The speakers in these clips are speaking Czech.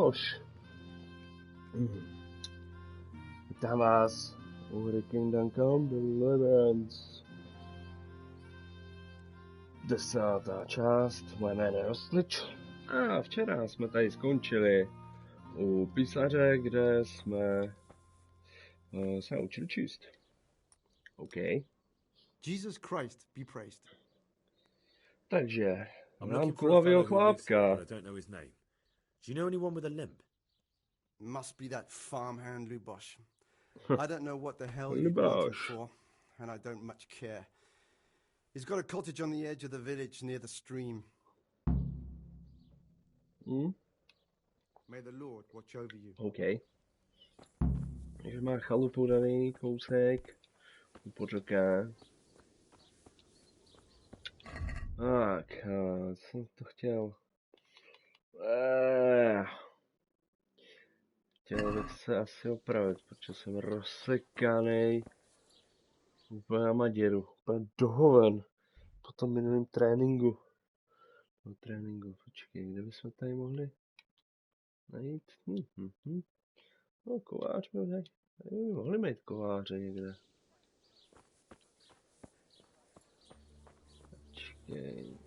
Luboš. Vítám vás u hry Kingdom Deliverance. 10. část, moje jméno je Rostlič. A včera jsme tady skončili u písaře, kde jsme se učili číst. OK. Jesus Christ be praised. Takže mám kulavýho chlápka. I don't know his name. Do you know anyone with a limp? Must be that farmhand Luboche. I don't know what the hell you want him for, and I don't much care. He's got a cottage on the edge of the village near the stream. May the Lord watch over you. OK. Takže má chalupu daný kousek. Pořeká. Tak, co jsem to chtěl? Chtěl bych se asi opravit, protože jsem rozsekanej. Úplně na maděru, úplně dohoven. Po tom minulém tréninku. Počkej, kde bychom tady mohli najít? No, kovář by mohli mít kováře někde. Počkej.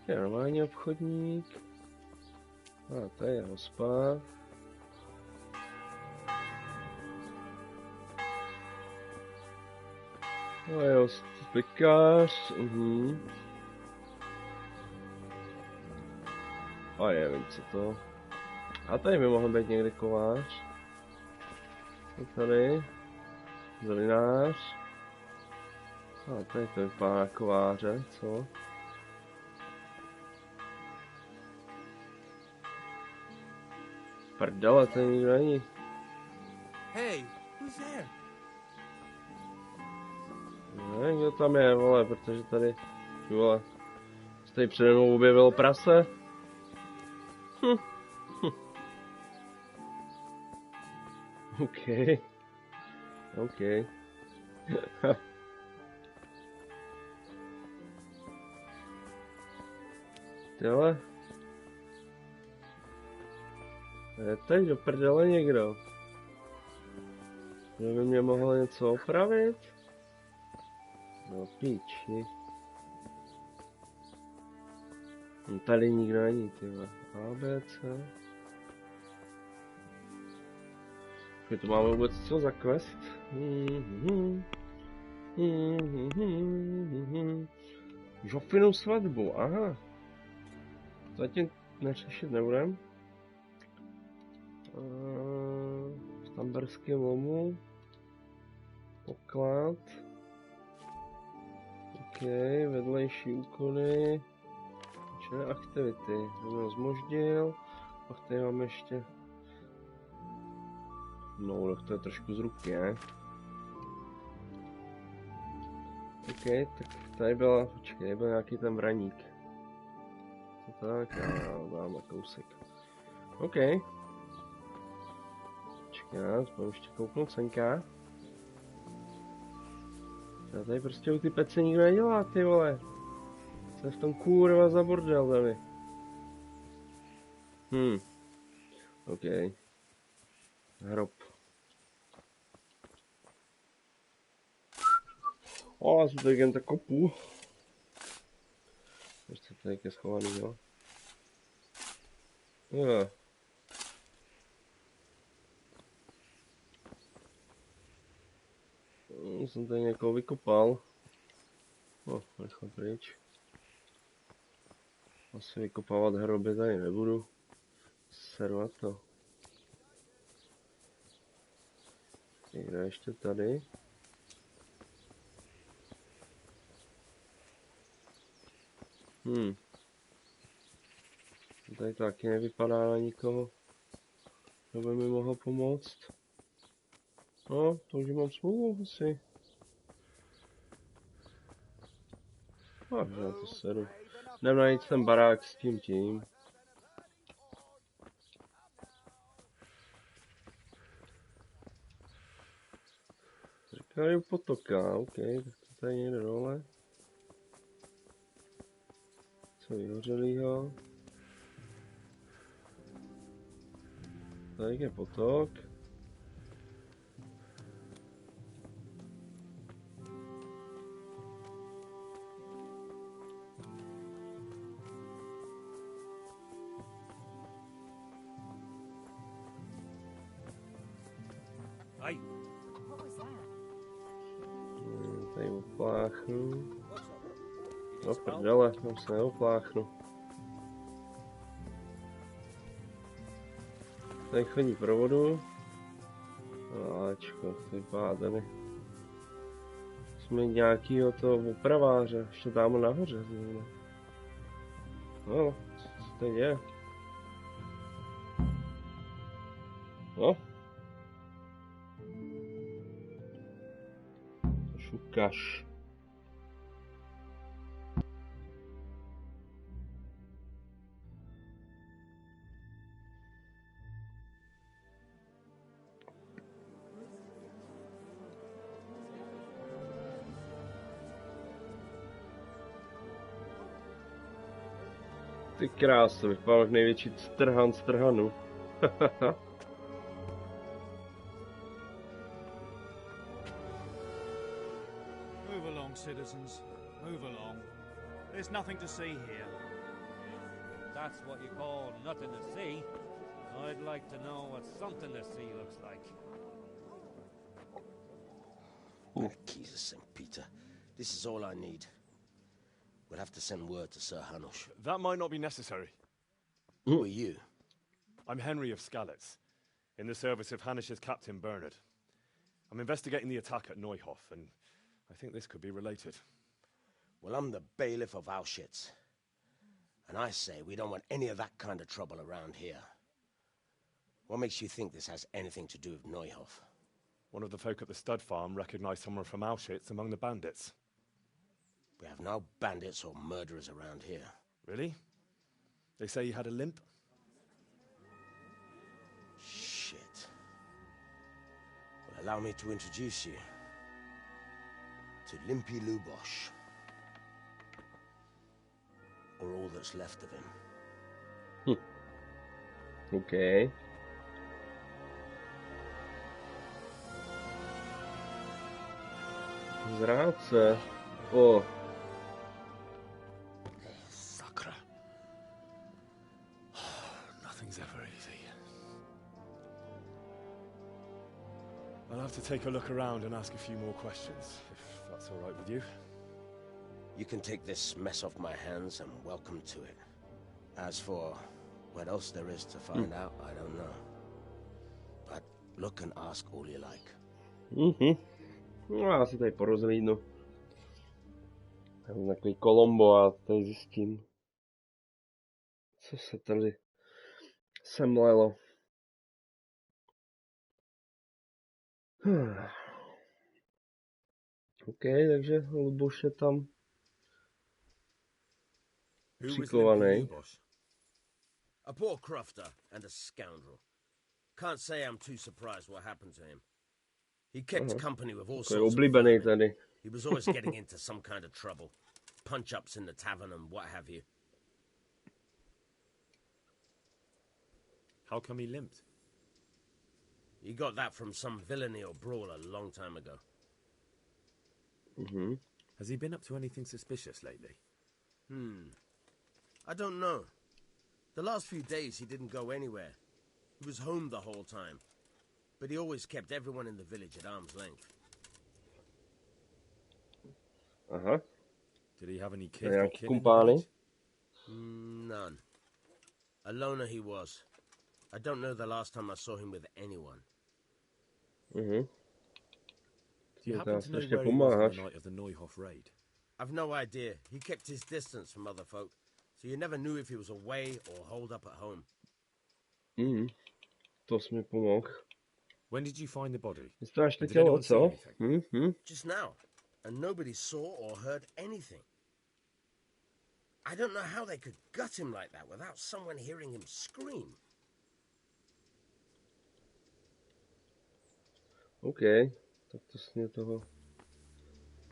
Je normální obchodník. A to je hospa. To je pekař. A nevím co to. A tady by mohl být někde kovář. Tady. Zelinář. A tady to vypadá na kováře, co? Prdele, to nikdo není. Hey, who's there? Ne, kdo tam je, vole, protože tady, vole, se tady přede mnou objevilo prase. OK. Tyhle. Je teď do prdele někdo. Kdo by mě mohl něco opravit? No píči. Tady nikdo není, tyhle. ABC. To máme vůbec co za quest? Žofinu svatbu, aha. Zatím neřešit nebudem. V tamberském lomu. Poklad. OK, vedlejší úkony. Čili aktivity. Jsem zmoždil. Pak tady máme ještě. No, tak to je trošku z ruky, ne? OK, tak tady byla, počkej, byl nějaký ten vraník. Tak, já dám kousek. OK. Počkej, já ještě kouknout senka. Já tady prostě u ty pece nikdo nedělá, ty vole. Co je v tom kurva za bordel tady? OK. Hrob. O, já jsem tady jen tak kopu. Ještě tady je schovaný, jo? Jsem tady někoho vykopal. Rychle pryč. Asi vykopávat hroby tady nebudu. Servat to. Někdo ještě tady. Tady to taky nevypadá na nikoho, kdo by mi mohl pomoct. No, to už mám smůlu asi. Já to sedu. Jdem najít ten barák s tím. Říkali u potoka, OK, tak to tady někde dole. něco vyhořelýho. Tady je potok. Tady opláchnu. No prdele, tam se neopláchnu. Tady chodí provodu. Ačko, to vypadá tady. Jsme nějakýho toho opraváře, ještě tam nahoře. No, co se tady děje? No. Ukaž. Ty krása, vypadal jak největší strhan strhanu. Citizens, move along. There's nothing to see here. That's what you call nothing to see. I'd like to know what something to see looks like. Keys of St. Peter. This is all I need. We'll have to send word to Sir Hanush. That might not be necessary. Who are you? I'm Henry of Skalitz, in the service of Hanush's Captain Bernard. I'm investigating the attack at Neuhof, and I think this could be related. Well, I'm the bailiff of Auschwitz. And I say we don't want any of that kind of trouble around here. What makes you think this has anything to do with Neuhof? One of the folk at the stud farm recognized someone from Auschwitz among the bandits. We have no bandits or murderers around here. Really? They say he had a limp? Shit. Well, allow me to introduce you to Limpy Lubosh. Or all that's left of him. Okay. Zdarec. Oh. Sakra. Nothing's ever easy. I'll have to take a look around and ask a few more questions, if that's all right with you. You can take this mess off my hands and welcome to it. As for what else there is to find out, I don't know. But look and ask all you like. No, já si tady porozhlídnu. Já jsem takový Kolombo a tady zjistím, co se tady semlelo. OK, takže Luboš je tam přikovaný. A poor crofter and a scoundrel. Can't say I'm too surprised what happened to him. He kept company with all sorts of tady. He was always getting into some kind of trouble. Punch-ups in the tavern and what have you. How come he limped? He got that from some villainy or brawl a long time ago. Has he been up to anything suspicious lately? I don't know. The last few days he didn't go anywhere. He was home the whole time. But he always kept everyone in the village at arm's length. Did he have any kids or kin in the kumpány? village? None. A loner he was. I don't know the last time I saw him with anyone. Do you happen to know Ještě where he was on pomáháš. the night of the Neuhof raid? I've no idea. He kept his distance from other folk, so you never knew if he was away or holed up at home. To jsi mi pomohl. When did you find the body? Strašně Did tělo, anyone see co? anything? Just now. And nobody saw or heard anything. I don't know how they could gut him like that without someone hearing him scream. OK, tak to si mě toho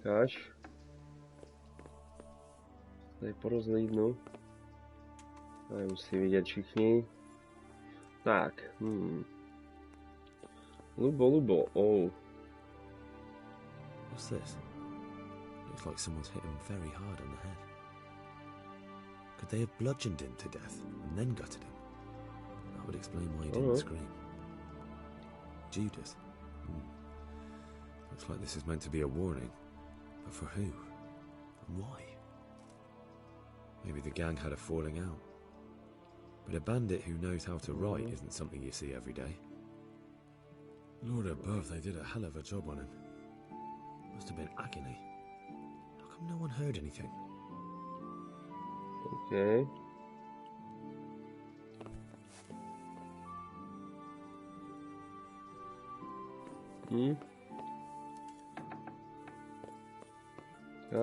káž. Tady porozhlídnu. Tady musí vidět všichni. Tak, Lubo, oh. What's this? Looks like someone's hit him very hard on the head. Could they have bludgeoned him to death and then gutted him? That would explain why he didn't scream. Judas? Looks like this is meant to be a warning. But for who? And why? Maybe the gang had a falling out. But a bandit who knows how to write isn't something you see every day. Lord above, they did a hell of a job on him. Must have been agony. How come no one heard anything? Okay.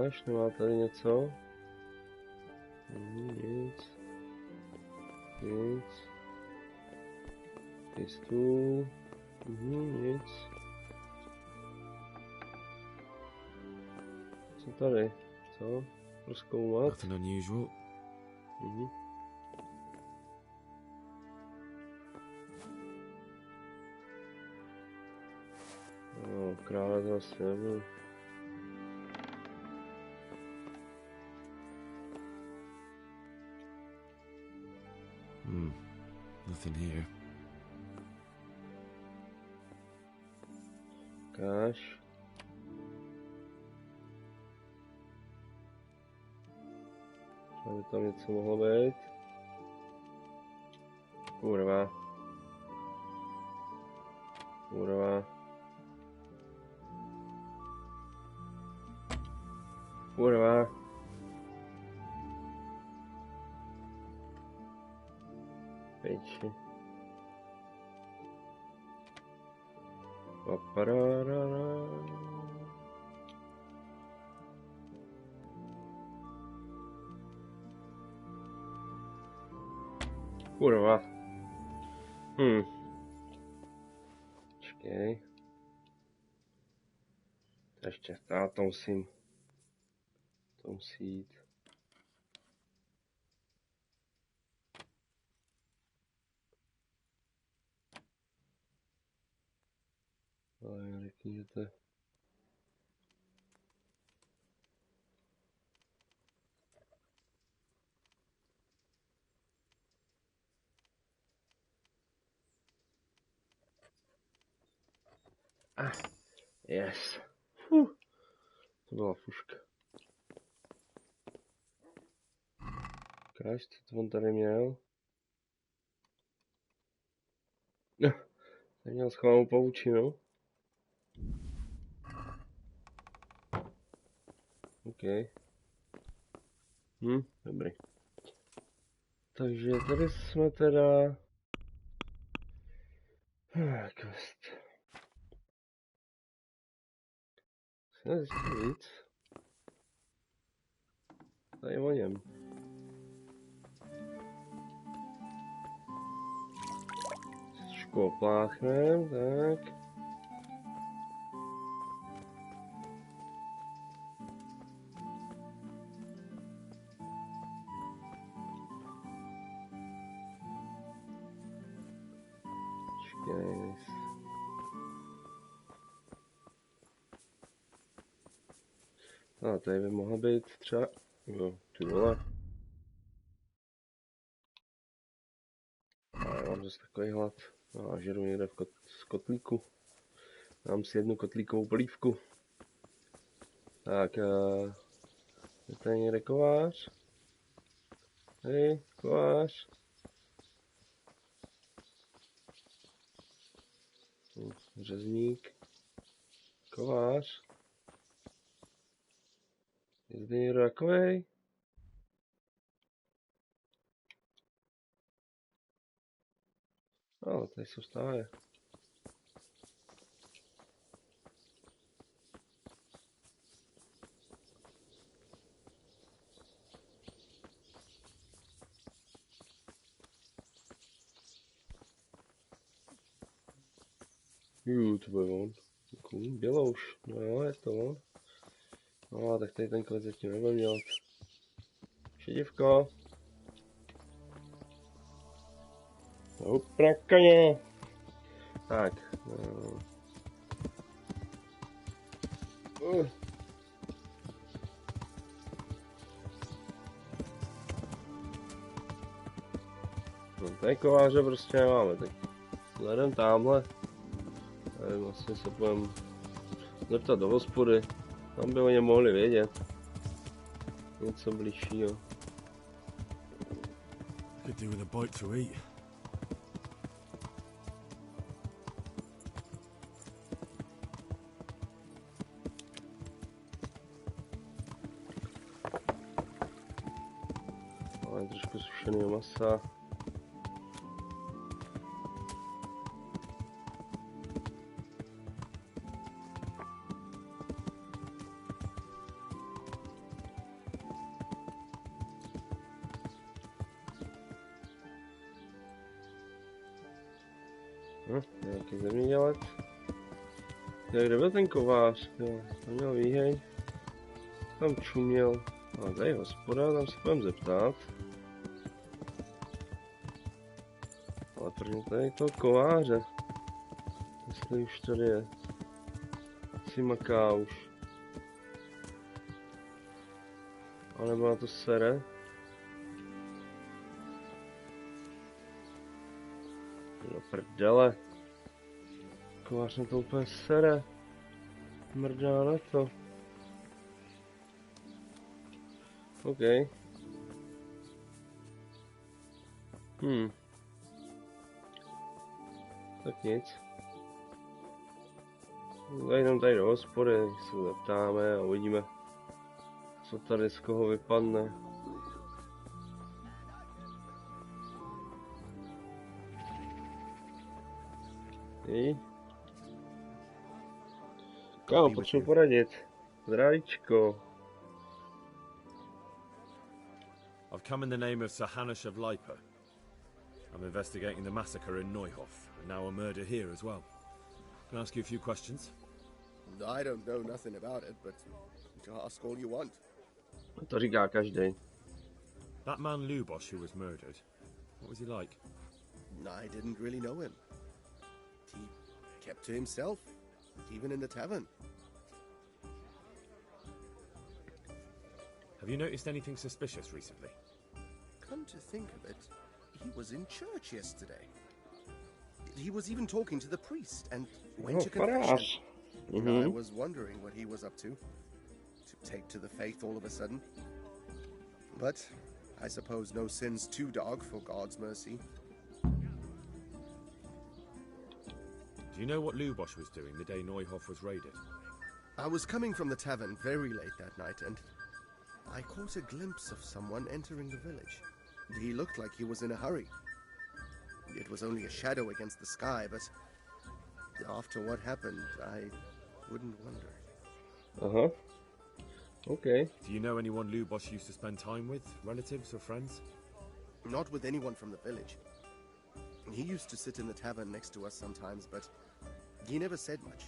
Až nemá tady něco? Nic. Stůl. Nic. Co tady? Co? Rozkoumat? Nothing unusual. No, krále zase nebudu. Nothing here. Káš. Aby tam něco mohlo být. Kurva. Pejči. Papararara. Kurva. Počkej. To ještě stát, to musí jít. Ale řekněte. Yes. To byla fuška. Káž, co to on tady měl? Tady měl schovanou pavučinu. OK. Dobrý. Takže tady jsme teda... Quest. Musíme zjistit víc. Tady o něm. Trošku opláchnem, tak. A tady by mohla být třeba... Jo, ty vole. A já mám zase takový hlad. A žeru někde z kotlíku. Dám si jednu kotlíkovou polívku. Tak, je tady někde kovář? Hej, kovář. Řezník. Kovář. Je zde někdo takovej? Ale tady jsou stáje. To bude on. Bělouš. No jo, je to on. No, tak tady ten klec zatím nebude dělat. Šedivko. Hupna koně. Tak. No tady kováře prostě nemáme, tak hledem tamhle. Tady vlastně se budeme zeptat do hospody. Tam by o něm mohli vědět. Něco bližšího. Could do with a bite to eat. Máme trošku sušeného masa. Nějaký zemědělec. Kde byl ten kovář? Jo, to měl výhej. Tam čuměl. A tady je hospoda, tam se budeme zeptat. Ale prvně tady toho kováře. Jestli už tady je. Si maká už. A nebo na to sere. No prdele. Kovář na to úplně sere. Mrdá na to. OK. Tak nic. Zajdeme tady do hospody, se zeptáme a uvidíme, co tady z koho vypadne. Kámo, potřebuji poradit. Zdravíčko. I've come in the name of Sir Hanush of Lipa. I'm investigating the massacre in Neuhof, and now a murder here as well. Can I ask you a few questions? I don't know nothing about it, but ask all you want. To říká každý. That man Luboše who was murdered, what was he like? I didn't really know him. He kept to himself, even in the tavern. Have you noticed anything suspicious recently? Come to think of it, he was in church yesterday. He was even talking to the priest and went to confession. I was wondering what he was up to take to the faith all of a sudden. But I suppose no sin's too dark for God's mercy. Do you know what Luboše was doing the day Neuhof was raided? I was coming from the tavern very late that night, and I caught a glimpse of someone entering the village. He looked like he was in a hurry. It was only a shadow against the sky, but after what happened, I wouldn't wonder. Okay. Do you know anyone Luboše used to spend time with? Relatives or friends? Not with anyone from the village. He used to sit in the tavern next to us sometimes, but he never said much.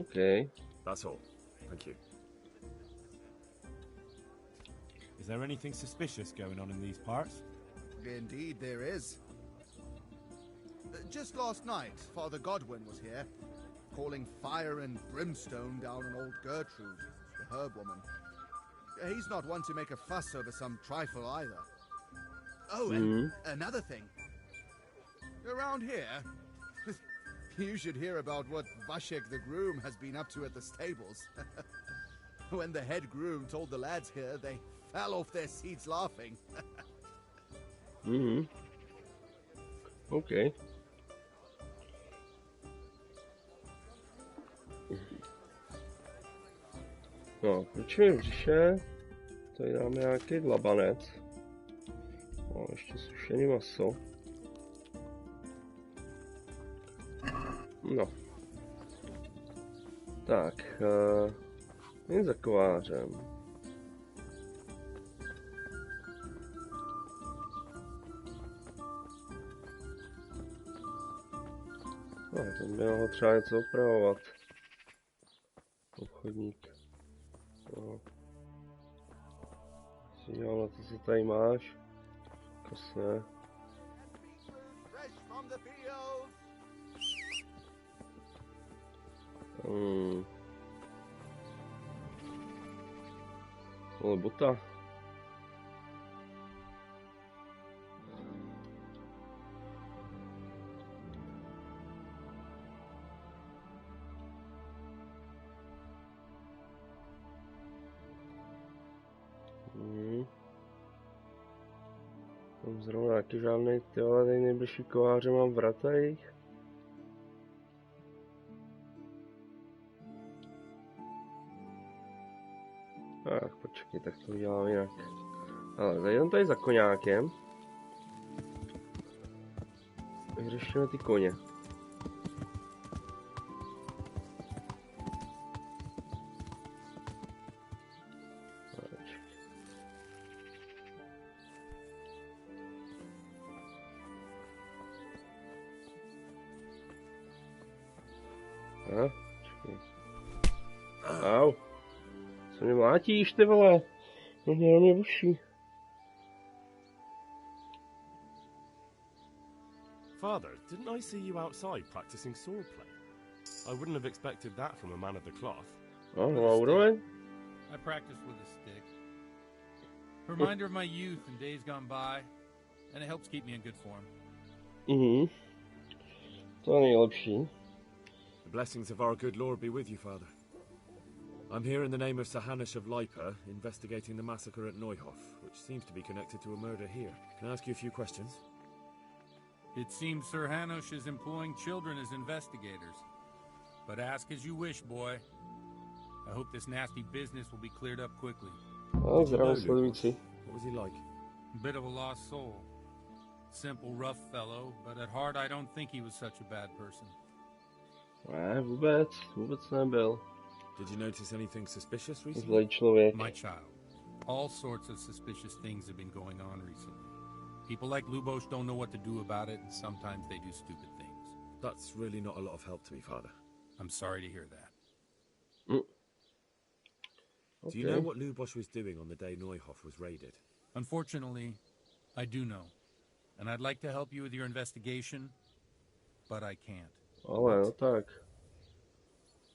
Okay. That's all. Thank you. Is there anything suspicious going on in these parts? Indeed there is. Just last night, Father Godwin was here, calling fire and brimstone down on old Gertrude, the herb woman. He's not one to make a fuss over some trifle either. Oh, and another thing. Around here, you should hear about what Vashek the groom has been up to at the stables. When the head groom told the lads here, they fell off their seats laughing. Okay. No, klučíme v břiše. Tady dáme nějaký dlabanec. No, ještě sušený maso. No. Tak, jen za kovářem. No, ten by mohl třeba něco opravovat. Obchodník. No. Si dělal na to, co tady máš. Kosne. from the fields. Ale bota. Tam zrovna taky žádnej, tyhle, tady nejbližší kováře mám v Ratajích. Ach, počkej, tak to udělám jinak. Ale zajdem tady za koňákem. Vyřešíme ty koně. Au. Co mě mlátíš, ty vole? No mě uší. Father, didn't I see you outside practicing swordplay? I wouldn't have expected that from a man of the cloth. Oh, no, úroveň? I practice with a stick. Reminder of my youth and days gone by, and it helps keep me in good form. To je nejlepší. The blessings of our good Lord be with you, Father. I'm here in the name of Sir Hanush of Lipa, investigating the massacre at Neuhof, which seems to be connected to a murder here. Can I ask you a few questions? It seems Sir Hanush is employing children as investigators. But ask as you wish, boy. I hope this nasty business will be cleared up quickly. Oh, sledující. What was he like? A bit of a lost soul. Simple, rough fellow, but at heart I don't think he was such a bad person. Ne, vůbec nebyl. Did you notice anything suspicious recently? Zlej člověk. My child, all sorts of suspicious things have been going on recently. People like Luboše don't know what to do about it, and sometimes they do stupid things. That's really not a lot of help to me, Father. I'm sorry to hear that. Okay. Do you know what Luboše was doing on the day Neuhof was raided? Unfortunately, I do know. And I'd like to help you with your investigation, but I can't. Ale no tak.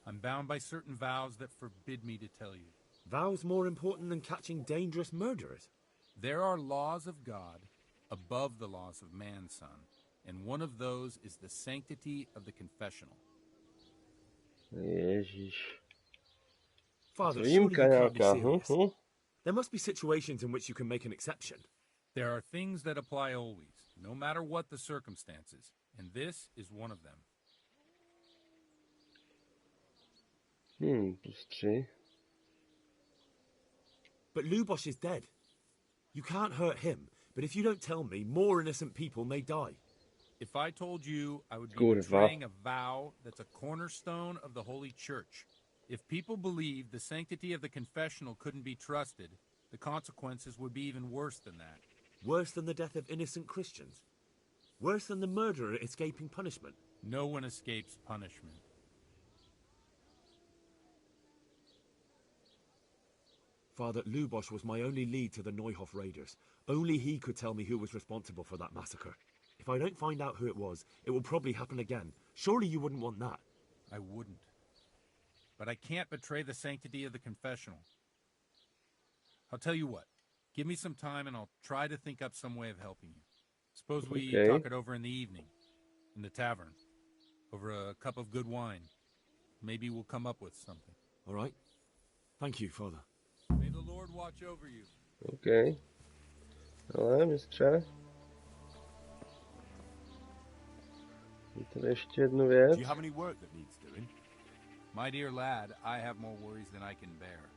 I'm bound by certain vows that forbid me to tell you. Vows more important than catching dangerous murderers? There are laws of God above the laws of man, son. And one of those is the sanctity of the confessional. Ježíš. Father, surely you can't be serious. There must be situations in which you can make an exception. There are things that apply always, no matter what the circumstances, and this is one of them. +3. But Luboše is dead. You can't hurt him, but if you don't tell me, more innocent people may die. If I told you, I would be betraying a vow that's a cornerstone of the Holy Church. If people believed the sanctity of the confessional couldn't be trusted, the consequences would be even worse than that. Worse than the death of innocent Christians? Worse than the murderer escaping punishment? No one escapes punishment. Father, Luboše was my only lead to the Neuhof raiders. Only he could tell me who was responsible for that massacre. If I don't find out who it was, it will probably happen again. Surely you wouldn't want that. I wouldn't. But I can't betray the sanctity of the confessional. I'll tell you what. Give me some time and I'll try to think up some way of helping you. Suppose we talk it over in the evening. In the tavern. Over a cup of good wine. Maybe we'll come up with something. All right. Thank you, Father. May the Lord watch over you. Okay. Ale, mistře. Tady ještě jednu věc. Do you have any work that needs doing? My dear lad, I have more worries than I can bear.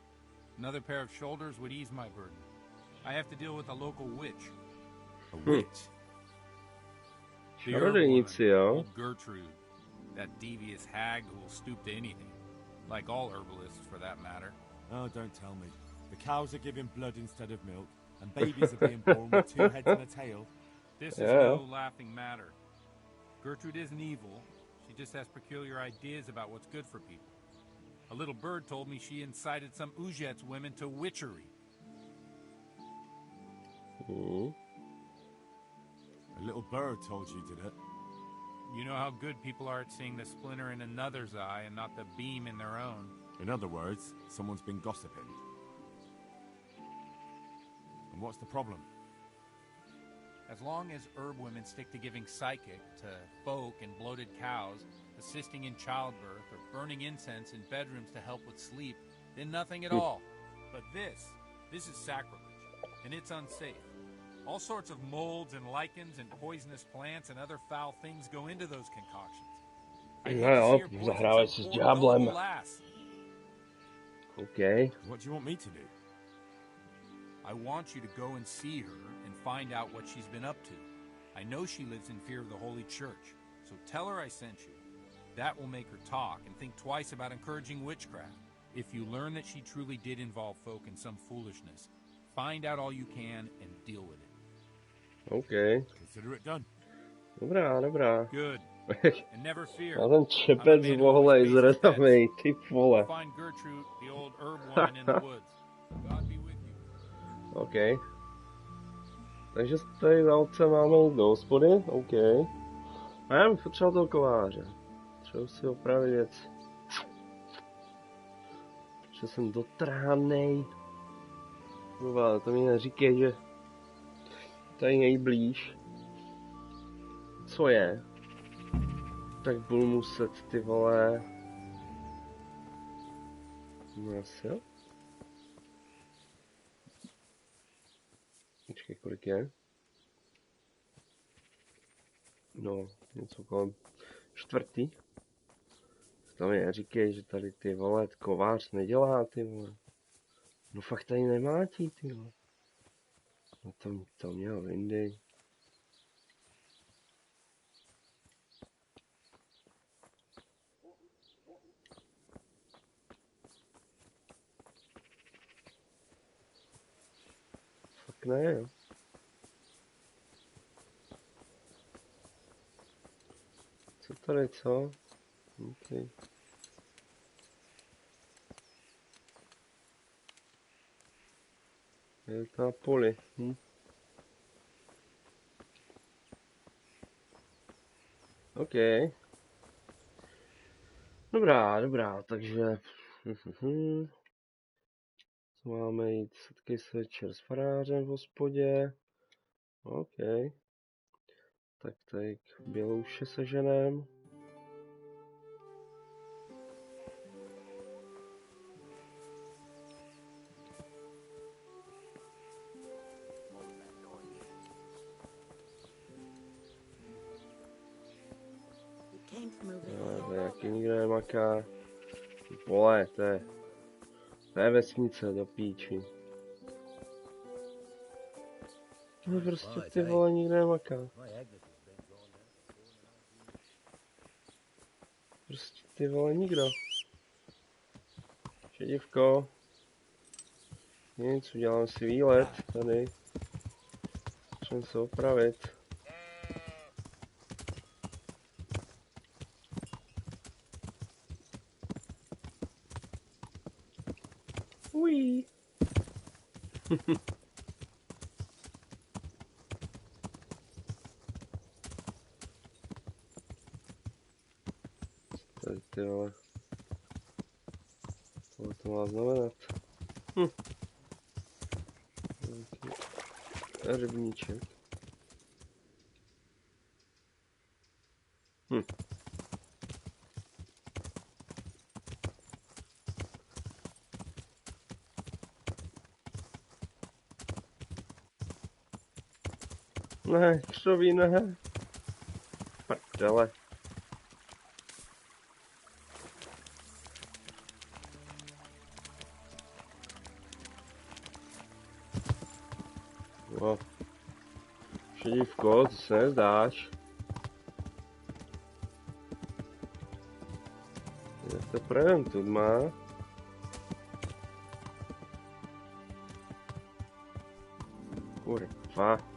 Another pair of shoulders would ease my burden. I have to deal with a local witch. A witch? Old Gertrude. That devious hag who will stoop to anything. Like all herbalists, for that matter. Oh, don't tell me. The cows are giving blood instead of milk, and babies are being born with 2 heads and a tail. This is no laughing matter. Gertrude isn't evil. She just has peculiar ideas about what's good for people. A little bird told me she incited some Uzhet's women to witchery. A little bird told you, did it? You know how good people are at seeing the splinter in another's eye and not the beam in their own. In other words, someone's been gossiping. And what's the problem? As long as herb women stick to giving psychic to folk and bloated cows, assisting in childbirth, or burning incense in bedrooms to help with sleep, then nothing at all. But this is sacrilege, and it's unsafe. All sorts of molds and lichens and poisonous plants and other foul things go into those concoctions. No, zahrávej si s ďáblem. Okay. What do you want me to do? I want you to go and see her and find out what she's been up to. I know she lives in fear of the Holy Church, so tell her I sent you. That will make her talk and think twice about encouraging witchcraft. If you learn that she truly did involve folk in some foolishness, find out all you can and deal with it. Okay. Consider it done. Dobrá. Good. And never fear. A ten čepec vohlej zredavej, ty vole. Find Gertrude, the old herb woman in the woods. God be with you. OK. Takže tady za otcem máme jít do hospody, OK. A já bych potřeboval toho kováře. Třeba si opravit věc. Protože jsem dotrhanej. No, to mi neříkej, že tady nejblíž. Co je? Tak budu muset, ty vole. No asi jo. Počkej, kolik je? No, něco kolem 4. To mi neříkej, že tady ty vole kovář nedělá, ty vole. No fakt tady nemá tí, ty vole. No to měl jindy. Fakt ne, jo. Co tady, co? Okay. Je to na poli. OK. Dobrá, takže máme jít setkej se večer s farářem v hospodě. OK. Tak tady k Bělouše seženem. Taky nikdo nemaká. Vole, to je vesnice do píči. To prostě ty vole nikdo nemaká. Prostě ty vole nikdo. Šedivko. Nic, udělám si výlet tady. Začneme se opravit. Ují. Tady ty vole. Tohle to má znamenat. Rybníček. Ne, křoví ne. Prdele. No. Šedivko, to se nezdáš. Jak to projem tu má? Kurva.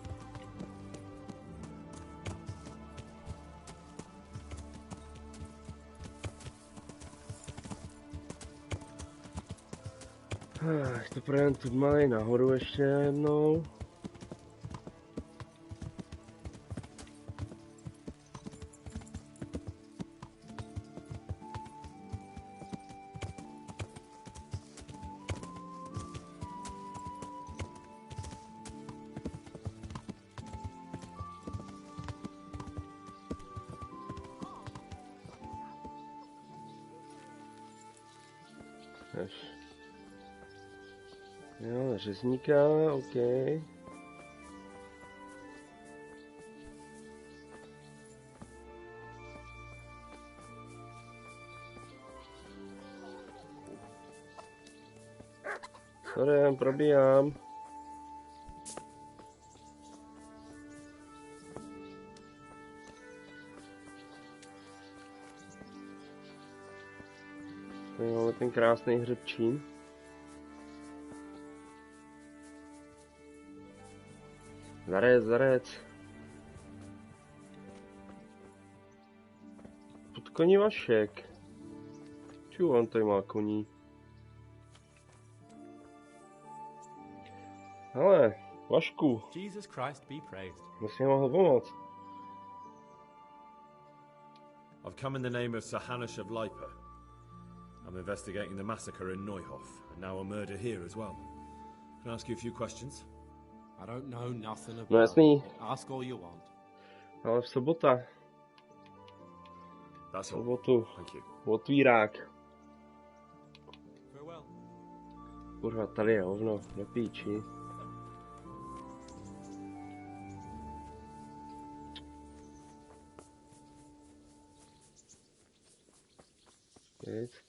To projem tu malej nahoru ještě jednou. Jo, řezníka, OK. Sorry, probíhám. Tady máme ten krásný hřebčín. Zdarec. Pod koní Vašek. Ču, on tady má koní. Hele, Vašku. Jesus Christ be praised. Musím mohl pomoct. I've come in the name of Sir Hanush of Lipa. I'm investigating the massacre in Neuhof, and now a murder here as well. Can I ask you a few questions? I don't know nothing about No jasný. Ask all you want. Ale v sobota. That's all. Sobotu. Thank you. Otvírák. Farewell. Kurva, tady je hovno, do píči.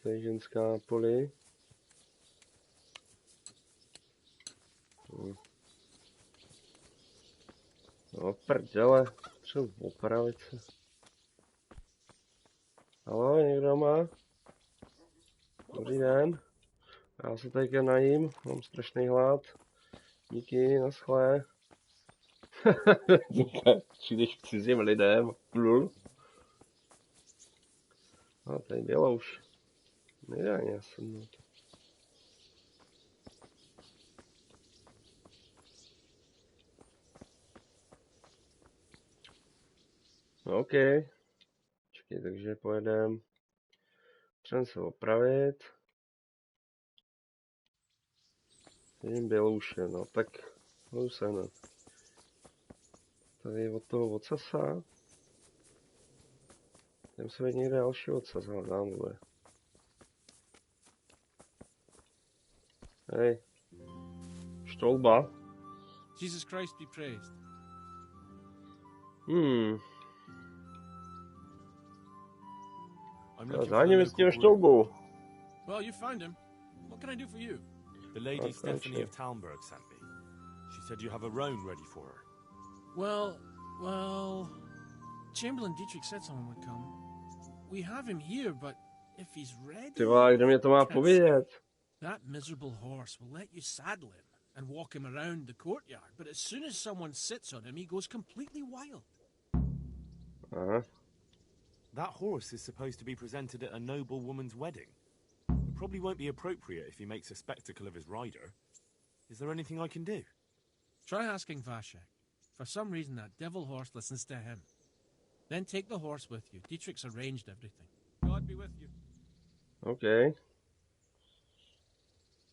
To je ženská na poli. No prdele, třeba opravit se. Haló, někdo má? Dobrý den. Já se tady najím, mám strašný hlad. Díky, naschle. Přijdeš k cizím lidem. No, tady bylo už. Nedá ani nasednout. No, OK. Počkej, takže pojedem. Potřebujeme se opravit. Vidím Bělouše, no tak jdu se hned. Tady od toho ocasa. Jdem se vidět někde další ocas, ale tamhle. Hej. Štolba. Jesus Christ be praised. Zájem je s tím štolbou. Well, you found him. What can I do for you? The lady Stephanie of Talmberg sent me. She said you have a roan ready for her. Well, Chamberlain Dietrich said someone would come. We have him here, but if he's ready... Ty vole, kde mě to má povědět? That miserable horse will let you saddle him and walk him around the courtyard, but as soon as someone sits on him, he goes completely wild. That horse is supposed to be presented at a noble woman's wedding. It probably won't be appropriate if he makes a spectacle of his rider. Is there anything I can do? Try asking Vashek. For some reason, that devil horse listens to him. Then take the horse with you. Dietrich's arranged everything. God be with you. OK.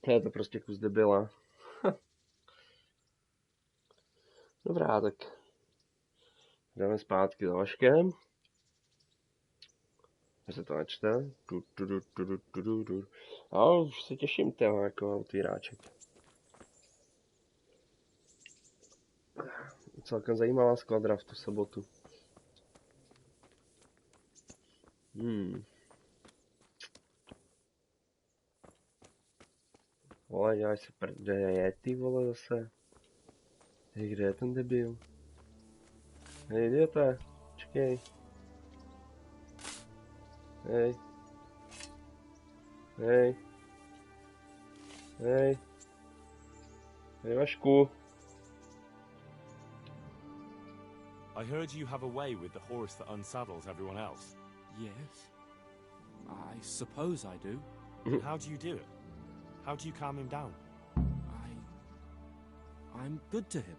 Je to prostě kus debila. Dobrá, tak jdeme zpátky za Vaškem. Já se to načte. A už se těším toho jako otvíráček. Celkem zajímavá skladra v tu sobotu. Vole, děláš se kde je ty vole zase? Hej, kde je ten debil? Hej, idiote, čekej. Hej. Hej. Hej. Hej, Vašku. I heard you have a way with the horse that unsaddles everyone else. Yes. I suppose I do. How do you do it? How do you calm him down? I'm good to him.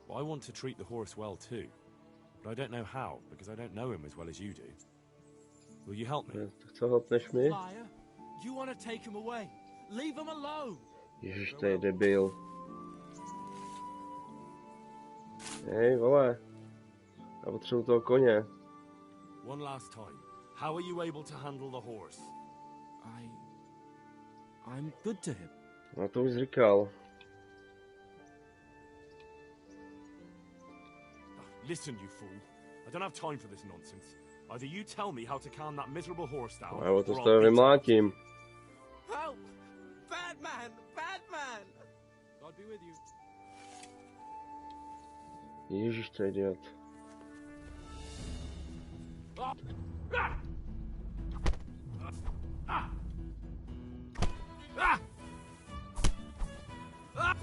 Well, I want to treat the horse well too, but I don't know how because I don't know him as well as you do. Will you help me? Co helpneš mi? Liar, you want to take him away? Leave him alone. Ježiš, to je debil. Hej, vole. Já potřebuji toho koně. One last time. How are you able to handle the horse? I'm good to him. No to už říkal. Listen, you fool. I don't have time for this nonsense. Either you tell me how to calm that miserable horse down, Já to z toho vymlátím. Help! Batman! Batman! God be with you. Ježiš, to je idiot.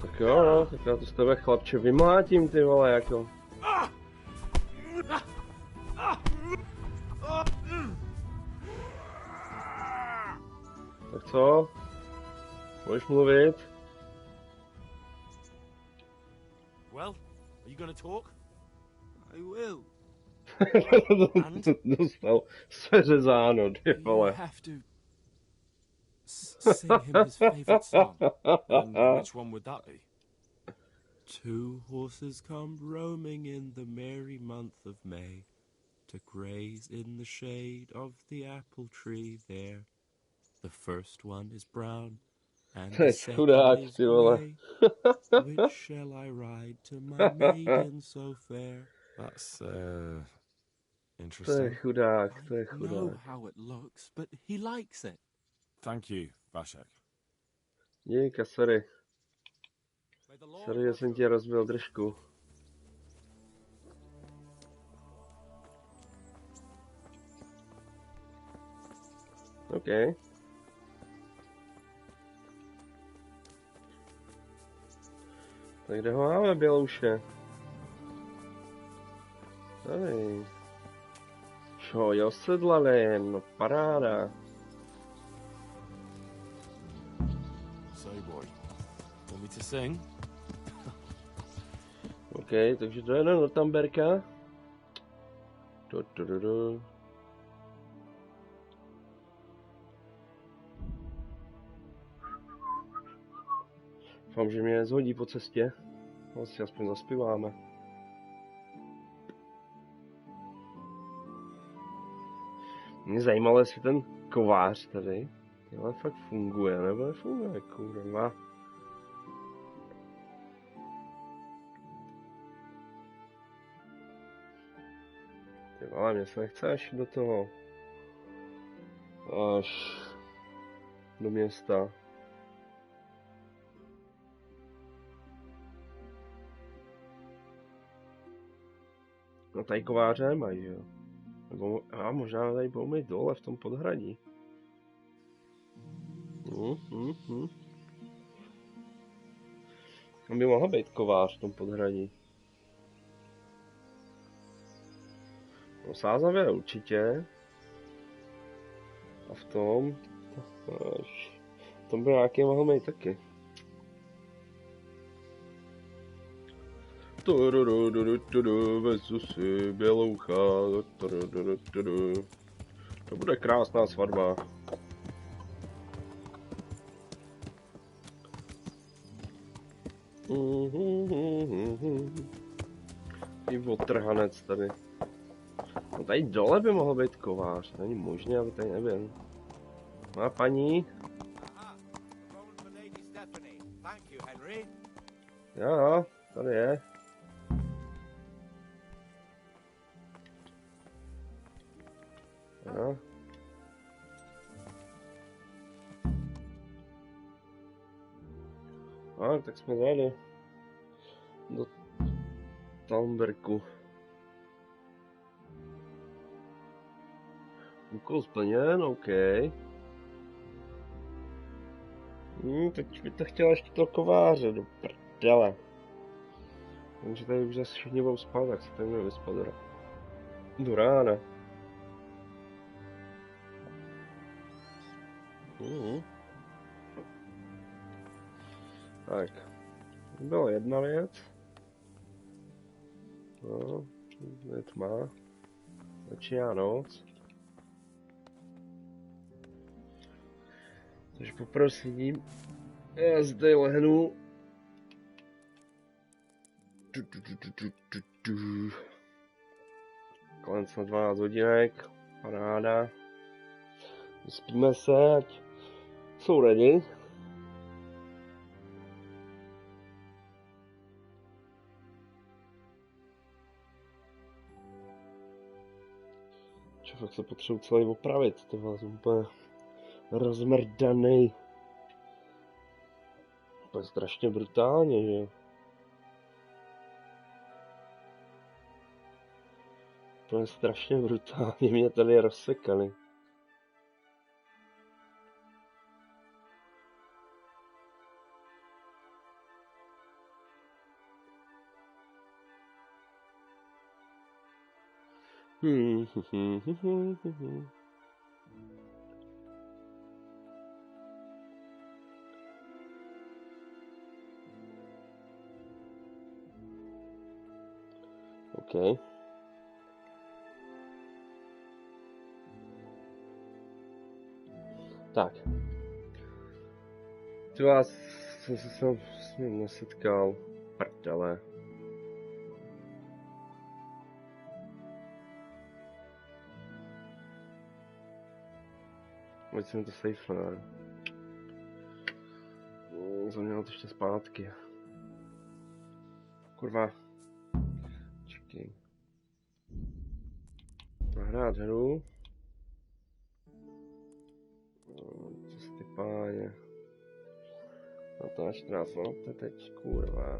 Tak jo, tak já to z tebe, chlapče, vymlátím, ty vole, jako. Tak co? Můžeš mluvit? Well, are you gonna talk? I will. Dostal seřezáno, ty vole. You have to sing him his favorite song. And which one would that be? Two horses come roaming in the merry month of May to graze in the shade of the apple tree there. The first one is brown and the second is grey. Which shall I ride to my maiden so fair? That's To interesting. je chudák, to je I know chudák. how it looks, but he likes it. Thank you, Vashek. Díka, sorry. Sorry, že jsem ti rozbil držku. OK. Tak kde ho máme, bělouše? Tady. Čo, jo, sedlali, no paráda. So, boy, want me to sing? OK, takže dojedeme do Tamberka. Doufám, že mě nezhodí po cestě. No, si aspoň zaspíváme. Mě zajímalo, jestli ten kovář tady ale fakt funguje, nebo nefunguje, kurva. Ty vole, mě se nechce až do toho. Až do města. No tady kováře nemají, jo. Nebo možná tady budou mít dole v tom podhradí. Tam by mohl být kovář v tom podhradí. No sázavě určitě. A v tom by nějaký mohl mít taky. Vezu si běloucha. To bude krásná svatba. I otrhanec tady. No tady dole by mohl být kovář, to není možné, aby tady nebyl. No a paní? Jo, tady je. Jo. A, tak jsme zajeli do Tamberku. Úkol splněn, OK. Teď by to chtěla ještě toho kováře, do prdele. Takže tady už zase všichni budou spát, tak se tady měl vyspat do rána. Tak, byla jedna věc. No, je tma. Začíná noc. Takže poprosím, já zde lehnu. konec na 12 hodinek, paráda. Spíme se, ať jsou ready. Fakt se potřebuji celý opravit, tohle jsem úplně rozmrdaný. Úplně strašně brutálně, že jo. Úplně strašně brutálně mě tady rozsekali. OK. Tak. Ty vás jsem se s ním nesetkal. Prdele. Pojď jsem to safe, ne? Jsem měl to ještě zpátky. Kurva. Čekej. Nahrát hru. Co jsi ty páně? No to na 14 minut, to teď, kurva.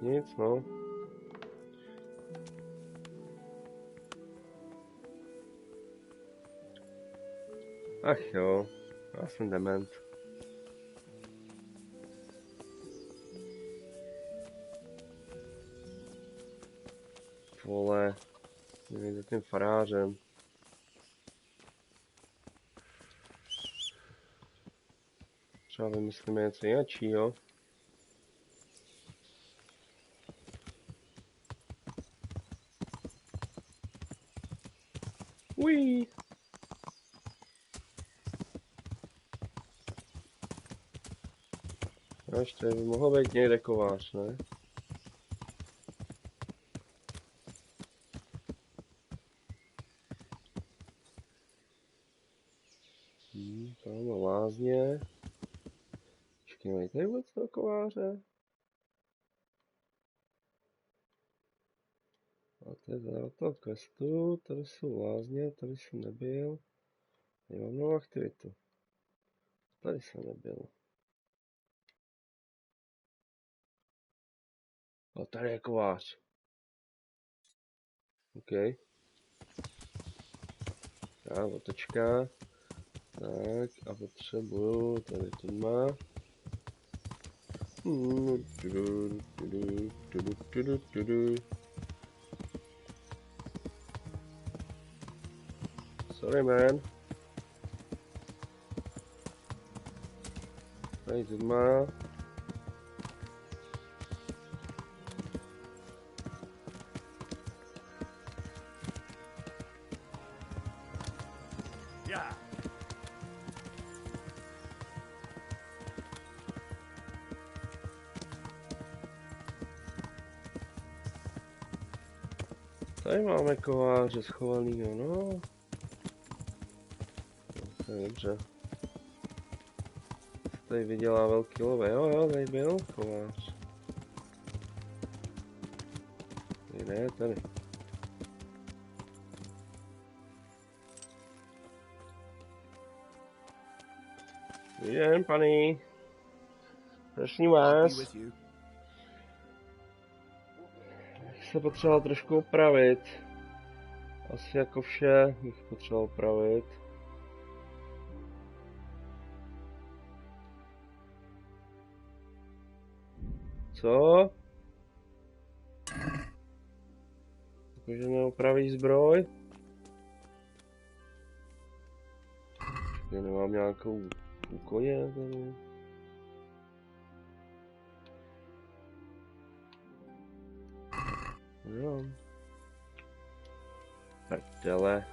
Nic, no. Ach jo, já jsem dement. Vole, nevím za tím farářem. Třeba vymyslíme něco jiného. Ují. Ještě by mohl být někde kovář, ne? Tam lázně. Počkej, mají tady vůbec toho kováře? A to je zároveň toho questu, tady jsou lázně, tady jsem nebyl. Tady mám novou aktivitu. Tady jsem nebyl. A tady je kovář. OK. Tak, otočka. Tak, a potřebuju, tady to má. Sorry, man. Tady to má. Tady máme kováře schovanýho, no. To je dobře. Tady vydělá velký love, jo, tady byl kovář. Tady ne, tady. Dobrý den, paní. Prosím vás. Se potřeboval trošku opravit. Asi jako vše bych potřeboval opravit. Co? Takže neopraví zbroj? Já nemám nějakou koně tady. Jo. Prdele.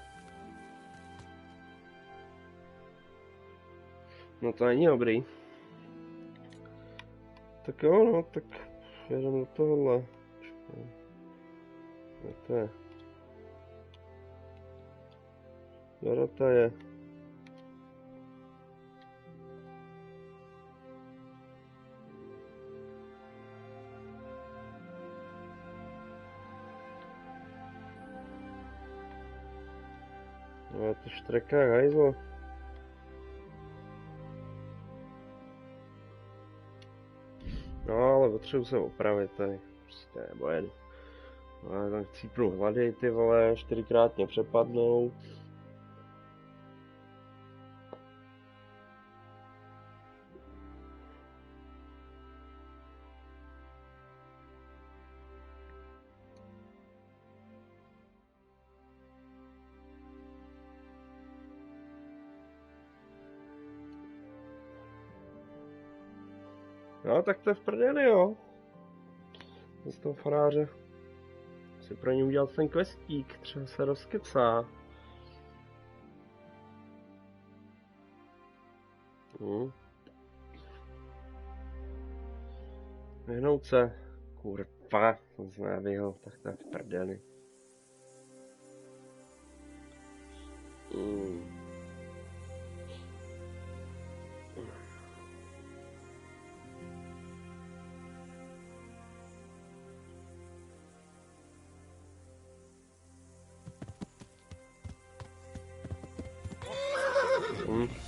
No to není dobrý. Tak jo, no, tak jedeme do tohohle. Jak to je? Dorota je. No je to štreka, hajzlo. No ale potřebuji se opravit tady. Prostě nebo jen. No, já tam chcípnu hlady, ty vole, 4krát mě přepadnou. No, tak to je v prdeli, jo. Z toho faráře si pro ně udělat ten questík, třeba se rozkecá. Vyhnout se. Kurva, to jsem nevyhl, tak to je v prdeli.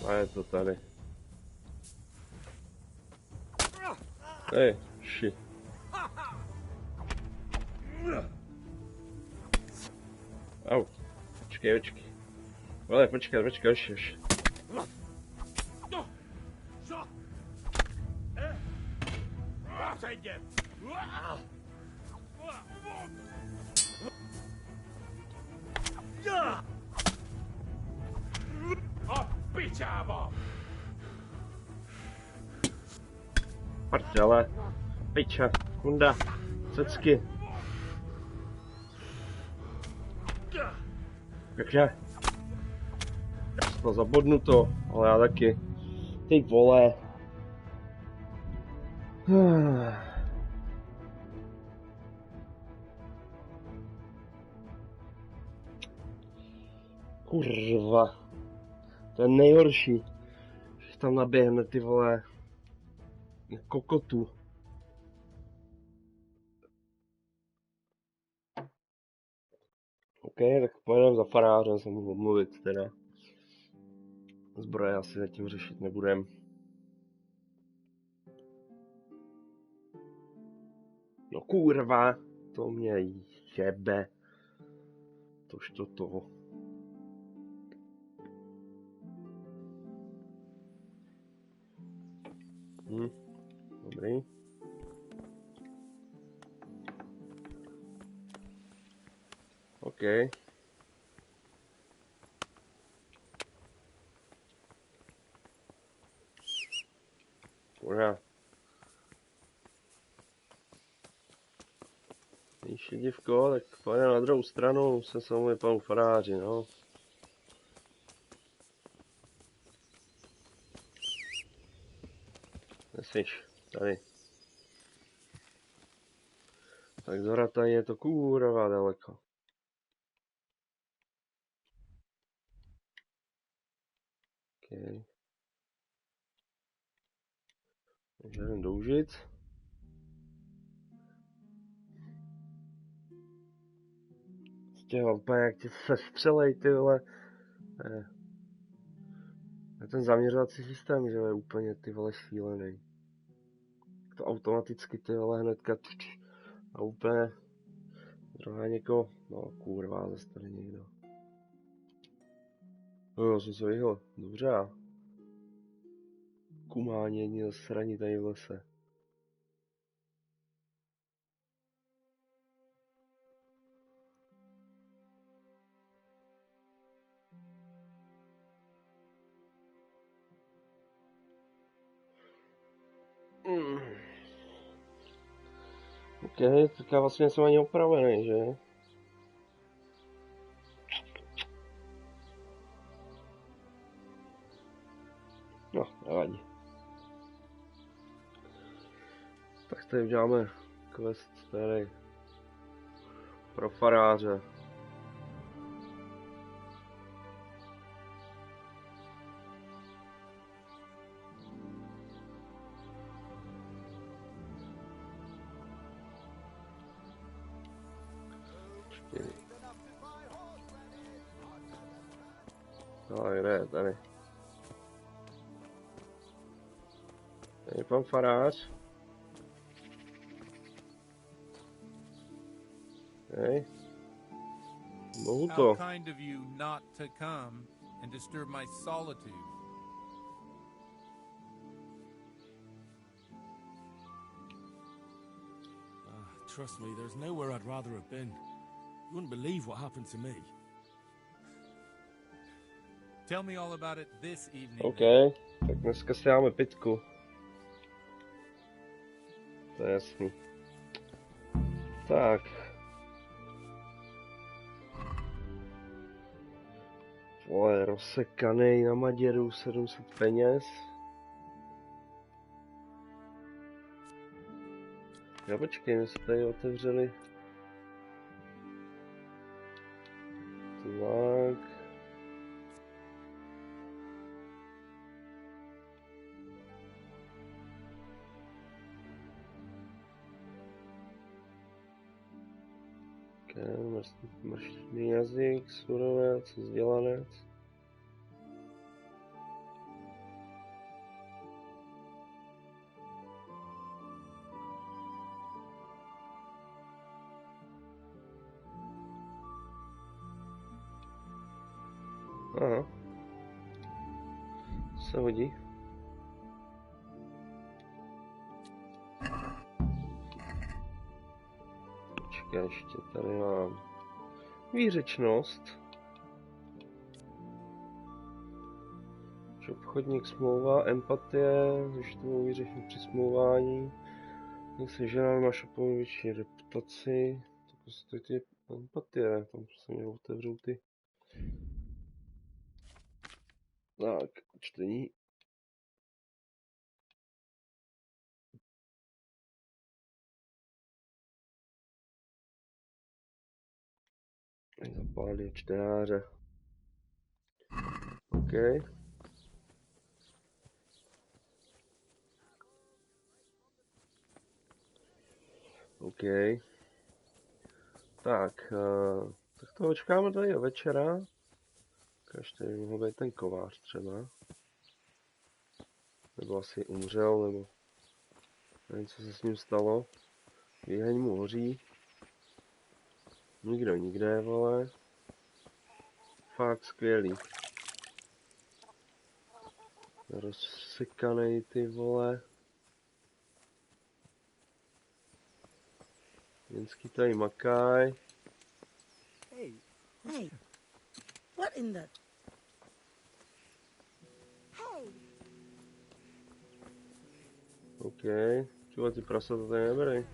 A je to tady. Hej, shit. Au, počkej. Ale počkej, už. Prdele, piča, kunda, cecky. Pěkně. To zabodnu to, ale já taky. Ty vole. Kurva. To je nejhorší. Že tam naběhne ty vole. Kokotu. OK, tak pojedeme za farářem, se mohu omluvit teda. Zbroje asi zatím řešit nebudem. No kurva, to mě jebe. Tož to toho. Dobrý. OK. Kurva. Víš, divko, tak pojďme na druhou stranu, se samou panu faráři, no. Neslyš, tady. Tak zhora tady je to kurva daleko. OK. Můžeme doužit. Stěho úplně jak ti sestřelej, ty vole. Ten zaměřovací systém, že je úplně ty vole šílený. To automaticky ty vole hnedka a úplně druhá někoho, no kurva, zase tady někdo. No, já jsem se vyhl, dobře. Kumánění a sraní tady v lese. OK, tak já vlastně jsem ani opravený, že? No, nevadí. Tak tady uděláme quest tady. Pro faráře. No, kde je tady? Tady je pan farář. Hej. Mohu to. How kind of you not to come and disturb my solitude. Trust me, there's nowhere I'd rather have been. You wouldn't believe what happened to me. Tell me all about it this evening. OK, tak dneska si dáme pitku. To je jasný. Tak. Vole, rozsekanej na Maděru 700 peněz. Já počkej, my se tady otevřeli. Tak. Mrštný jazyk, surovec, vzdělanec. Aha. Se hodí. Počkej, ještě tady mám výřečnost. Obchodník smlouva, empatie, zjišťovou výřečnost při smlouvání. Jak se žena má šopovou větší reputaci. Tak stojí ty empatie, tam se mě otevřou ty. Tak, čtení. Zapálí čtenáře. OK. OK. Tak, tak to očkáme tady do večera. Ještě by mohl být ten kovář třeba. Nebo asi umřel, nebo nevím, co se s ním stalo. Výheň mu hoří. Nikdo nikde, vole. Fakt skvělý. Rozsekanej, ty vole. Jenský tady makaj. Hey, what in the... Hey. OK, čuva, ty prasata tady neberej.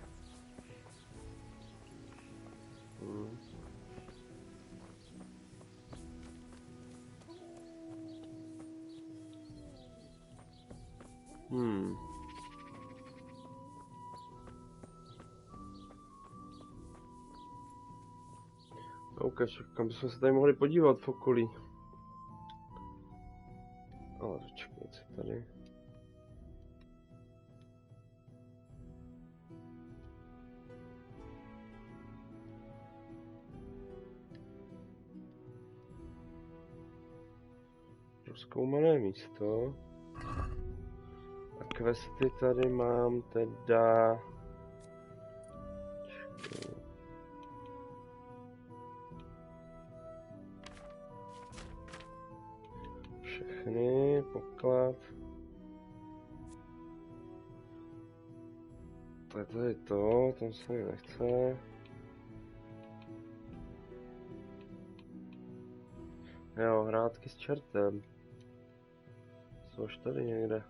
Ukaž, kam bychom se tady mohli podívat v okolí. Ale počkej, co tady? Rozkoumané místo. A questy tady mám teda... Všechny, poklad. To je tady to, tam se mi nechce. Jo, hrátky s čertem. Jsou už tady někde.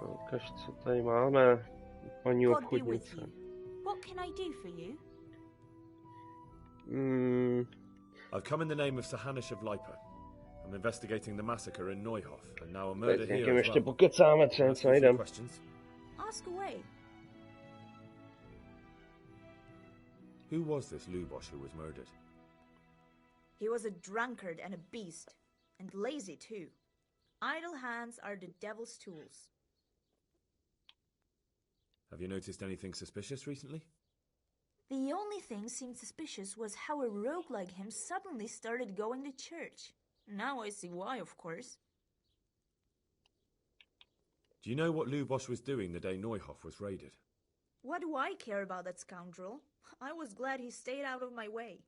Ukaž, co tady máme, paní obchodnice. What can I do for you? I've come in the name of Sir Hanish of Lipa. I'm investigating the massacre in Neuhof, and now a murder Tak here někým as ještě well. pokecáme, třeba něco najdem. Ask away. Who was this Luboše who was murdered? He was a drunkard and a beast. And lazy too. Idle hands are the devil's tools. Have you noticed anything suspicious recently? The only thing seemed suspicious was how a rogue like him suddenly started going to church. Now I see why, of course. Do you know what Luboše was doing the day Neuhof was raided? What do I care about that scoundrel? I was glad he stayed out of my way.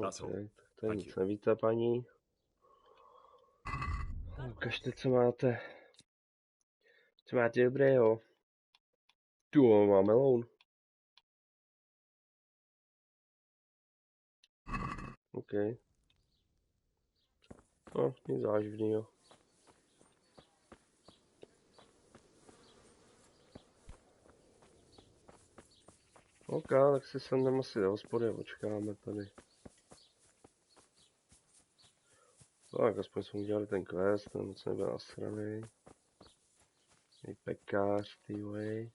That's all. To nic nevíte, paní. Ukažte, co máte. Co máte dobrého. Tu má meloun. OK. No, nic záživnýho. OK, tak si sem jdem asi do hospody a počkáme tady. Tak, aspoň jsme udělali ten quest, ten moc nebyl nasranej. Je pekář, ty way.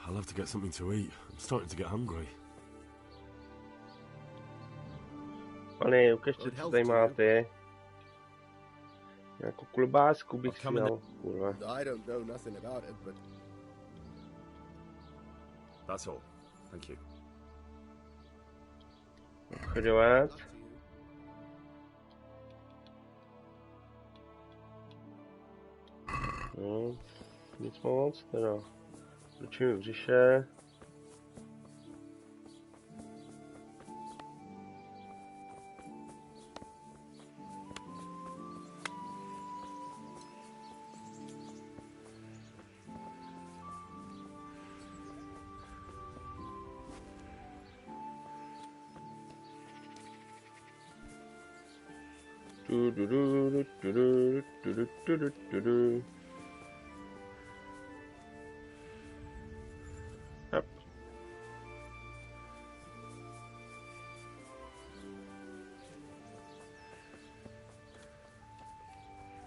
I'll have to get something to eat. I'm starting to get hungry. Pane, ukažte, co tady máte. Nějakou klobásku bych si dal, kurva. I don't know nothing about it, but... That's all. Thank you. Obchodovat. No, nic moc, teda. Točím v břiše. Yep.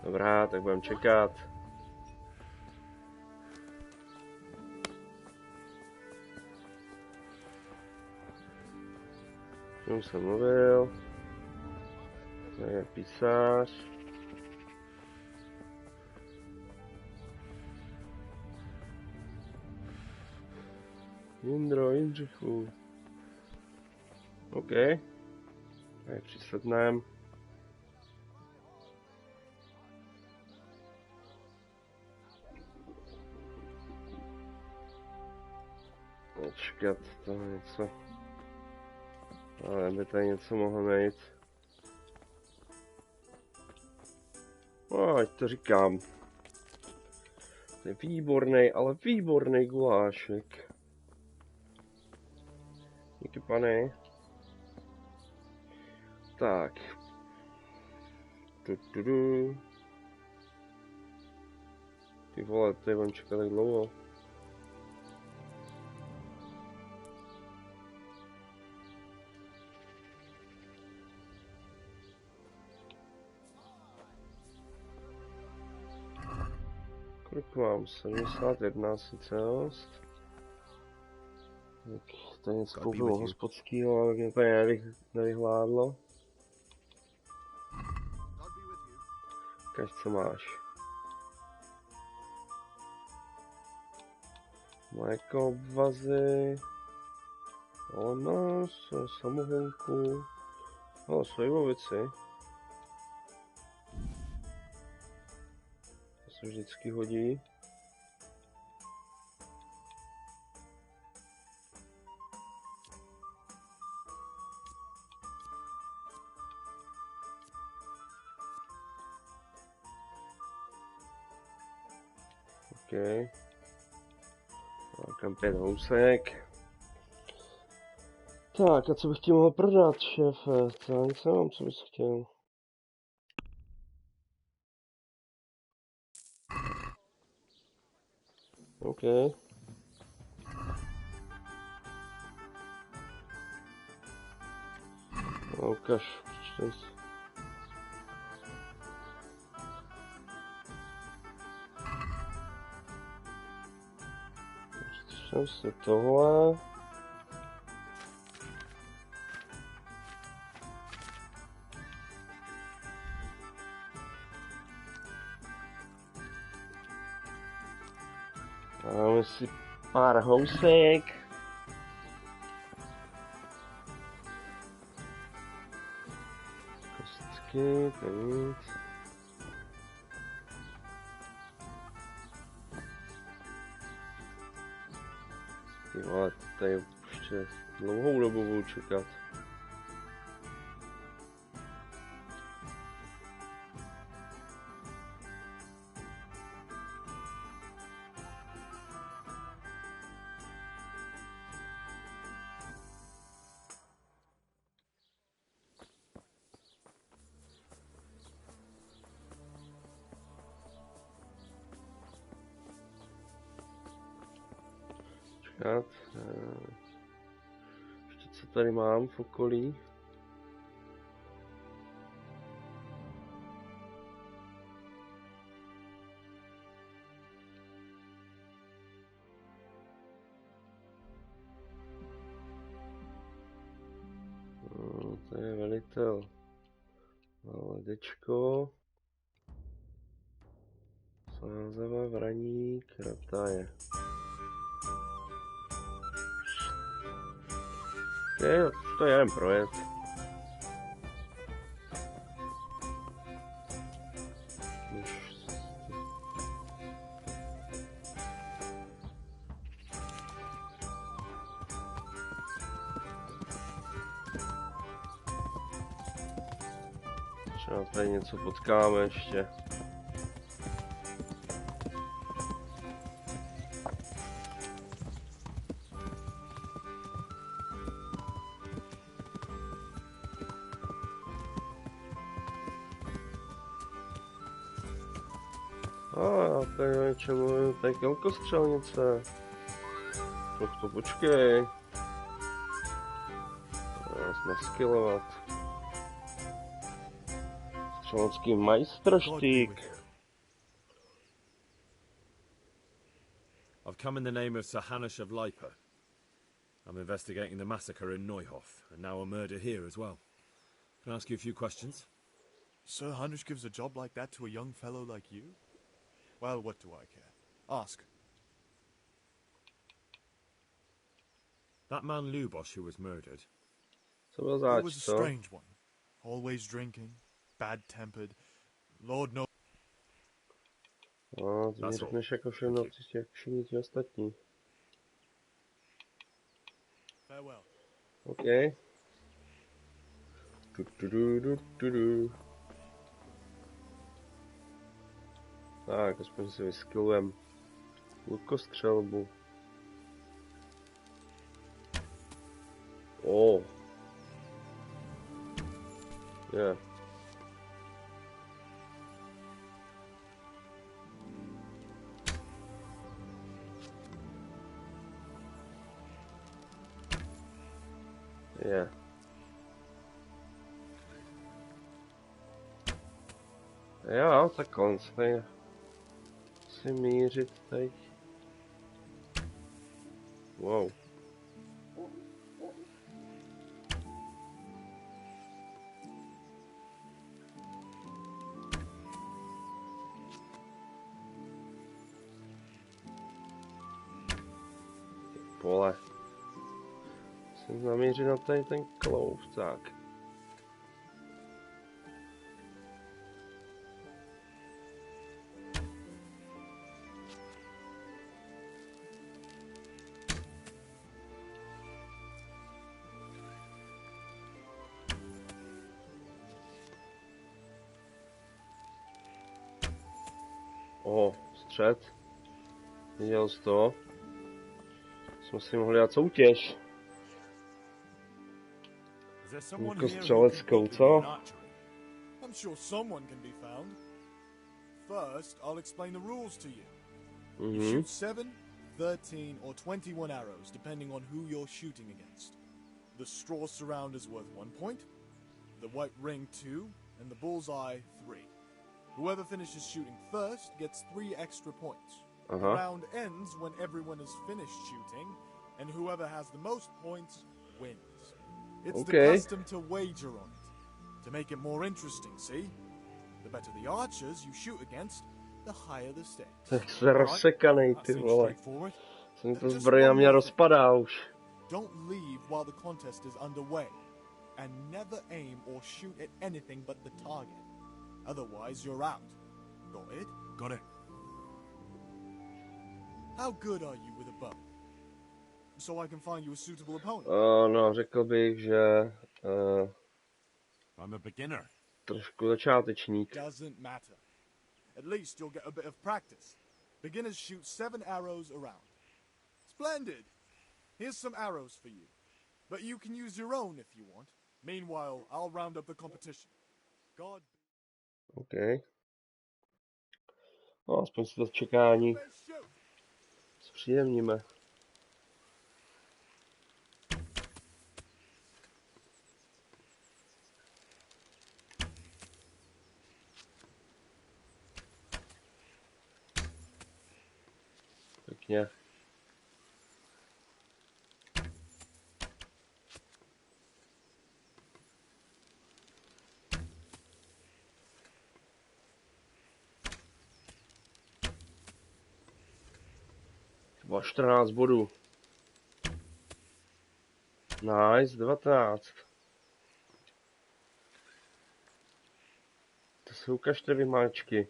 Dobrá, tak budeme čekat. Čemu jsem mluvil? To je písař. Jindřichu. OK. Tak přisednem. Počkat, to je něco. Ale by tady něco mohlo najít. Ať to říkám. To je výborný, ale výborný gulášek. Díky, pane. Tak. Ty vole, tady budem čekat tak dlouho. Kolik mám? 71 sice dost. Tak to je něco koupilo hospodskýho, ale mě tady nevyhládlo. Kaž, co máš? Mléko, obvazy, olnos, samohonku, slivovici. To se vždycky hodí. OK. Mám 5 housek. Tak, a co bych ti mohl prodat, šéfe? Já nic nemám, co bys chtěl. OK. No, ukaž, přečtej si. Přečtej si tohle. Dáme si pár housek. Kostky, to nic. Ty vole, tady ještě dlouhou dobu budu čekat. Ještě co tady mám v okolí? No, to je velitel. Ledečko. Sázava, vraník, reptáje. To je jen projet. Třeba tady něco potkáme ještě. Tady něčemu, tady kelkostřelnice. To počkej. Nás naskylovat. Střelecký majstrštík. I've come in the name of Sir Hanush of Leipa. I'm investigating the massacre in Neuhof, and now a murder here as well. Can I ask you a few questions? Sir Hanush gives a job like that to a young fellow like you? Well, what do I care? Ask. That man Luboše who was murdered. He was a strange one. Always drinking, bad-tempered. Lord knows. No, ty mi řekneš jako všechno, jak všichni ti ostatní. Farewell. OK. Tak, aspoň si vyskilujeme lukostřelbu. Oh. Yeah. Yeah. Jo, tak konc, tady si mířit teď. Wow. Pole. Musím zamířit na tady ten klouf, tak. Střed. Viděl jsi to? Jsme si mohli dát soutěž. Lukostřeleckou, co? I'm sure someone can be found. First, I'll explain the rules to you. You shoot 7, 13 or 21 arrows, depending on who you're shooting against. The straw surround is worth 1 point, the white ring 2, and the bullseye 3. Whoever finishes shooting first gets 3 extra points. The round ends when everyone is finished shooting, and whoever has the most points wins. It's the custom to wager on it, to make it more interesting, see? The better the archers you shoot against, the higher the stakes. Tak se rozsekanej, ty vole. Se mi to zbroj na mě rozpadá už. Don't leave while the contest is underway, and never aim or shoot at anything but the target. Otherwise, you're out. Got it? Got it. How good are you with a bow? So I can find you a suitable opponent. No, řekl bych, že I'm a beginner. Trošku začátečník. Doesn't matter. At least you'll get a bit of practice. Beginners shoot 7 arrows around. Splendid. Here's some arrows for you. But you can use your own if you want. Meanwhile, I'll round up the competition. God. OK. No, aspoň si to čekání zpříjemníme. Pěkně. Bylo 14 bodů. Nice, 19. To se ukažte vy, máčky.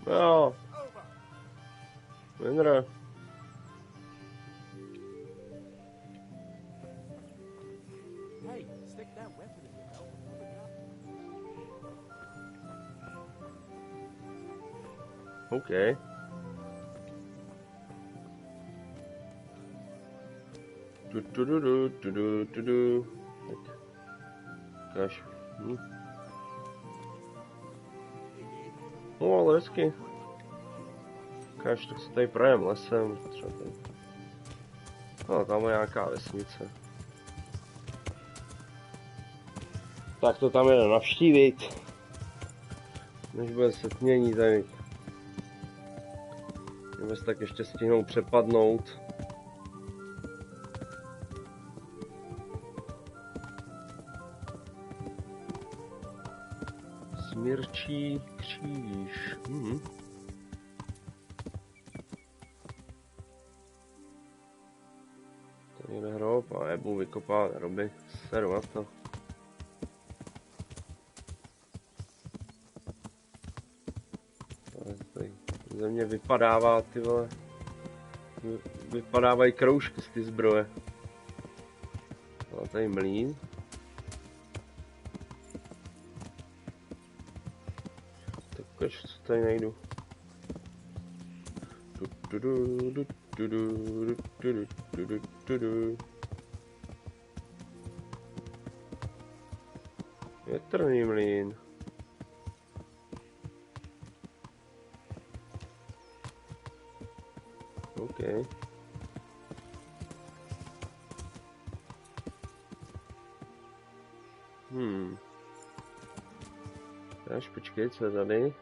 Jo. Winner. Hey, stick that weapon in your belt and pick it up. OK. Tak. Kaž. No, ale hezky. Kaž, tak se tady projem lesem. Třeba tady. No, tam je nějaká vesnice. Tak to tam jde navštívit. Než bude setmění tady. Můžeme se tak ještě stihnout přepadnout. Smírčí kříž. Tady jde hrob a nebudu vykopávat hroby. Seru na to. Země vypadává, ty vole. Vypadávají kroužky z ty zbroje. A tady mlýn. Tak co tady najdu. Větrný mlýn. OK. Až počkej, co je tady?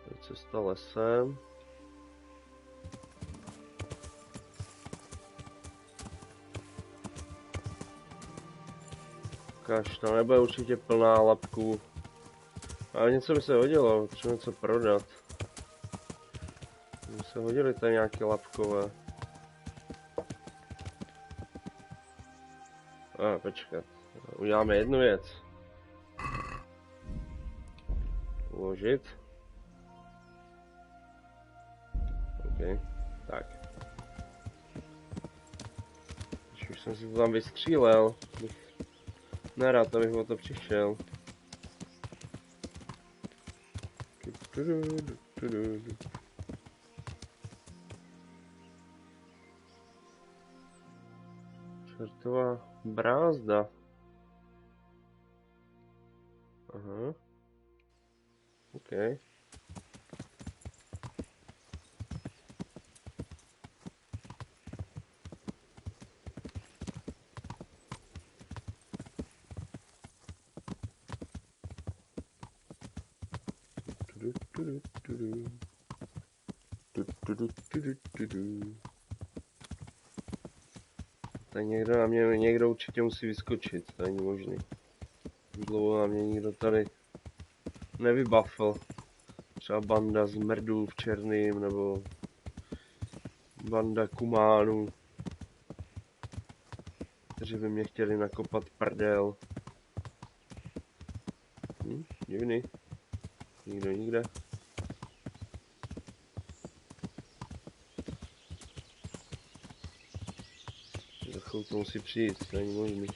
Tady cesta lesem. Kaž, to nebude určitě plná lapků. Ale něco by se hodilo, třeba něco prodat. By se hodily tady nějaké lapkové. Počkat. Uděláme jednu věc. Uložit. OK. Tak. Už jsem si to tam vystřílel. Nerad, abych o to přišel. Šrotová brázda. Aha. OK. Tady někdo na mě, někdo určitě musí vyskočit, to není možný. Dlouho na mě někdo tady nevybafl. Třeba banda z mrdů v černým, nebo banda kumánů, kteří by mě chtěli nakopat prdel. Divný. Nikdo nikde. Za chvilku musí přijít, to není možný.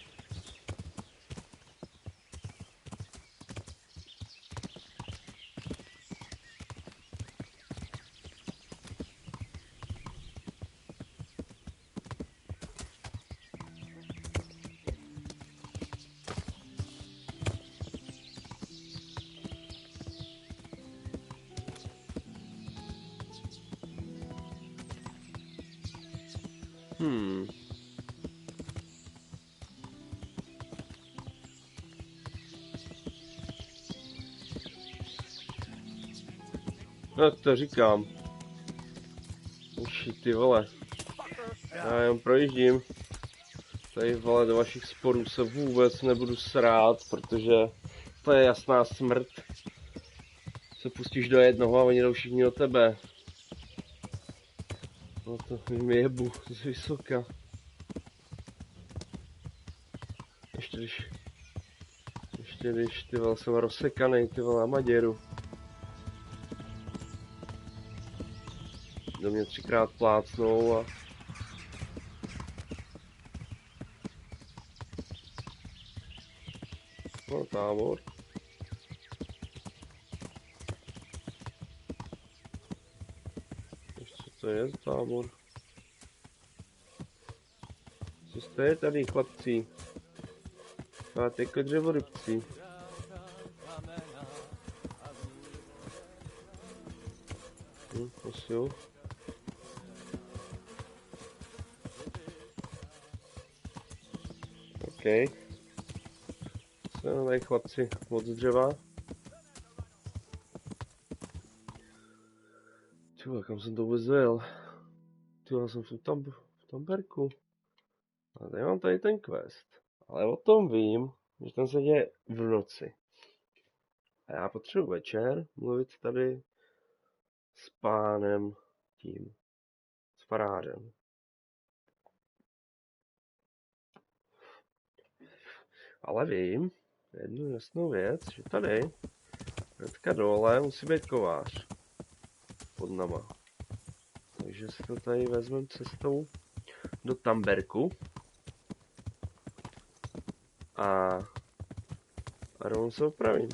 No to říkám. Uši, ty vole. Já jen projíždím. Tady vole do vašich sporů se vůbec nebudu srát, protože to je jasná smrt. Se pustíš do jednoho a oni jdou všichni do tebe. No to mi jebu z vysoka. Ještě když ty vole jsem rozsekanej, ty vole na Maděru. Do mě 3krát plácnou a... No, tábor. Ještě co je za tábor? Co jste tady, chlapci? Máte jako dřevorybci. Prosím. OK. Co tady chlapci od dřeva? Tyhle, kam jsem to vůbec dojel? Tyhle, jsem v Tamberku. A tady mám tady ten quest. Ale o tom vím, že ten se děje v noci. A já potřebuji večer mluvit tady s pánem tím. S farářem. Ale vím jednu jasnou věc, že tady hnedka dole musí být kovář pod nama. Takže si to tady vezmeme cestou do Tamberku a rovnou se opravím.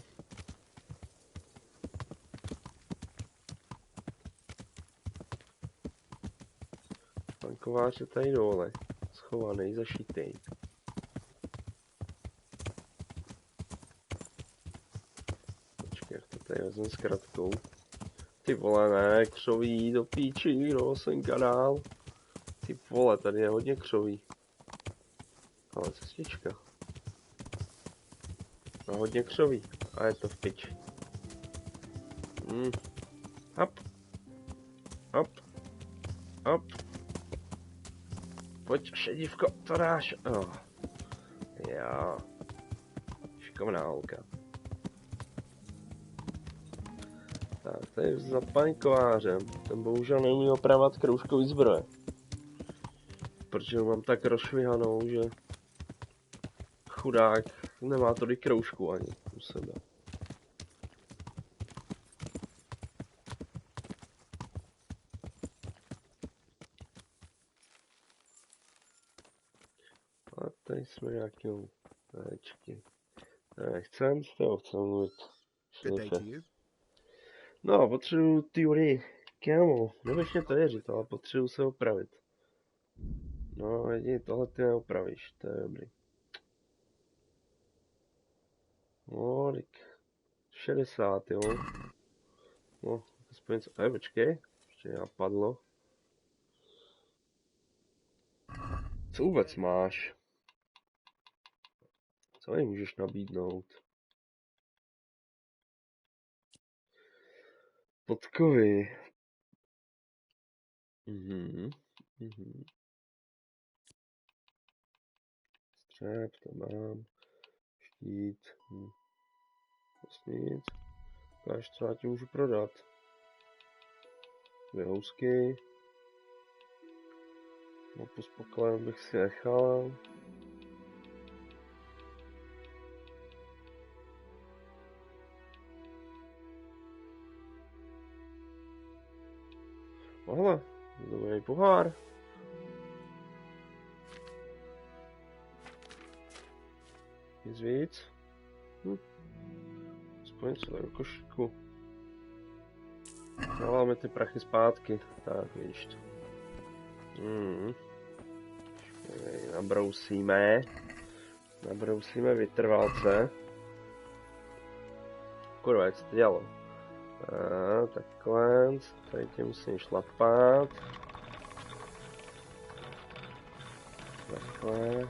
Pan kovář je tady dole, schovaný, zašitý. Tady vezmu s kratkou. Ty vole, ne, křoví do píči, no, jsem kanál. Ty vole, tady je hodně křoví. Ale cestička. A hodně křoví. A je to v piči. Hop. Hop. Hop. Pojď, šedívko, to dáš. Oh. Jo. Šikovná holka. Tak, tady za paní kovářem. Ten bohužel neumí opravovat kroužkový zbroje. Protože ho mám tak rozšvihanou, že chudák nemá tolik kroužků ani u sebe. A tady jsme nějaký téčky. Nechcem s toho chcem mluvit. No, potřebuju teorii. Kámo, nebudeš mě to věřit, ale potřebuju se opravit. No, jedině tohle ty neopravíš, to je dobrý. Kolik? 60, jo. No, aspoň něco. Počkej, ještě napadlo. Co vůbec máš? Co mi můžeš nabídnout? Podkovy. Střep, to mám. Štít. Vlastně nic. Až třeba ti můžu prodat. 2 housky. Mapu s pokladem bych si nechal. Tohle, dobrý pohár. Nic víc. Aspoň co do košíku. Dáváme ty prachy zpátky. Tak, vidíš to. Nabrousíme vytrvalce. Kurva, jak se to dělalo? Takhle, tady tě musím šlapat. Takhle.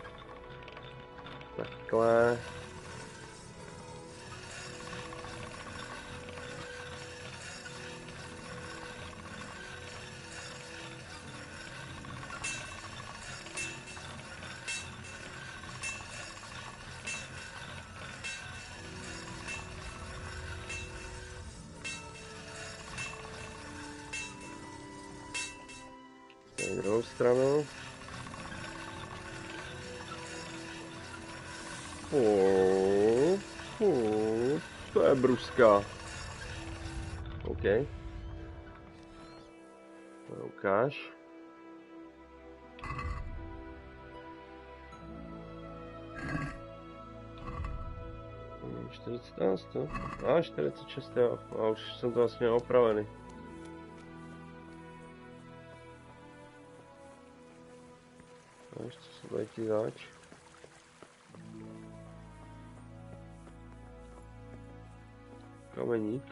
Na druhou stranu. To je bruska. OK. To ukáž. Hmm, 14, to? 46, jo. A už jsem to vlastně opravený. A ještě se letí zač. Kameník.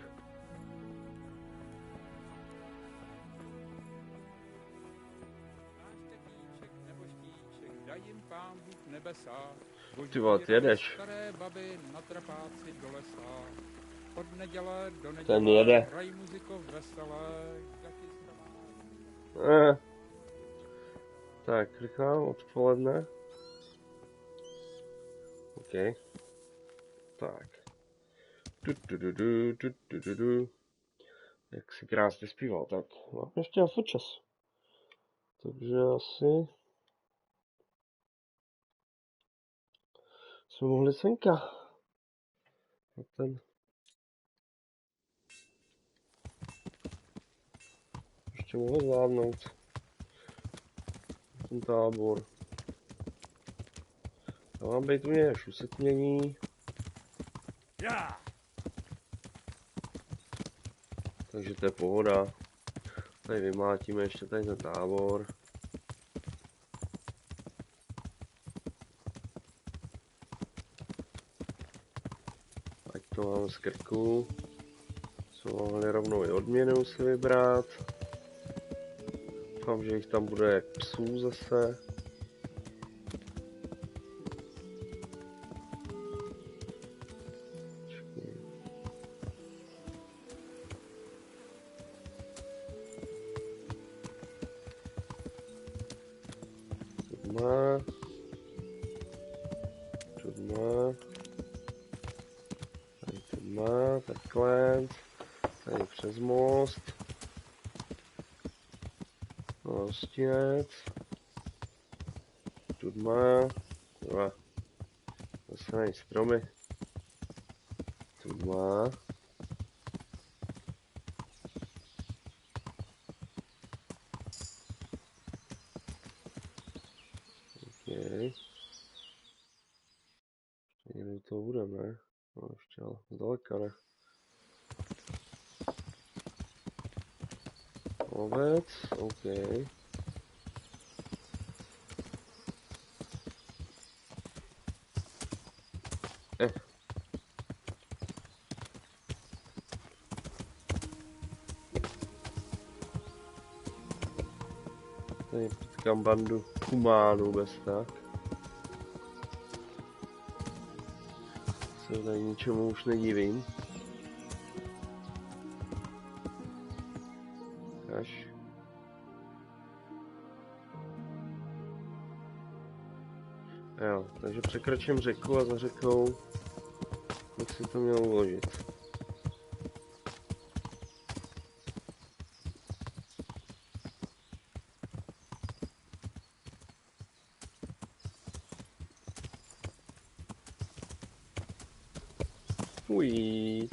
Ty vole, ty jedeš. Ten jede. Tak, rychlám odpoledne. OK. Tak. Jak si krásně zpíval, tak mám ještě na čas. Takže asi jsme mohli senka. A ten ještě mohl zvládnout. Ten tábor. Já mám být u něj až usetmění. Takže to je pohoda. Tady vymlátíme ještě tady ten tábor. Ať to máme z krku. Co mohli rovnou i odměnu si vybrat. Doufám, že jich tam bude jak psů zase. Takhle. Tady přes most. Hostinec. Tudma. Dva. Zase nej stromy. Tudma. OK. Někdy to budeme. No ještě ale zdaleka ne. Ovec, OK. Tady potkám bandu humánů bez tak. Se tady ničemu už nedivím. Až. Jo, takže překročím řeku a za řekou bych si to měl uložit. Ují,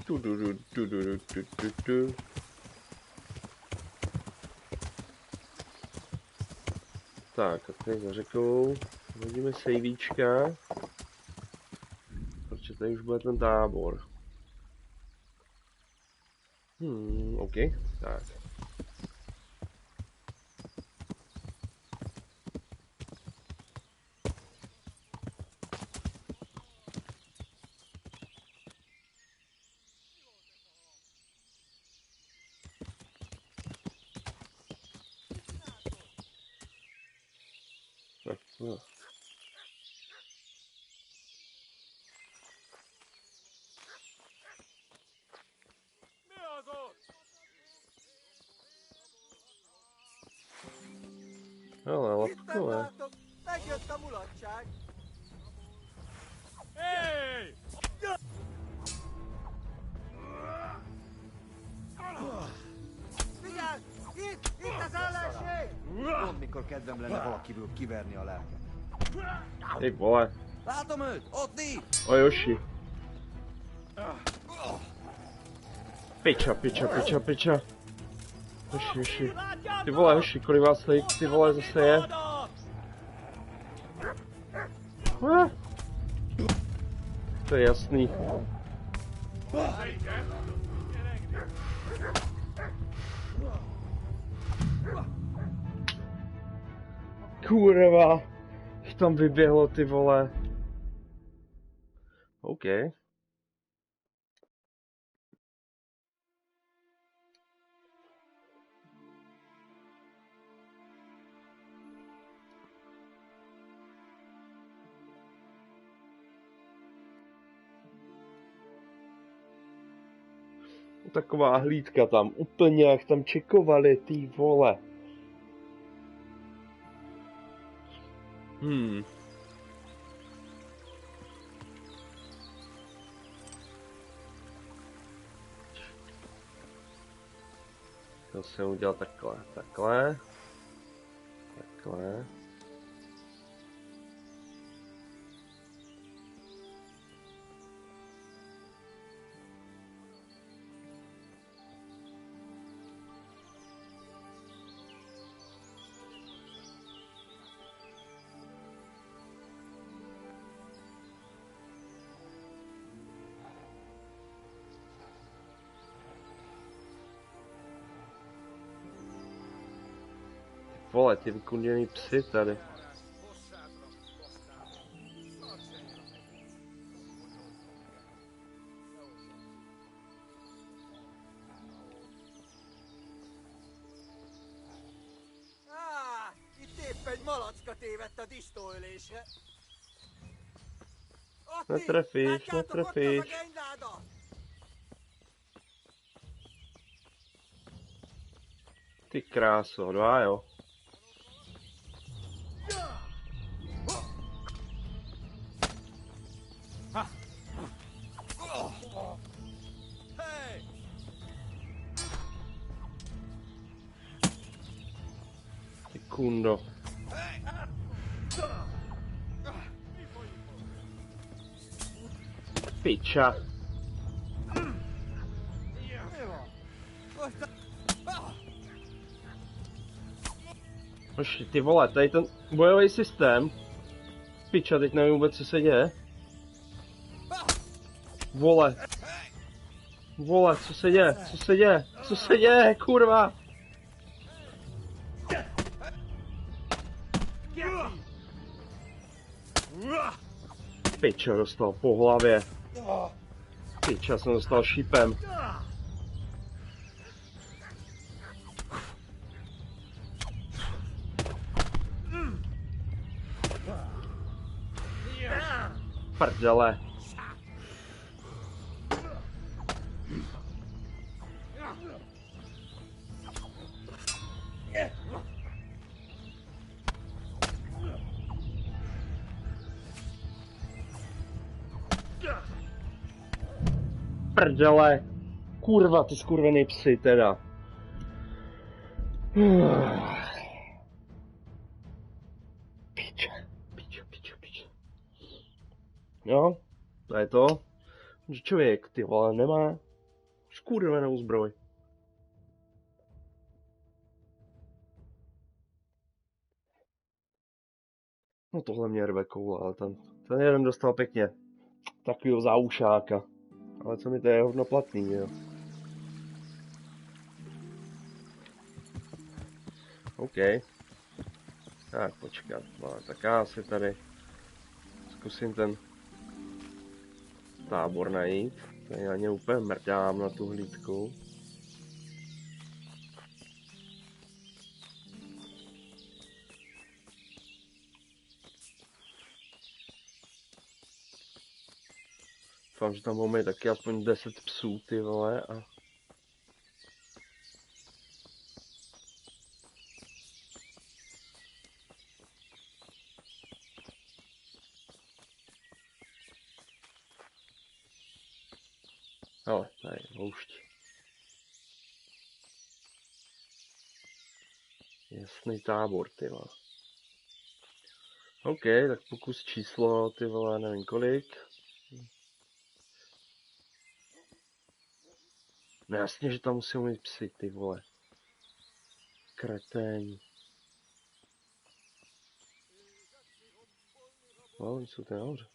tu. Tak, a tady za řekou hodíme sejvíčka, protože tady už bude ten tábor. OK, tak. No. Hele, lapkové. Megjött a mulatság! Hey! Figyelj! Itt az ellenség! Pont mikor kedvem lenne valakiből kiverni a lelket. Ty vole. Látom őt! Ott ní! O Joši. Piča. Joši. Ty vole, Joši, kolik vás tady, ty vole, zase je? To je jasný. Kurva. Tam vyběhlo, ty vole. OK. Taková hlídka tam, úplně jak tam čekovali, ty vole. To jsem udělal takhle. Vole, ty vykunděný psy tady. Itt épp egy malacka tévedt a disznóölésre. Ne trefíš. Ty kráso, dva jo. Ty kundo. Piča. Oši, ty vole, tady ten bojový systém. Piča, teď nevím vůbec, co se děje. Vole, co se děje, kurva. Piča, dostal po hlavě. Piča, jsem dostal šípem. Prdele. Prdele. Kurva, ty skurvený psy teda. Piče. Jo, to je to. Že člověk, ty vole, nemá skurvenou zbroj. No tohle mě rve koule, ale ten jeden dostal pěkně takovýho záušáka. Ale co mi to je hodnoplatný, jo. OK. Tak počkat, no, tak já si tady zkusím ten tábor najít. Tady já ně úplně mrdám na tu hlídku. Doufám, že tam budou mít taky aspoň 10 psů, ty vole, a... Ale, tady, houšť. Jasný tábor, ty vole. OK, tak pokus číslo, ty vole, nevím kolik. No jasně, že tam musí mít psy, ty vole. Kreténi. No, oni jsou tady nahoře.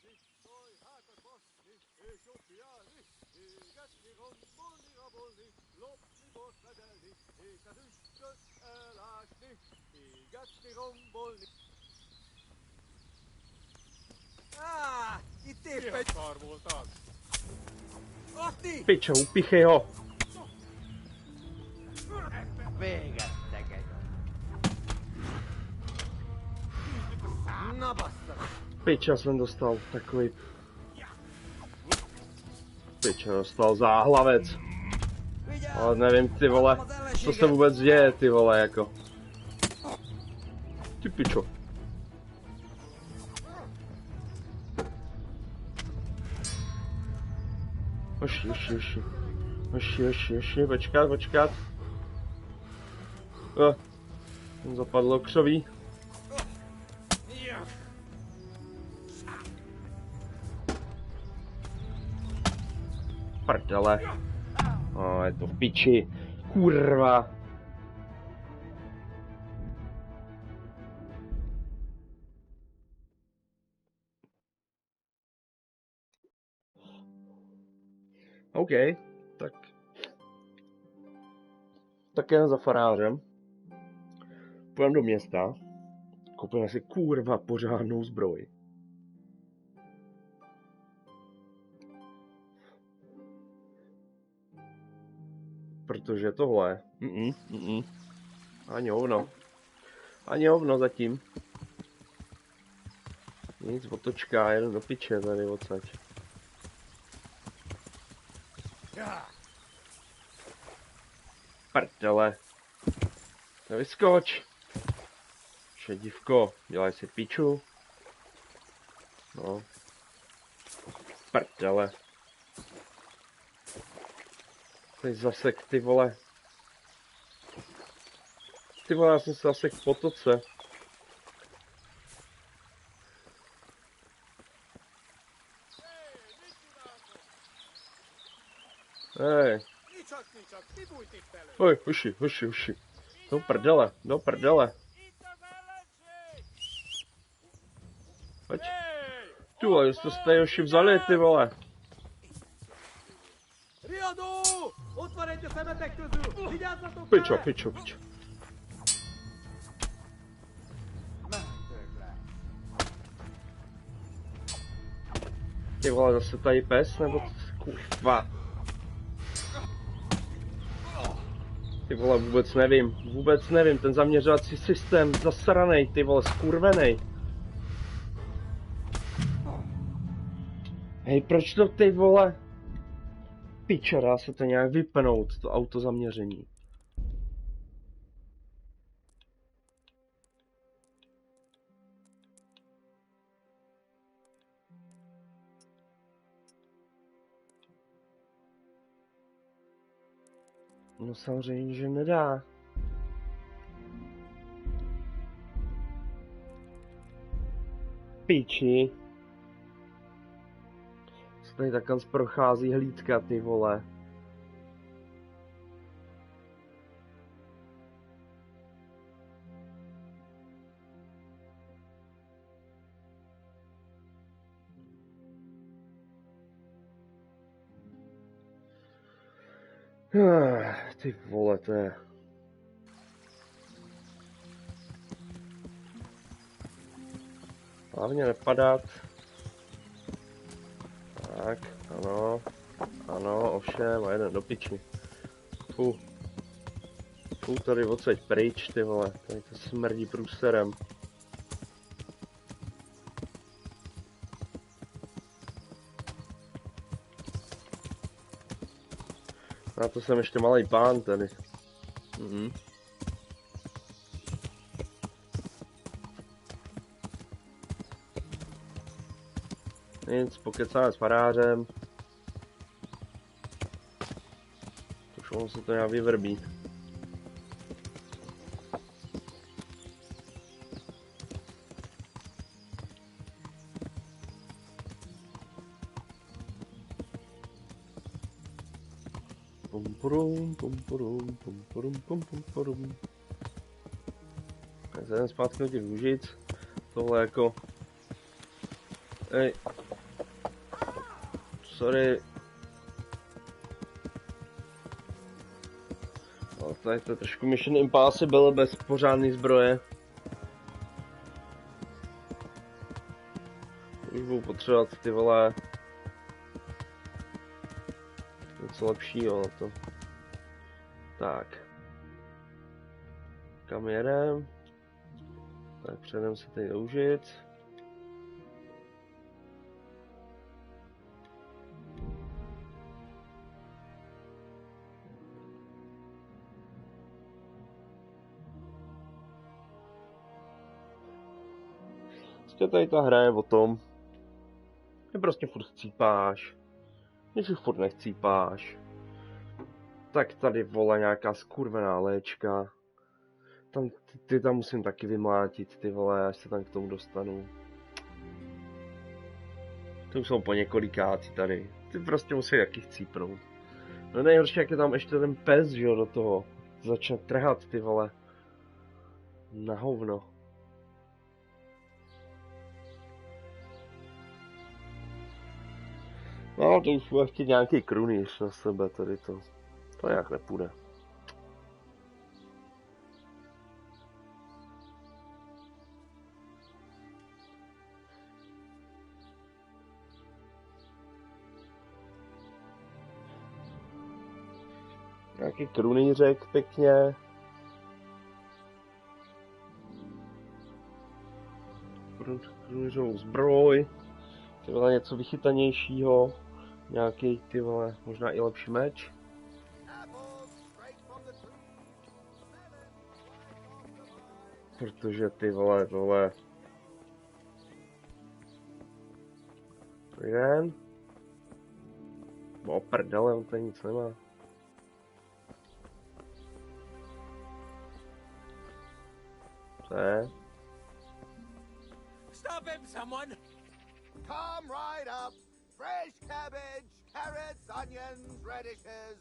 Pičo, upichej ho! Piča jsem dostal takový... Piča dostal záhlavec. Ale nevím, ty vole, co se vůbec děje, ty vole, jako. Ty pičo. Oši, počkat. Zapadlo křoví. Prdele. Je to v piči. Kurva. OK, tak jen za farářem. Půjdeme do města. Koupíme si kurva pořádnou zbroj. Protože tohle... Ani hovno zatím. Nic, otočka, jen do piče tady odsaď. Prdele. Nevyskoč. Šedivko, dělaj si piču. No. Prdele. Teď zasek, ty vole. Ty vole, já jsem se zasek v potoce. Hej. Oj, uši. Do prdele. Pojď. Ty vole, jste z té Joši vzali, ty vole. Pičo. Ty vole, zase tady pes, nebo kurva. Ty vole, vůbec nevím, ten zaměřovací systém zasranej, ty vole, skurvenej. Hej, proč to ty vole? Piče, dá se to nějak vypnout, to auto zaměření. No samozřejmě, že nedá. Piči. Se tady takhle prochází hlídka, ty vole. Ty vole, to je... Hlavně nepadat. Tak, ano. Ano, ovšem, a jeden do piči. Tady odsaď pryč, ty vole. Tady to smrdí průserem. Na to jsem ještě malý pán tady. Nic, pokecáme s farářem. Už on se to nějak vyvrbí. Tak se jdem zpátky do těch Lužic. Tohle jako... Ej. Sorry. No, tady to je trošku Mission Impossible bez pořádný zbroje. Už budu potřebovat ty vole... něco lepšího na to. Tak. Kam jedem? Tak předem se tady doužit. Tady ta hra je o tom, že prostě furt chcípáš. Když už furt nechcípáš, tak tady vole nějaká skurvená léčka. Ty tam musím taky vymlátit, ty vole, až se tam k tomu dostanu. To už jsou po několikáci tady. Ty prostě musí taky chcípnout. No nejhorší, jak je tam ještě ten pes, že jo, do toho. Začne trhat, ty vole. Na hovno. No, to už bude chtít nějaký krunýř na sebe, tady to. To nějak nepůjde. Nějaký krunýřek pěkně. Krunýřovou zbroj. Ty vole něco vychytanějšího. Nějaký, ty vole, možná i lepší meč. Protože ty vole, tohle... Jeden. O prdele, on tady nic nemá. Co je? Stop him, someone! Come right up. Fresh cabbage, carrots, onions, radishes.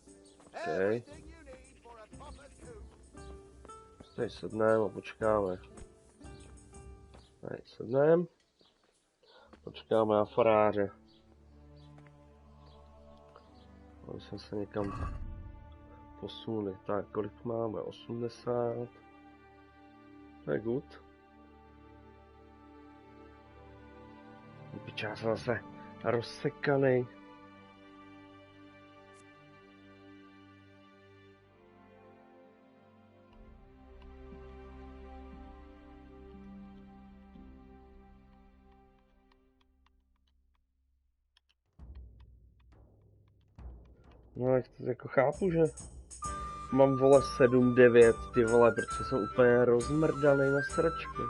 Everything you need for a proper stew. Tady sedneme a počkáme. Tady sedneme. Počkáme na faráře. Aby jsme se někam posunuli. Tak, kolik máme? 80. To je good. Pičá, jsem zase rozsekanej. No, jak to jako chápu, že mám vole 7-9, ty vole, protože jsem úplně rozmrdaný na sračku.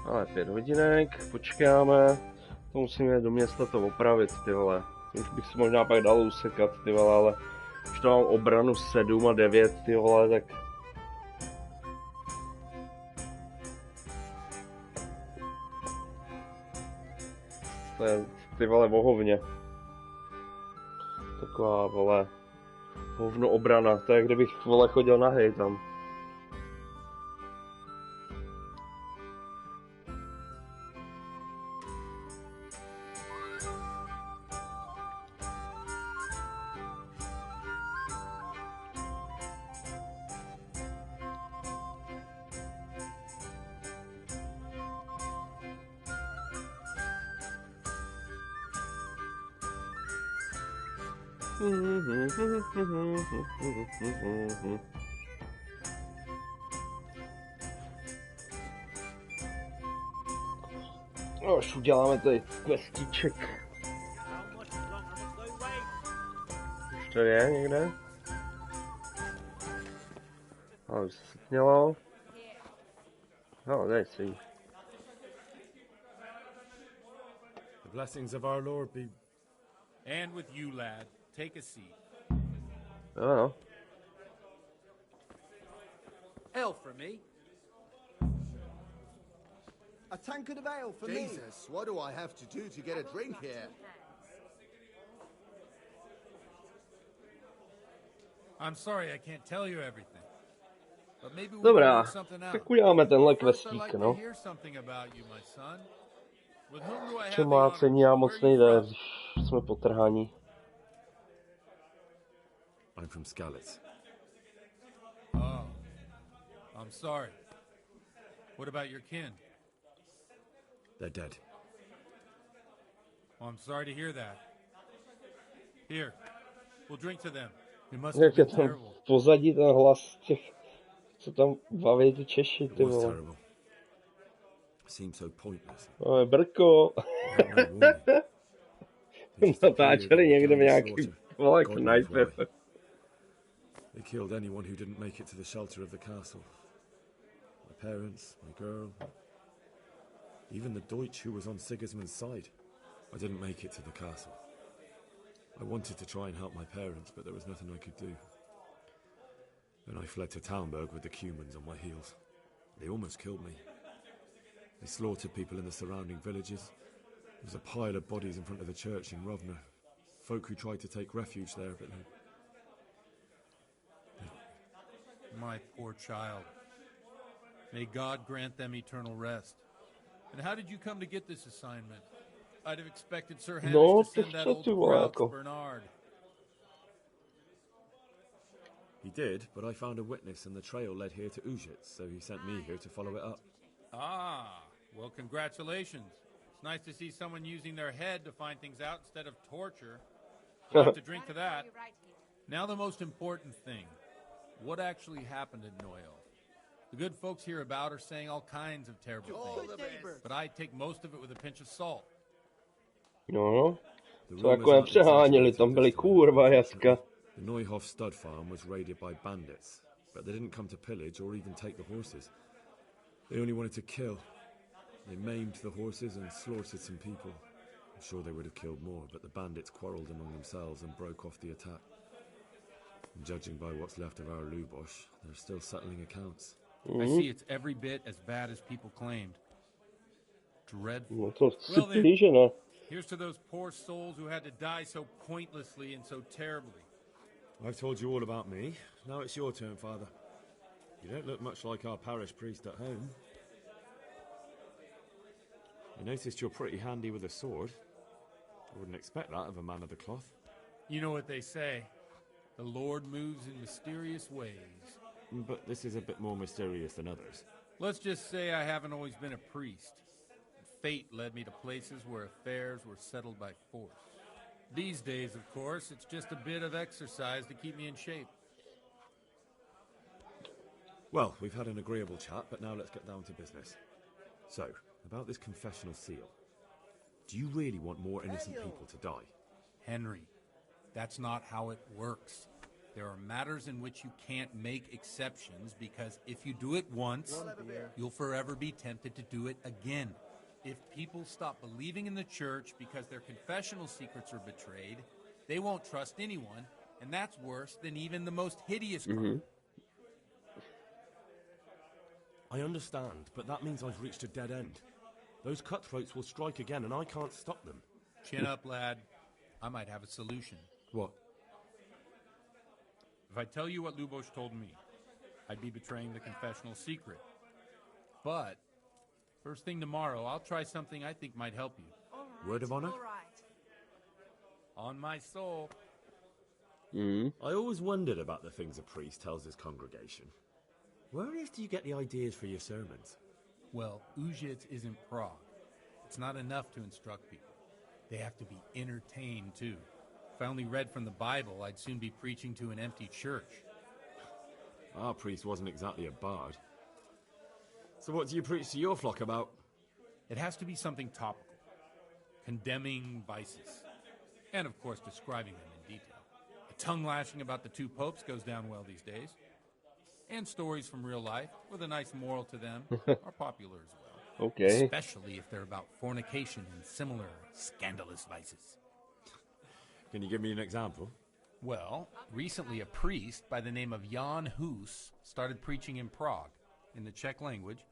Ale 5 hodinek, počkáme, to musíme do města to opravit, ty vole. Už bych si možná pak dal usekat, ty vole, ale už to mám obranu 7 a 9, ty vole, tak... To je, ty vole, vohovně. Taková, vole, hovno obrana, to je, kdybych, vole, chodil nahej tam. Už uděláme tady questíček. Už to je někde? Ale už se smělo. No, tady si. The blessings of our Lord be... And with you, lad. Take a seat. Oh. Ale for me. A tankard of ale for me. Jesus, what do I have to do to get a drink here? I'm sorry I can't tell you everything. But maybe we Dobrá, can work something out. tak uděláme tenhle First, I'd questík, like no. to hear something about you, my son. With whom do I have the Přemácení honor? a moc nejde, když jsme potrhaní. I'm from Skalitz. Oh, I'm sorry. What about your kin? They're dead. Oh, I'm sorry to hear that. Here, we'll drink to them. It must have Jak je been tam terrible. v pozadí ten hlas těch, co tam baví ty Češi, ty It was vole. terrible. It seemed so pointless. Ale brko. Natáčeli někde v nějakým, vole, knajpě. They killed anyone who didn't make it to the shelter of the castle. My parents, my girl, even the Deutsch who was on Sigismund's side. I didn't make it to the castle. I wanted to try and help my parents, but there was nothing I could do. Then I fled to Talmberg with the Cumans on my heels. They almost killed me. They slaughtered people in the surrounding villages. There was a pile of bodies in front of the church in Rovna. Folk who tried to take refuge there, but they... My poor child. May God grant them eternal rest. And how did you come to get this assignment? I'd have expected Sir Hamish to send that old grouch Bernard. He did, but I found a witness and the trail led here to Ujitz, so he sent me here to follow it up. Ah, well, congratulations. It's nice to see someone using their head to find things out instead of torture. We'll have to drink to that. Now the most important thing. What actually happened in Noyle? The good folks hereabout are saying all kinds of terrible things, but I take most of it with a pinch of salt. No, co jako nepřeháněli, tam byly kurva jaska. The Neuhof stud farm was raided by bandits, but they didn't come to pillage or even take the horses. They only wanted to kill. They maimed the horses and slaughtered some people. I'm sure they would have killed more, but the bandits quarreled among themselves and broke off the attack. And judging by what's left of our Luboše, they're still settling accounts. I see it's every bit as bad as people claimed. Dreadful. No to Well then, že ne. here's to those poor souls who had to die so pointlessly and so terribly. I've told you all about me. Now it's your turn, Father. You don't look much like our parish priest at home. I noticed you're pretty handy with a sword. I wouldn't expect that of a man of the cloth. You know what they say. The Lord moves in mysterious ways. But this is a bit more mysterious than others. Let's just say I haven't always been a priest. Fate led me to places where affairs were settled by force. These days, of course, it's just a bit of exercise to keep me in shape. Well, we've had an agreeable chat, but now let's get down to business. So, About this confessional seal. Do you really want more innocent people to die? Henry, that's not how it works. There are matters in which you can't make exceptions because if you do it once, you'll forever be tempted to do it again. If people stop believing in the church because their confessional secrets are betrayed, they won't trust anyone, and that's worse than even the most hideous crime. I understand, but that means I've reached a dead end. Those cutthroats will strike again, and I can't stop them. Chin up, lad. I might have a solution. What? If I tell you what Luboše told me, I'd be betraying the confessional secret. But first thing tomorrow, I'll try something I think might help you. Right, word of honor? All right. On my soul. I always wondered about the things a priest tells his congregation. Where on earth do you get the ideas for your sermons? Well, Užic isn't Prague. It's not enough to instruct people. They have to be entertained, too. If I only read from the Bible, I'd soon be preaching to an empty church. Our priest wasn't exactly a bard. So what do you preach to your flock about? It has to be something topical. Condemning vices. And, of course, describing them in detail. A tongue-lashing about the two popes goes down well these days. And stories from real life, with a nice moral to them, are popular as well. Okay. Especially if they're about fornication and similar scandalous vices. Can you give me an example? Well, recently a priest by the name of Jan Hus started preaching in Prague, in the Czech language,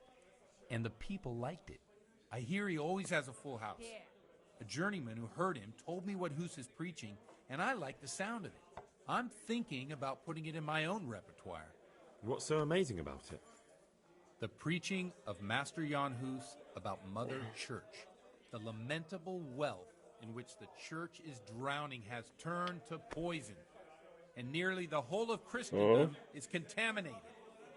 and the people liked it. I hear he always has a full house. A journeyman who heard him told me what Hus is preaching, and I like the sound of it. I'm thinking about putting it in my own repertoire. What's so amazing about it? The preaching of Master Jan Hus about Mother Church. The lamentable wealth in which the church is drowning has turned to poison. And nearly the whole of Christendom is contaminated.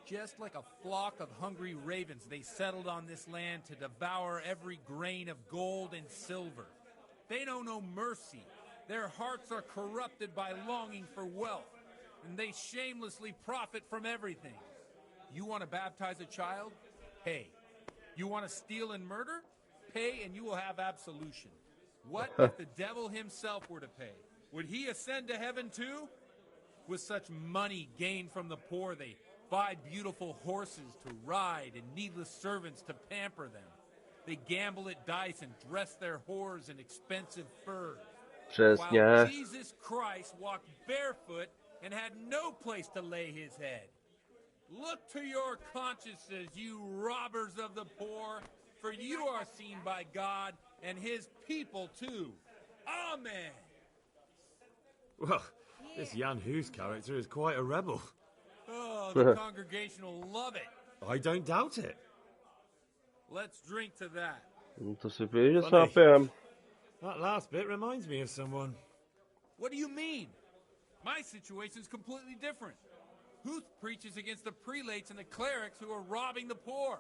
Just like a flock of hungry ravens, they settled on this land to devour every grain of gold and silver. They know no mercy. Their hearts are corrupted by longing for wealth. And they shamelessly profit from everything. You want to baptize a child? Pay. You want to steal and murder? Pay and you will have absolution. What if the devil himself were to pay? Would he ascend to heaven too? With such money gained from the poor, they buy beautiful horses to ride and needless servants to pamper them. They gamble at dice and dress their whores in expensive furs. While Jesus Christ walked barefoot and had no place to lay his head. Look to your consciences, you robbers of the poor, for you are seen by God and his people too. Amen. Well, this Jan Hus character is quite a rebel. Oh, the congregation will love it. I don't doubt it. Let's drink to that. To si pije, že se napijem. That last bit reminds me of someone. What do you mean? My situation's completely different. Huth preaches against the prelates and the clerics who are robbing the poor.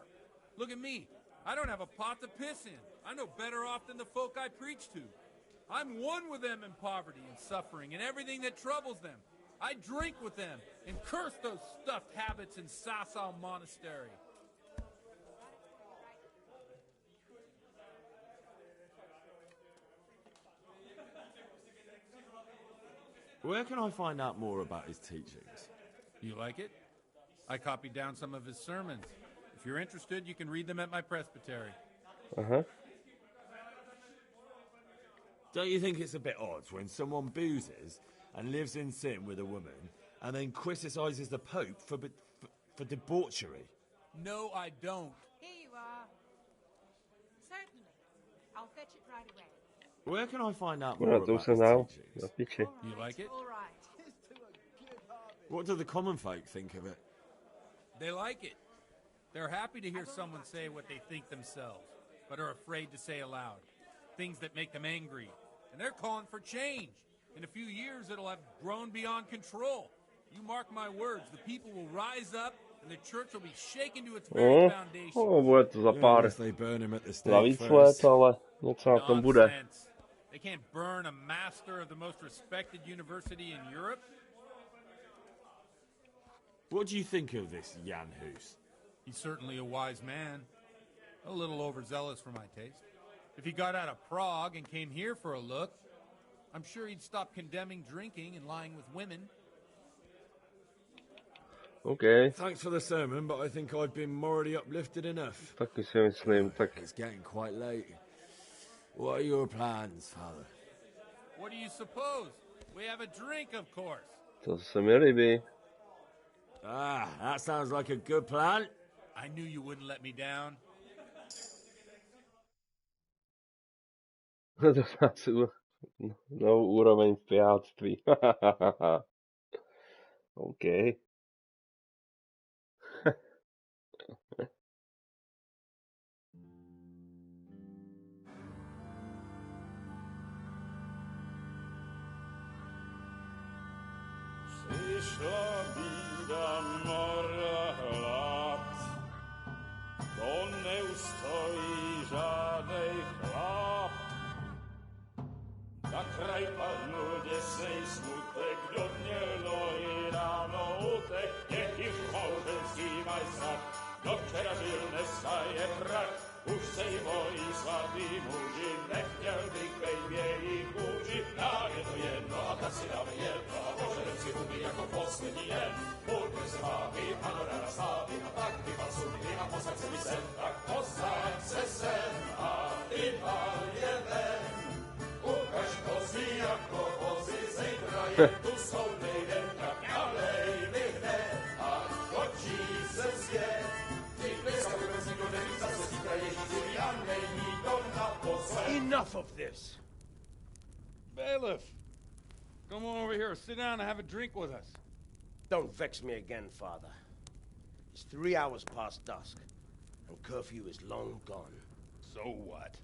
Look at me. I don't have a pot to piss in. I'm no better off than the folk I preach to. I'm one with them in poverty and suffering and everything that troubles them. I drink with them and curse those stuffed habits in Sasau Monastery. Where can I find out more about his teachings? You like it? I copied down some of his sermons. If you're interested, you can read them at my presbytery. Don't you think it's a bit odd when someone boozes and lives in sin with a woman and then criticizes the Pope for debauchery? No, I don't. Here you are. Certainly. I'll fetch it right away. Where can I find out more about his teachings? You like it? All right. What do the common folk think of it? They like it. They're happy to hear someone say what they think themselves, but are afraid to say aloud. Things that make them angry. And they're calling for change. In a few years, it'll have grown beyond control. You mark my words, the people will rise up and the church will be shaken to its very foundation. Bude to za pár, za víc let, ale něco na tom bude. They can't burn a master of the most respected university in Europe. What do you think of this Jan Hus? He's certainly a wise man. A little overzealous for my taste. If he got out of Prague and came here for a look, I'm sure he'd stop condemning drinking and lying with women. Okay. Thanks for the sermon, but I think I've been morally uplifted enough. Taky si myslím, tak... It's getting quite late. What are your plans, Father? What do you suppose? We have a drink, of course. To se mi líbí. Ah, that sounds like a good plan. I knew you wouldn't let me down. To má si novou úroveň v pijáctví. OK. Přišla bída, mora, hlad, to neustojí žádnej chlap. Na kraj padnul děsnej smutek, kdo měl nohy ráno utek, děti v mouženství maj snad, kdo včera žil, dneska je prach, už se jí bojí svatý muži, nechtěl bych bejt v jejich kůži, nám je to jedno a tak si dáme jedno a Vožereme si umí jako poslední jen. Budeme se bávit a do rána slávit a tak vypal sudy a posaď se mi sem, tak posaď se sem a vypal je ven. Ukaž kozy jako vozy, zejtra je tu soudnej den, tak nalej mi hned a skočí se svět. Ty dneska vůbec nikdo neví, za co zítra ježdí a není to naposled. Enough of this! Bailiff, come on over here, sit down and have a drink with us. Don't vex me again, Father. It's 3 hours past dusk, and curfew is long gone. So what?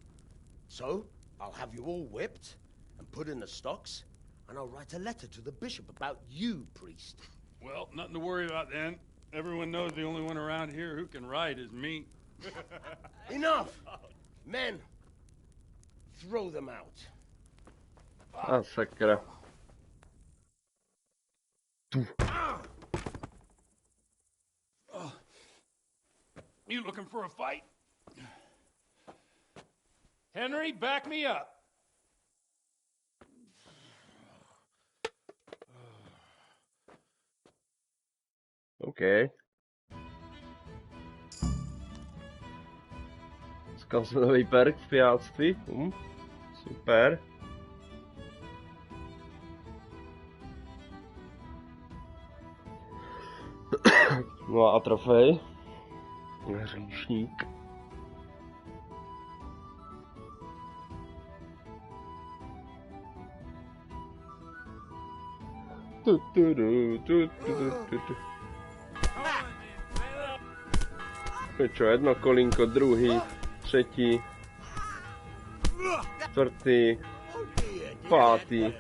So, I'll have you all whipped and put in the stocks, and I'll write a letter to the bishop about you, priest. Well, nothing to worry about then. Everyone knows the only one around here who can write is me. Enough! Men, throw them out. A sakra. You looking for a fight? Henry, back me up. OK. Zkal jsem nový perk v pijáctví. Super. No a trofej. Hříšník. Čo, jedno kolínko, druhý, třetí, čtvrtý, pátý.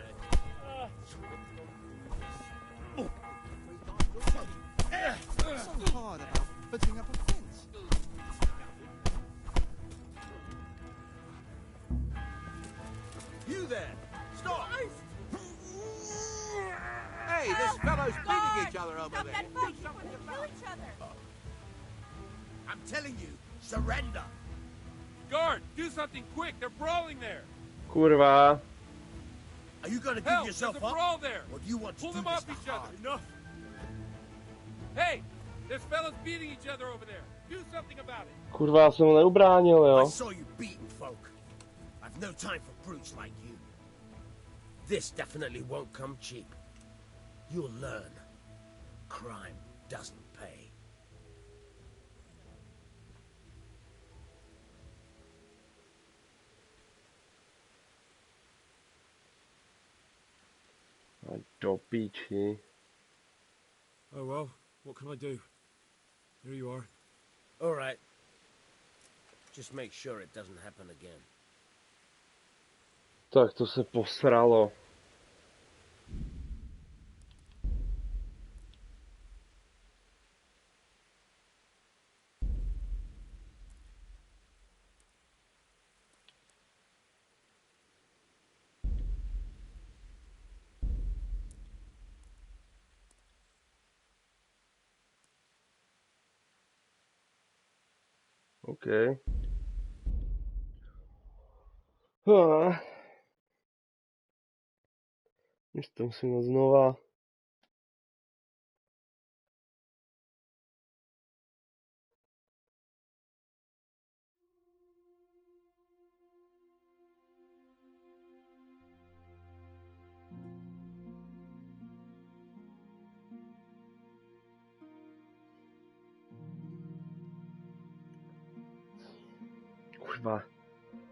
You there! Stop! Hey, this fellow's beating each other over there. I'm telling you, surrender! Guard, do something quick, they're brawling there! Kurva. Are you gonna give Help, yourself there's a up? brawl there! Or do you want to Pull do them this off the each other! hard? Enough! Hey, there's fellas beating each other over there! Do something about it! Kurva, já jsem ho neubránil, I jo. saw you beating folk. I've no time for brutes like you. This definitely won't come cheap. You'll learn. Crime doesn't pay. Do píči. Oh well, what can I do? Here you are. All right. Just make sure it doesn't happen again. Tak to se posralo. OK. Ještě musím znova.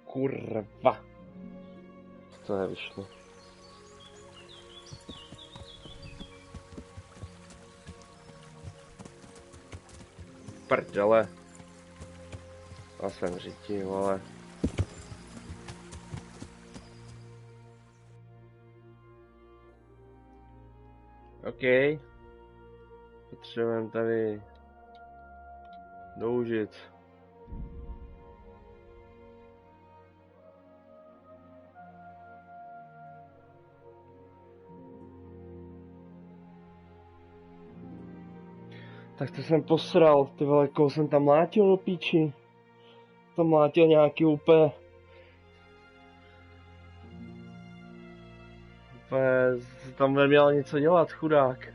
Kurva. To nevyšlo. Prdele. Já jsem řítí, vole. OK. Potřebujeme tady doužit. Tak to jsem posral, ty vole, koho jsem tam mlátil do píči. Tam mlátil nějaký úplně tam neměl něco dělat, chudák.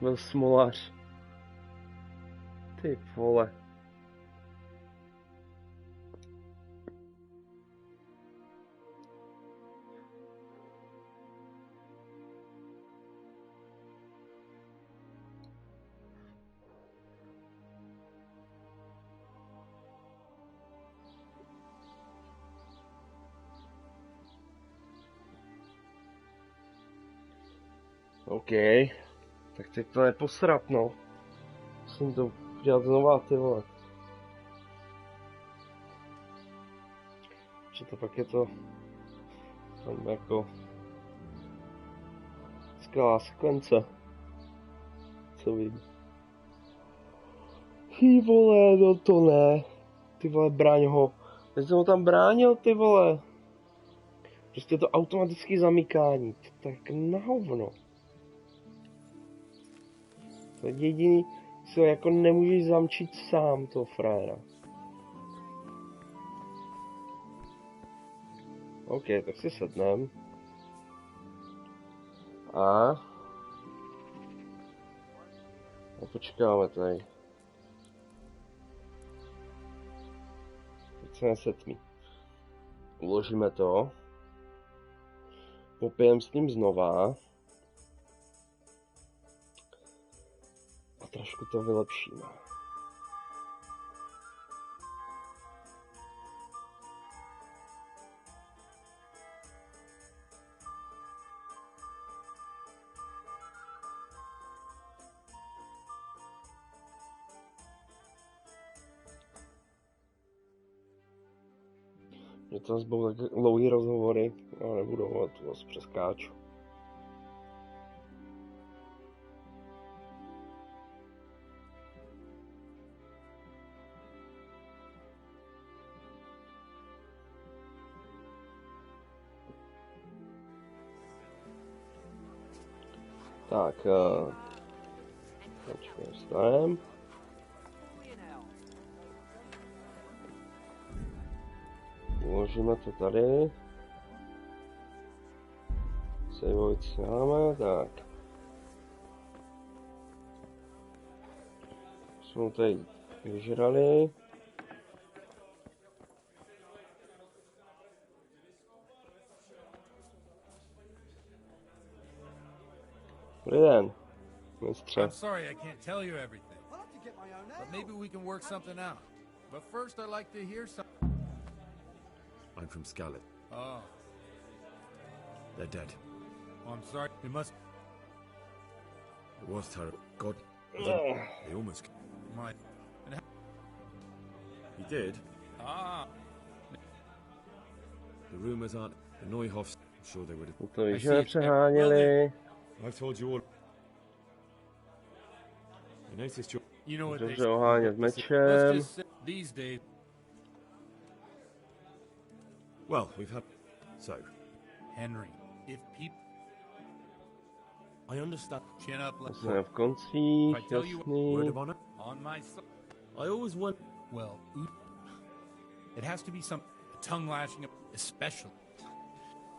Byl smolař. Ty vole. OK, tak teď to neposrat, no. Musím to dělat znova, ty vole. Že to pak je to tam jako skvělá sekvence. Co vím. Ty vole, no to ne. Ty vole, bráň ho. Já jsem ho tam bránil, ty vole. Prostě to automatické zamykání. Tak na hovno. To je jediný, co jako nemůžeš zamčit sám, toho frajera. OK, tak si sednem. A počkáme tady. Teď se nesetmí. Uložíme to. Popijeme s ním znova. A trošku to vylepšíme. Mě to zase budou tak dlouhý rozhovory, ale nebudu ho to zase přeskáču. Tak, počkej, Dostanem. Uložíme to tady. Saveovit si máme, tak. Jsme tady vyžrali. Dobrý den, mistře. I'm sorry I can't tell you everything. But maybe we can work something out. But first I'd like to hear something. I'm from Scarlet. Oh. They're dead. Oh, I'm sorry. It must... It was terrible. God. They almost... My... And how... He did? Ah. The rumours aren't... The Neuhoffs... I'm sure they would have... To víš, že nepřeháněli. I've told you all... I noticed your... You know what Dobře ohánět mečem. These days... Well, we've had... So... Henry, if people... I understand. Chin up. Jsme v koncích, jasný. On my side. I always want. Well, it has to be some tongue lashing, especially.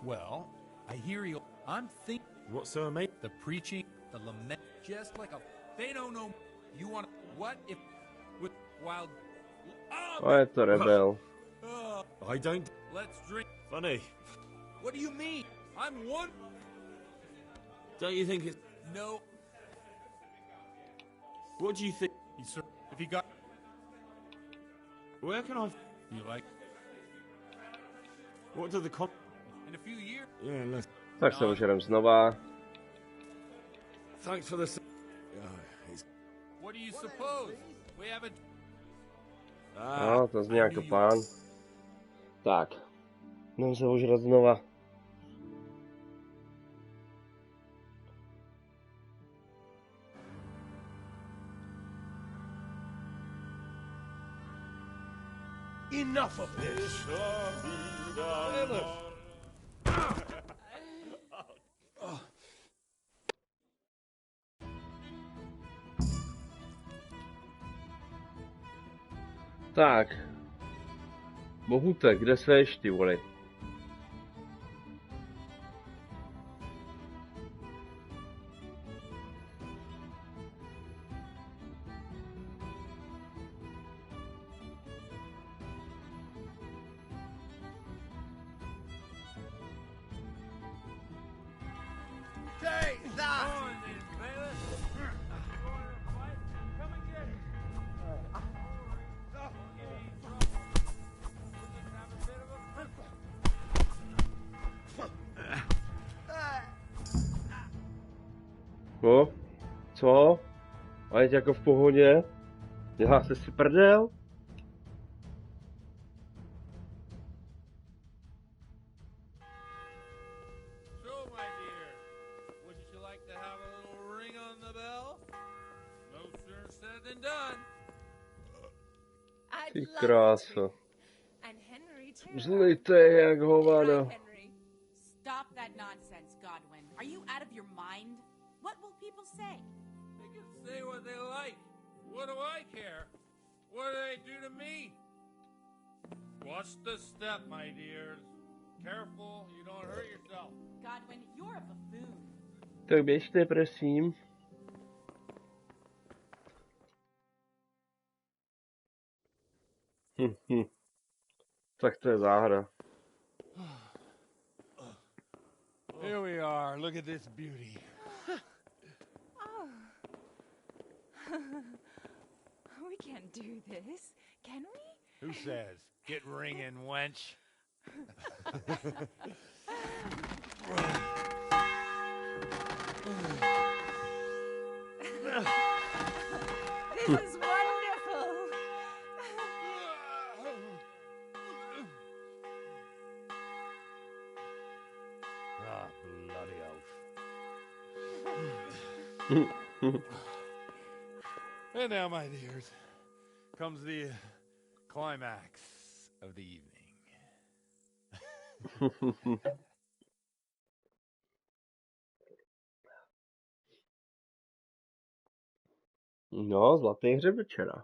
Well, I hear you. I'm thinking. What, sir, mate? The preaching, the lament, just like a. They don't know. You want what if with wild. O, je to rebel. I don't. Let's drink. Funny. What do you mean? I'm one. Don't you think it's. No. What do you think? If he got. Where can I. You like. What do the In a few years. Yeah, let's. Tak se Vožereme znova. Thanks for the. What do you suppose? We have a. No, to zní jako plán. Tak. Jdeme se ožrat znova. Enough of this! Tak. Bohutek, kde seš, ty vole? Take that! No, co? A je jako v pohodě? Dělá se si prdel? So, my dear, wouldn't you like to have a little ring on the bell? No sooner said than done. Ty kráso. Zlitej jak hovado. Stop that nonsense, Godwin. Are you out of your mind? What will people say? They can say what they like. What do I care? What do they do to me? Watch the step, my dears. Careful, you don't hurt yourself. Godwin, you're a buffoon. Tak běžte, prosím. Tak to je záhada. Here we are. Look at this beauty. We can't do this, can we? Who says? Get ringing, wench. This is wonderful. Ah, bloody oath. And now, my dears, comes the climax of the evening. No, zlatý hřebečera.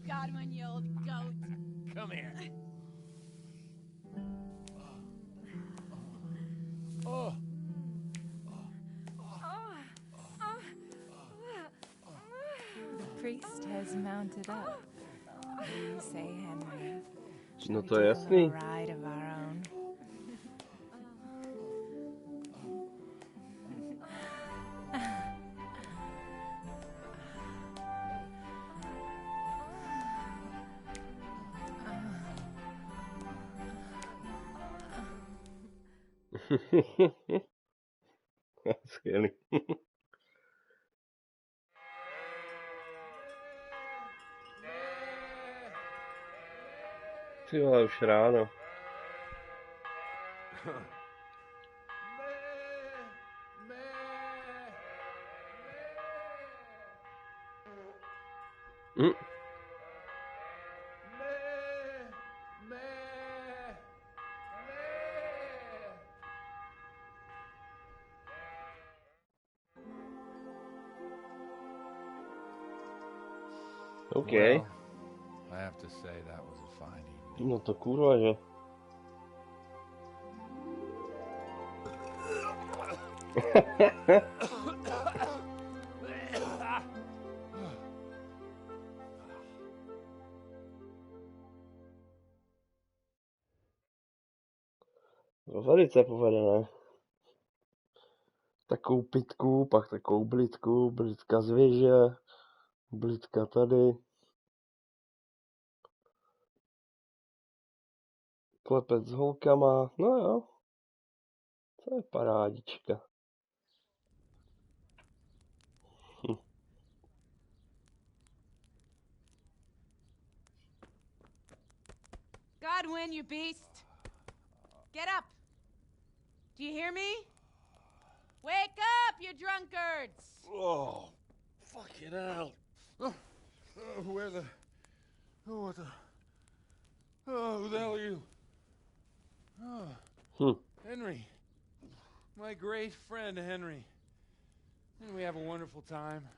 Godwin, you old goat. Come here. Oh. The priest has mounted up. You say, Henry. No to je jasný. Ride of our own. Skvělý. Ty vole, už ráno. OK. Well, I have to say that was a fine evening. No to kurva, že? Velice povedené. Takovou pitku, pak takovou blitku, blitka z věže, blitka tady. Klepec s holkama, no jo. To je parádička. Godwin, you beast! Get up! Do you hear me? Wake up, you drunkards! Oh, fucking hell. Where the... Oh, what the... Oh, who the hell are you? Oh, Henry. My great friend, Henry. Didn't we have a wonderful time?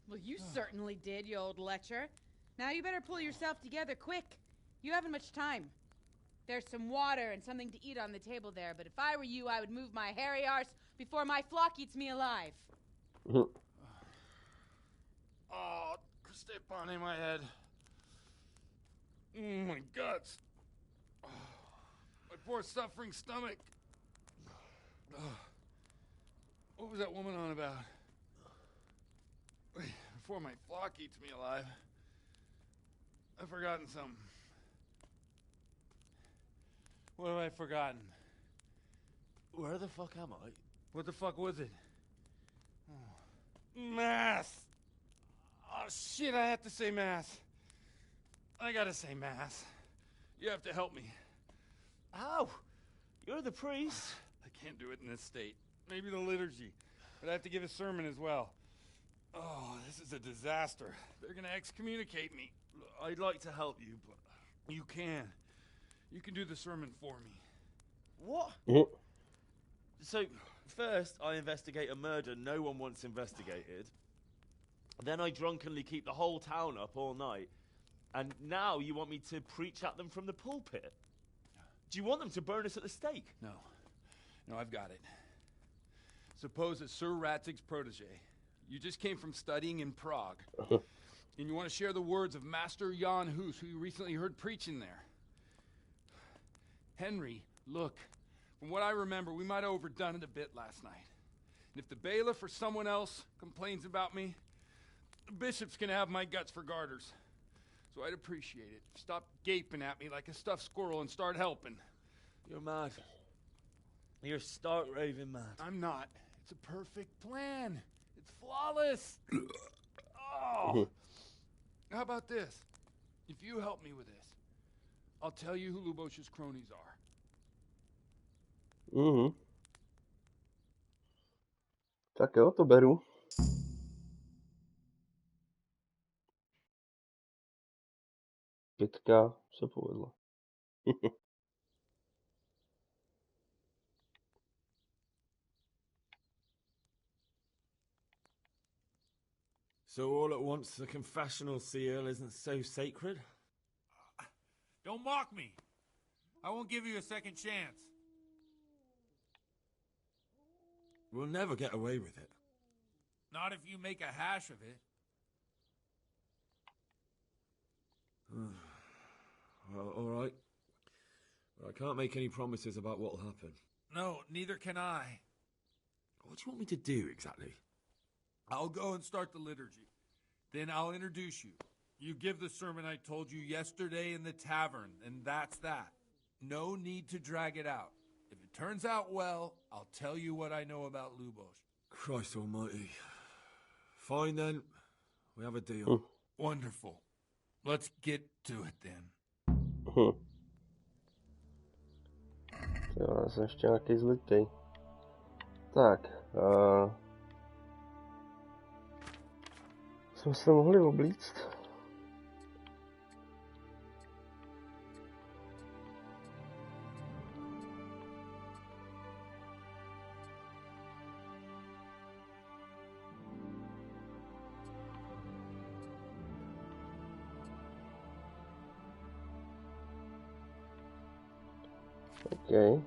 Well, you certainly did, you old lecher. Now you better pull yourself together quick. You haven't much time. There's some water and something to eat on the table there, but if I were you, I would move my hairy arse before my flock eats me alive. Oh, step on in my head. My guts. Oh, my poor suffering stomach. What was that woman on about? Wait, before my flock eats me alive. I've forgotten something. What have I forgotten? Where the fuck am I? What the fuck was it? Oh. Mass! Oh shit, I have to say mass. I gotta say mass. You have to help me. How? You're the priest. I can't do it in this state. Maybe the liturgy. But I have to give a sermon as well. Oh, this is a disaster. They're gonna excommunicate me. I'd like to help you, but... You can. You can do the sermon for me. What? So, first I investigate a murder no one wants investigated. Then I drunkenly keep the whole town up all night. And now you want me to preach at them from the pulpit? Do you want them to burn us at the stake? No. No, I've got it. Suppose that Sir Ratzig's protege. You just came from studying in Prague. And you want to share the words of Master Jan Hus, who you recently heard preaching there. Henry, look, from what I remember, we might have overdone it a bit last night. And if the bailiff or someone else complains about me, the bishop's gonna have my guts for garters. So I'd appreciate it. Stop gaping at me like a stuffed squirrel and start helping. You're mad. You're stark raving mad. I'm not. It's a perfect plan. It's flawless. Oh. How about this? If you help me with this, I'll tell you who Luboše's cronies are. Tak jo, to beru. Pitka se povedla. So all at once the confessional seal isn't so sacred? Don't mock me. I won't give you a second chance. We'll never get away with it. Not if you make a hash of it. Well, all right. But I can't make any promises about what'll happen. No, neither can I. What do you want me to do exactly? I'll go and start the liturgy. Then I'll introduce you. You give the sermon I told you yesterday in the tavern, and that's that. No need to drag it out. If it turns out well, I'll tell you what I know about Luboš. Christ almighty. Fine then. We have a deal. Wonderful. Let's get to it then. Jo, já jsem ještě nějaký zlitý. Tak, jsme se mohli oblíct. Okay.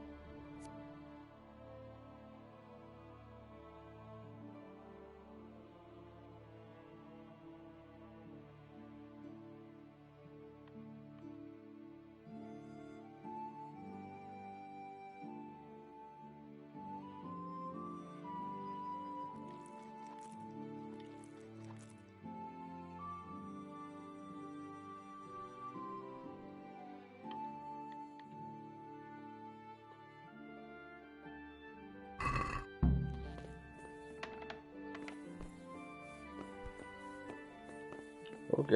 OK,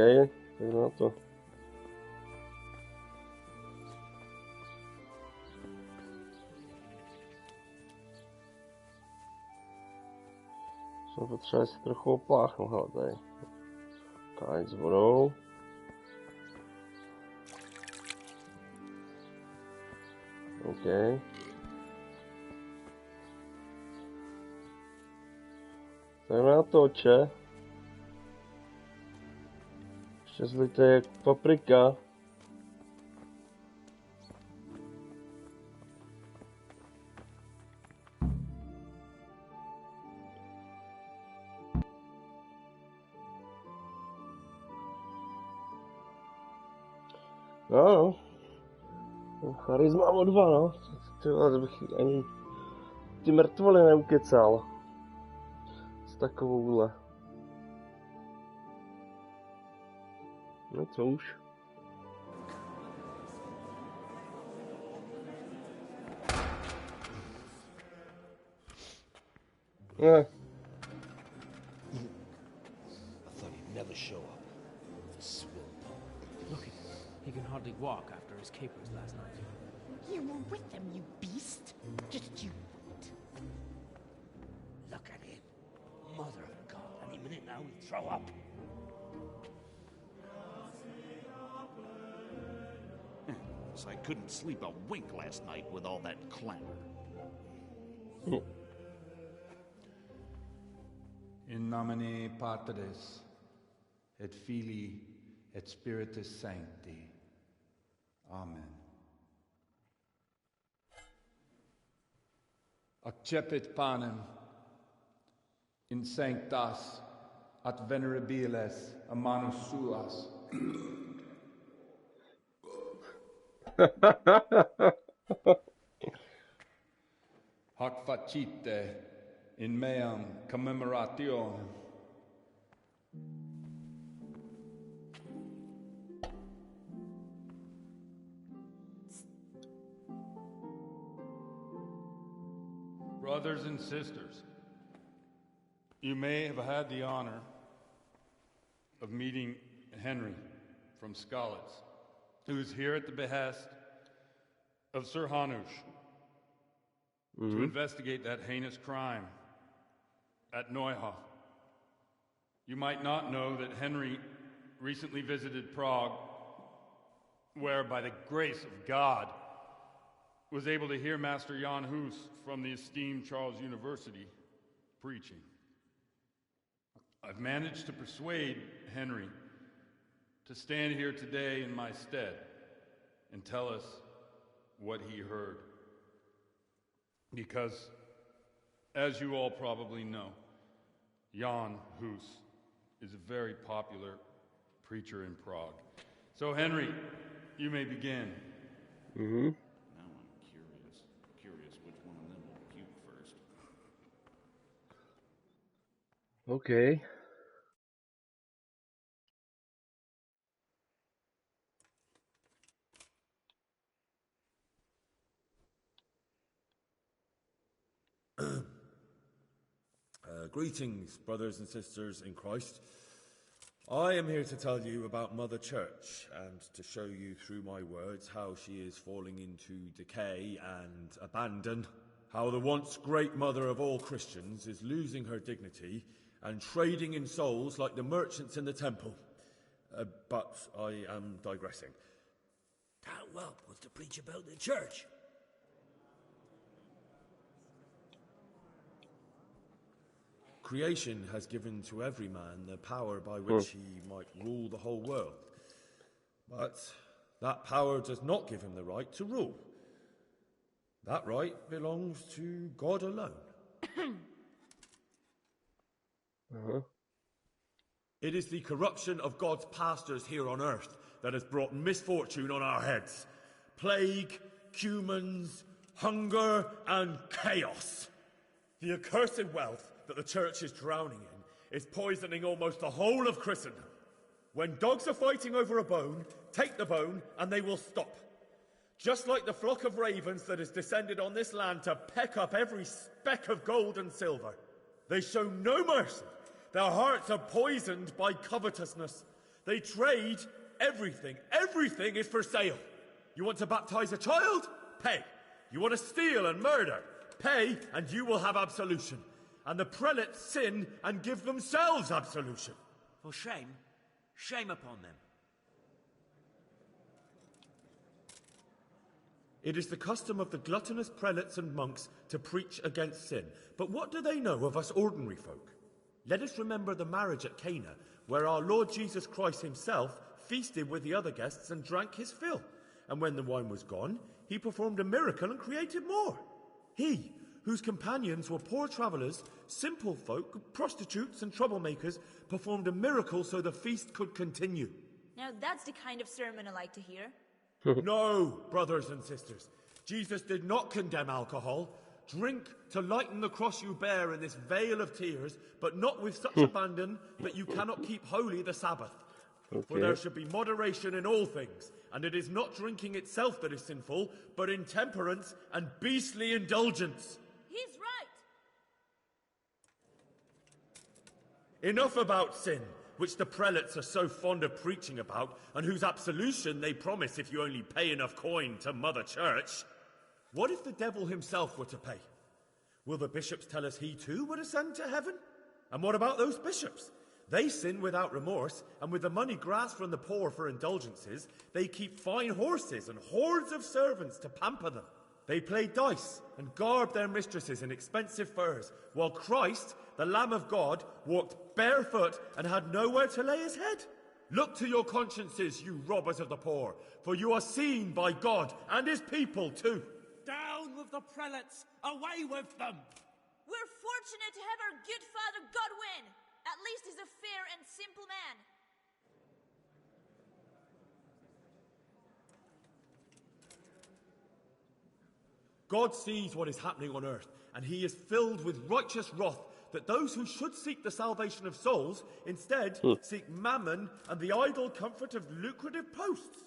tak na to. Jsem potřeba si trochu opláchnout, hele tady. Káň s vodou. OK. Tak na to, oče. Ještě zlité jak paprika. No, charisma o 2, no. Tyhle, to bych ani ty mrtvoly neukecal. S takovouhle. No co už? I thought he'd never show up. Look, he can hardly walk after his capers last night. You were with them, you beast. Just you wait. Look at him. Mother of God, any minute now he'll throw up. I couldn't sleep a wink last night with all that clamor. In nomine Patris et Filii et Spiritus Sancti. Amen. Accepit panem in sanctas at venerabilis a manus suas. Hoc facite in meam commemorationem. Brothers and sisters, you may have had the honor of meeting Henry from Skalitz, who is here at the behest of Sir Hanush to investigate that heinous crime at Neuhof. You might not know that Henry recently visited Prague, where, by the grace of God, was able to hear Master Jan Hus from the esteemed Charles University preaching. I've managed to persuade Henry to stand here today in my stead and tell us what he heard. Because, as you all probably know, Jan Hus is a very popular preacher in Prague. So, Henry, you may begin. Now I'm curious which one of them will puke first. Okay. Greetings, brothers and sisters in Christ. I am here to tell you about Mother Church and to show you through my words how she is falling into decay and abandon, how the once great mother of all Christians is losing her dignity and trading in souls like the merchants in the temple. But I am digressing. That whelp wants to preach about the church. Creation has given to every man the power by which he might rule the whole world. But that power does not give him the right to rule. That right belongs to God alone. It is the corruption of God's pastors here on earth that has brought misfortune on our heads. Plague, cumens, hunger, and chaos. The accursed wealth that the church is drowning in is poisoning almost the whole of Christendom. When dogs are fighting over a bone, take the bone and they will stop. Just like the flock of ravens that has descended on this land to peck up every speck of gold and silver. They show no mercy. Their hearts are poisoned by covetousness. They trade everything. Everything is for sale. You want to baptize a child? Pay. You want to steal and murder? Pay, and you will have absolution. And the prelates sin and give themselves absolution. For shame, shame upon them. It is the custom of the gluttonous prelates and monks to preach against sin. But what do they know of us ordinary folk? Let us remember the marriage at Cana, where our Lord Jesus Christ himself feasted with the other guests and drank his fill. And when the wine was gone, he performed a miracle and created more. He, whose companions were poor travellers, simple folk, prostitutes and troublemakers, performed a miracle so the feast could continue. Now that's the kind of sermon I like to hear. No, brothers and sisters. Jesus did not condemn alcohol. Drink to lighten the cross you bear in this vale of tears, but not with such abandon that you cannot keep holy the Sabbath. For there should be moderation in all things, and it is not drinking itself that is sinful, but intemperance and beastly indulgence. He's right. Enough about sin, which the prelates are so fond of preaching about, and whose absolution they promise if you only pay enough coin to Mother Church. What if the devil himself were to pay? Will the bishops tell us he too would ascend to heaven? And what about those bishops? They sin without remorse, and with the money grasped from the poor for indulgences, they keep fine horses and hordes of servants to pamper them. They play dice and garb their mistresses in expensive furs, while Christ, the Lamb of God, walked barefoot and had nowhere to lay his head. Look to your consciences, you robbers of the poor, for you are seen by God and his people too. Down with the prelates! Away with them! We're fortunate to have our good father Godwin. At least he's a fair and simple man. God sees what is happening on earth, and he is filled with righteous wrath that those who should seek the salvation of souls instead seek mammon and the idle comfort of lucrative posts.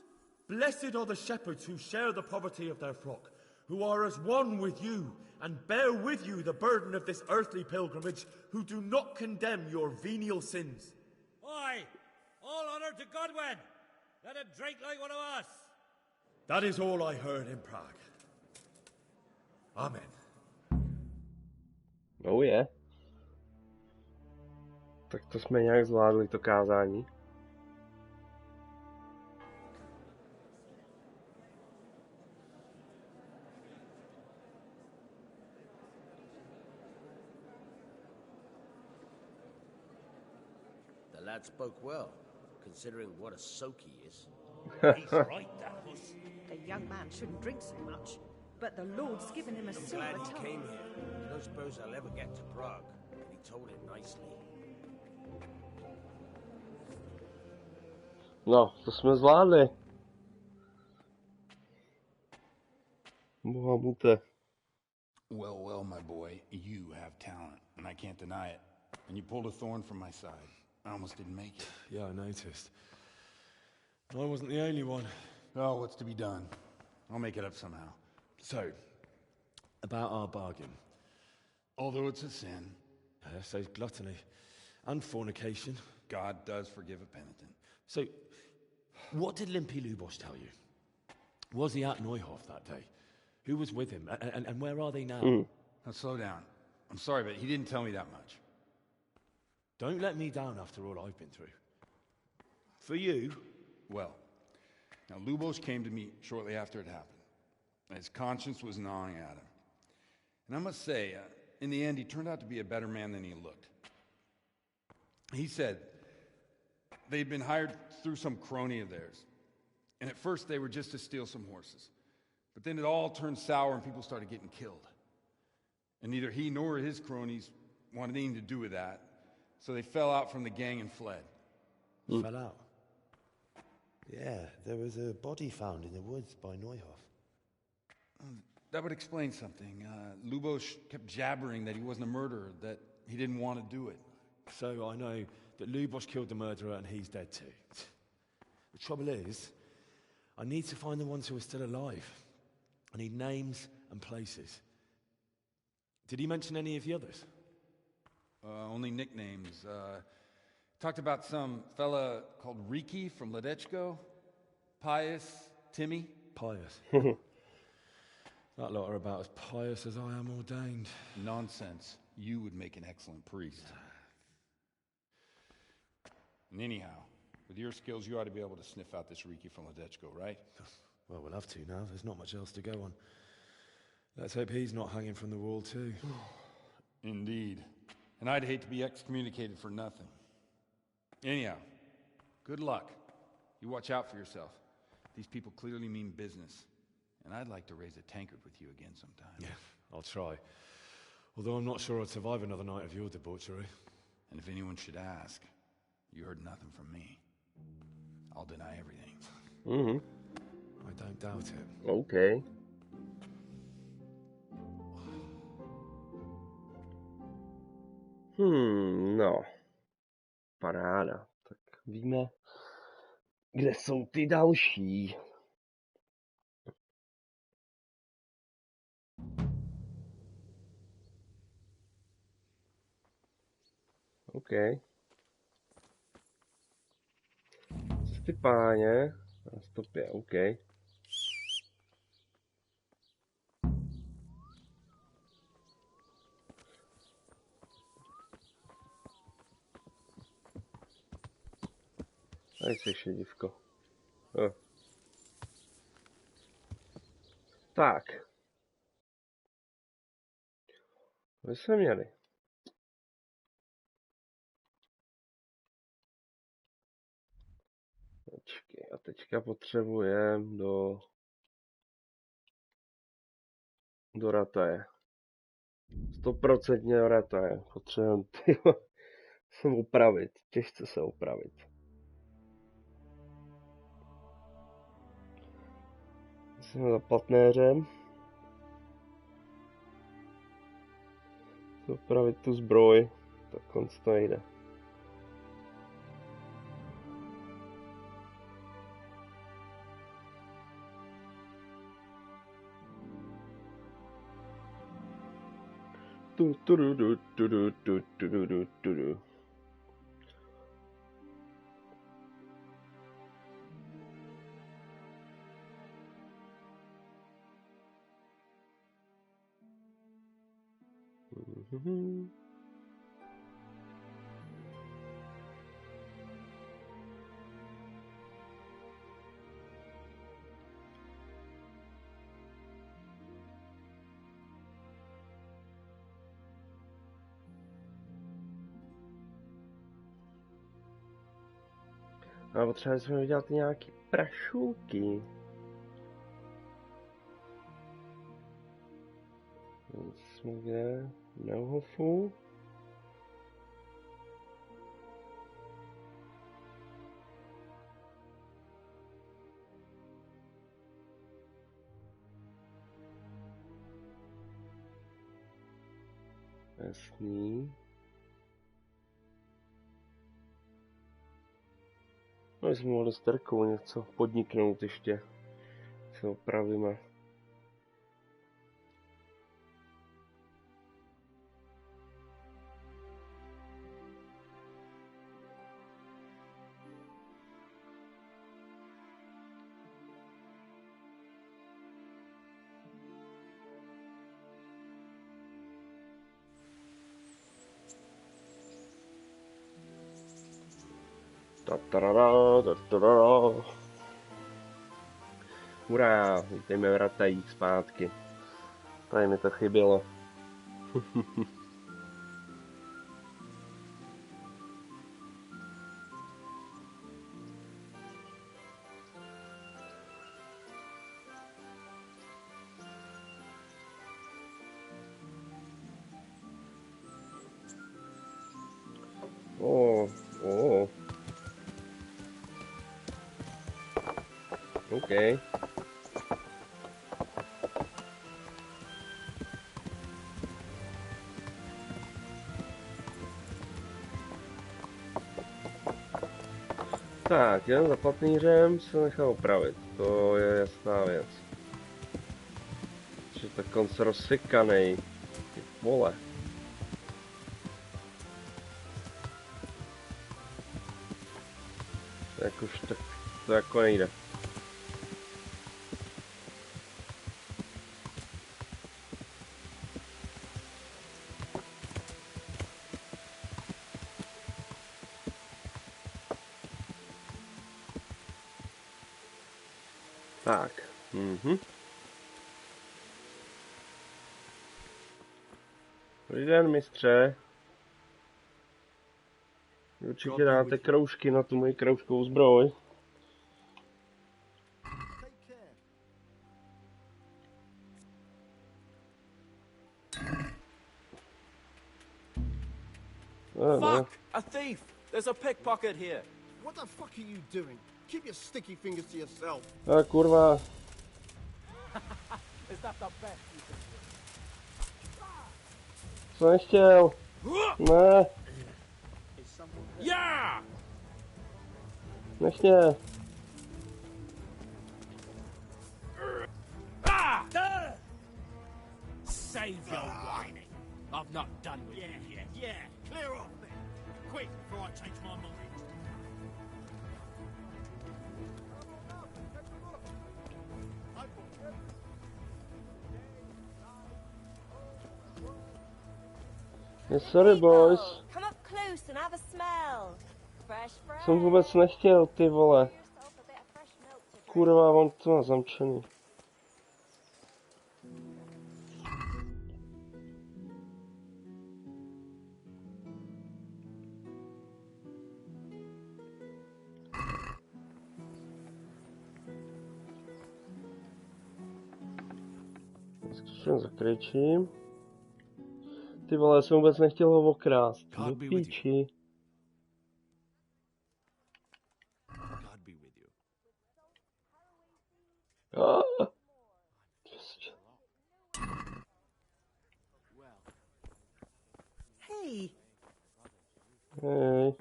Blessed are the shepherds who share the poverty of their flock, who are as one with you and bear with you the burden of this earthly pilgrimage, who do not condemn your venial sins. Aye, all honour to Godwin. Let him drink like one of us. That is all I heard in Prague. Amen. Oh je. Tak to jsme nějak zvládli, to kázání. The lad spoke well, considering what a soak he is. He's right, that was. The young man shouldn't drink so much, but the Lord's given him a I'm silver glad he tongue. came here. I don't suppose I'll ever get to Prague, and he told it nicely. No, to jsme zvládli. Bohamute. Well, well, my boy, you have talent, and I can't deny it. And you pulled a thorn from my side. I almost didn't make it. Yeah, I noticed. I wasn't the only one. Oh, what's to be done? I'll make it up somehow. So, about our bargain. Although it's a sin. So gluttony and fornication. God does forgive a penitent. So, what did Limpy Lubosh tell you? Was he at Neuhof that day? Who was with him? And where are they now? Now, slow down. I'm sorry, but he didn't tell me that much. Don't let me down after all I've been through. For you? Well, now Lubosh came to me shortly after it happened. His conscience was gnawing at him. And I must say, in the end, he turned out to be a better man than he looked. He said they'd been hired through some crony of theirs. And at first they were just to steal some horses. But then it all turned sour and people started getting killed. And neither he nor his cronies wanted anything to do with that. So they fell out from the gang and fled. Fell out? Yeah, there was a body found in the woods by Neuhoff. That would explain something. Luboše kept jabbering that he wasn't a murderer, that he didn't want to do it. So I know that Luboše killed the murderer and he's dead too. The trouble is, I need to find the ones who are still alive. I need names and places. Did he mention any of the others? Only nicknames. Talked about some fella called Riki from Ledechko, Pius, Timmy. Pius. That lot are about as pious as I am ordained. Nonsense. You would make an excellent priest. And anyhow, with your skills, you ought to be able to sniff out this Riki from Ledechko, right? Well, we'll have to now. There's not much else to go on. Let's hope he's not hanging from the wall too. Indeed. And I'd hate to be excommunicated for nothing. Anyhow, good luck. You watch out for yourself. These people clearly mean business. And I'd like to raise a tankard with you again sometime. Yeah, I'll try. Although I'm not sure I'd survive another night of your debauchery. And if anyone should ask, you heard nothing from me. I'll deny everything. I don't doubt it. Okay. No. Paráda. Tak víme, kde jsou ty další. OK. Cesty páně. Na stopě, OK. Tady jsi šedivko. Tak. My jsme měli. Počkej, a teďka potřebujeme do rataje. 100% do rataje. Potřebujeme se opravit. Těžce se opravit. Jsme za platnéřem. Opravit tu zbroj. Tak konc to nejde. A potřebovali jsme udělat nějaký prašulky. Jsme kde? Neuhofu. Jasný. No, jsme mohli s Terkou něco podniknout ještě. Se opravíme. Hurá, vítejme v ratajích zpátky. Tady mi to chybělo. OK. Tak, jen za platnýřem se nechá opravit, to je jasná věc. Že tak konce rozsekanej, ty vole. Tak už tak to jako nejde. Tak, Dobrý den, mistře. Určitě dáte kroužky na tu moji kroužkovou zbroj. Fuck! A thief! There's a pickpocket here! What the fuck are you doing? Keep your sticky fingers to yourself. Kurva. Is that the best you can do? Co nechtěl? Ne. Yeah! Nechtěl. Save your whining. I've not done with you yet. Yeah, clear off then. Quick, before I change my mind. Yes, sorry, boys. Come up close and have a smell. Fresh, fresh. Jsem vůbec nechtěl, ty vole. Kurva, on to má zamčený. Zkusím zakryčím. Ty vole, jsem vůbec nechtěl ho okrást. Do píči. Hey. Hej.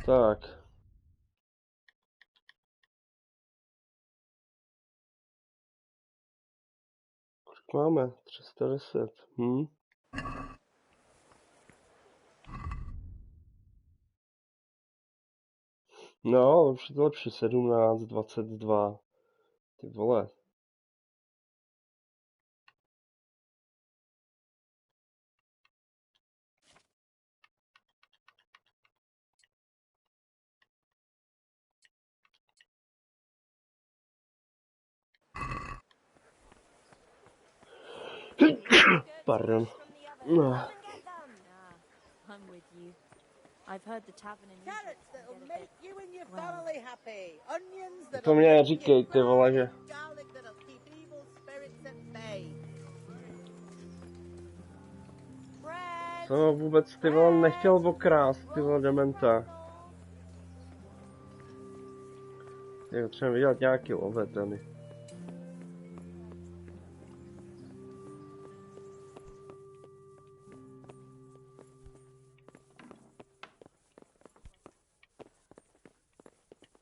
Tak. Kolik máme? 310. No, už je to lepší. 17, 22. Ty vole. Pardon. I'm with you. I've heard the tavern in Carrots that'll make you and your family happy. Onions To mě neříkej, ty vole, že... garlic that'll keep evil spirits at bay. To vůbec, ty vole, nechtěl okrást, ty vole, dementa. Je třeba vydělat nějaký love tady.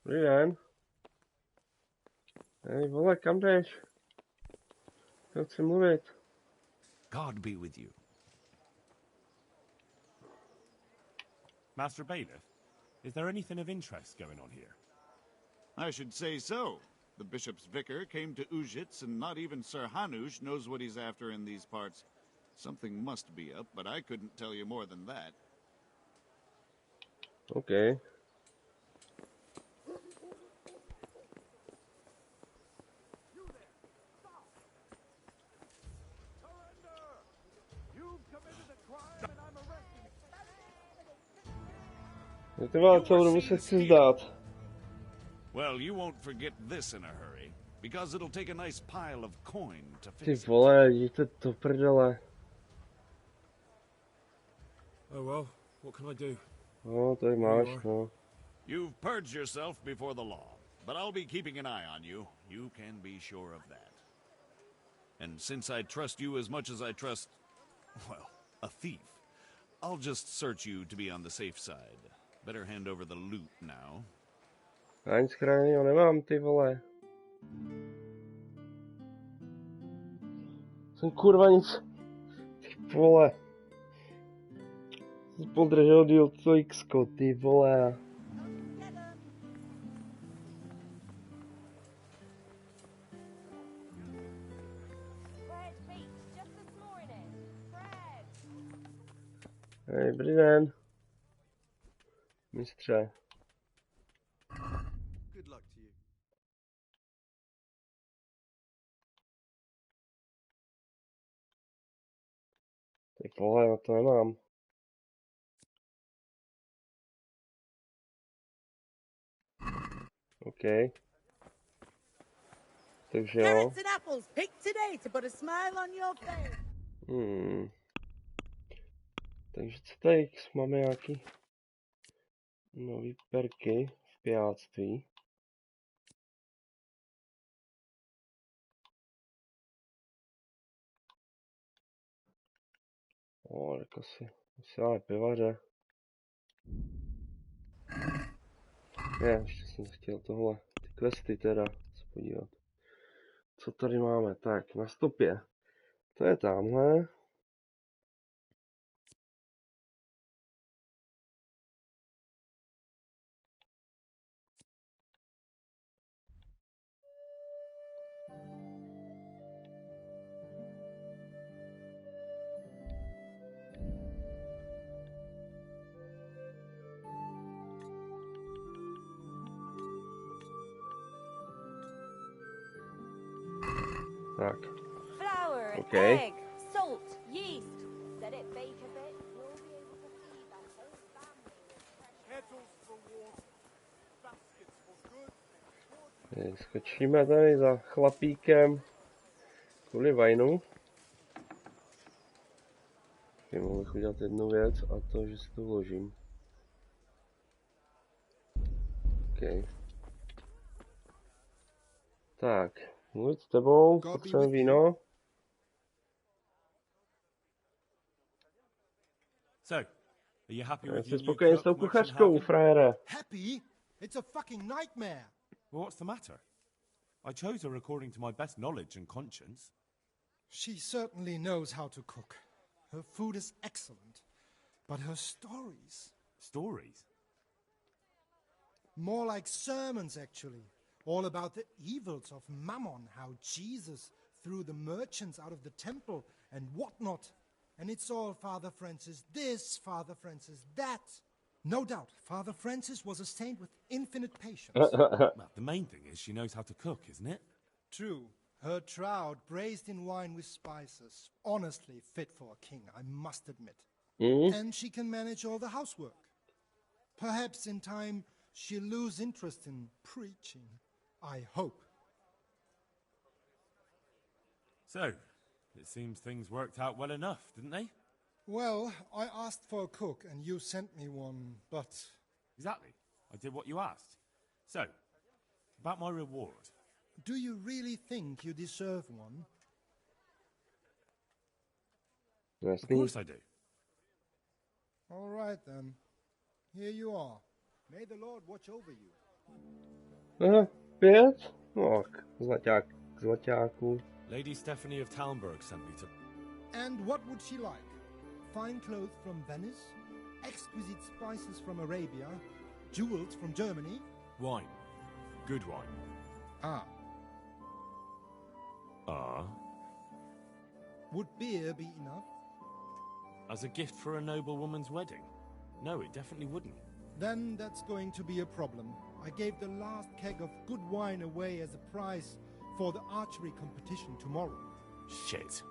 Dobrý den. Hej, vole, kam jdeš? Já chci mluvit. God be with you. Master Bailiff, is there anything of interest going on here? I should say so. The bishop's vicar came to Ujits, and not even Sir Hanush knows what he's after in these parts. Something must be up, but I couldn't tell you more than that. Okay. Ty vole, celou dobu se chci zdát. Well, you won't forget this in a hurry, because it'll take a nice pile of coin to Ty fix it. vole, jděte do prdele. Oh well, What can I do? No, tady máš, no. You've purged yourself before the law, but I'll be keeping an eye on you. You can be sure of that. And since I trust you as much as I trust, well, a thief, I'll just search you to be on the safe side. Better hand over the loot now. Já nic chránenýho nemám, ty vole. Jsem kurva nic. Ty vole. Jsi podržel díl co X-ko, ty vole. Hej, dobrý den. Mistře. Good luck to you. Ty vole, na to nemám. OK. Takže jo. Carrots and apples picked today to put a smile on your face. Takže co tady máme nějaký nový perky v pijáctví. Tak asi máme pivaře. Ještě jsem chtěl tohle, ty questy teda, se podívat. Co tady máme? Tak, na stopě. To je tamhle. Tak. Flour, Okay. egg, salt, yeast. Let it bake a bit. You'll be able to feed that whole family with fresh Kettles for water, baskets for good. Skočíme tady za chlapíkem kvůli vajnu. Mohl bych udělat jednu věc a to, že si to vložím. OK. Tak, mluvit s tebou, potřebujeme víno. So, are you happy with Jsi your new spokojen s tou cook, much kuchařkou, and frajere. Happy? It's a fucking nightmare. Well, what's the matter? I chose her according to my best knowledge and conscience. She certainly knows how to cook. Her food is excellent. But her stories... Stories? More like sermons, actually. All about the evils of Mammon, how Jesus threw the merchants out of the temple and whatnot. And it's all Father Francis this, Father Francis that. No doubt, Father Francis was a saint with infinite patience. Well, the main thing is she knows how to cook, isn't it? True. Her trout braised in wine with spices. Honestly fit for a king, I must admit. And she can manage all the housework. Perhaps in time she'll lose interest in preaching. I hope. So, it seems things worked out well enough, didn't they? Well, I asked for a cook and you sent me one, but... Exactly. I did what you asked. So, about my reward. Do you really think you deserve one? Of course I do. All right then. Here you are. May the Lord watch over you. Aha, 5? Ok, zlaťáků. Lady Stephanie of Talmberg sent me to... And what would she like? Fine clothes from Venice? Exquisite spices from Arabia? Jewels from Germany? Wine. Good wine. Ah. Would beer be enough? As a gift for a noblewoman's wedding? No, it definitely wouldn't. Then that's going to be a problem. I gave the last keg of good wine away as a prize for the archery competition tomorrow. Shit.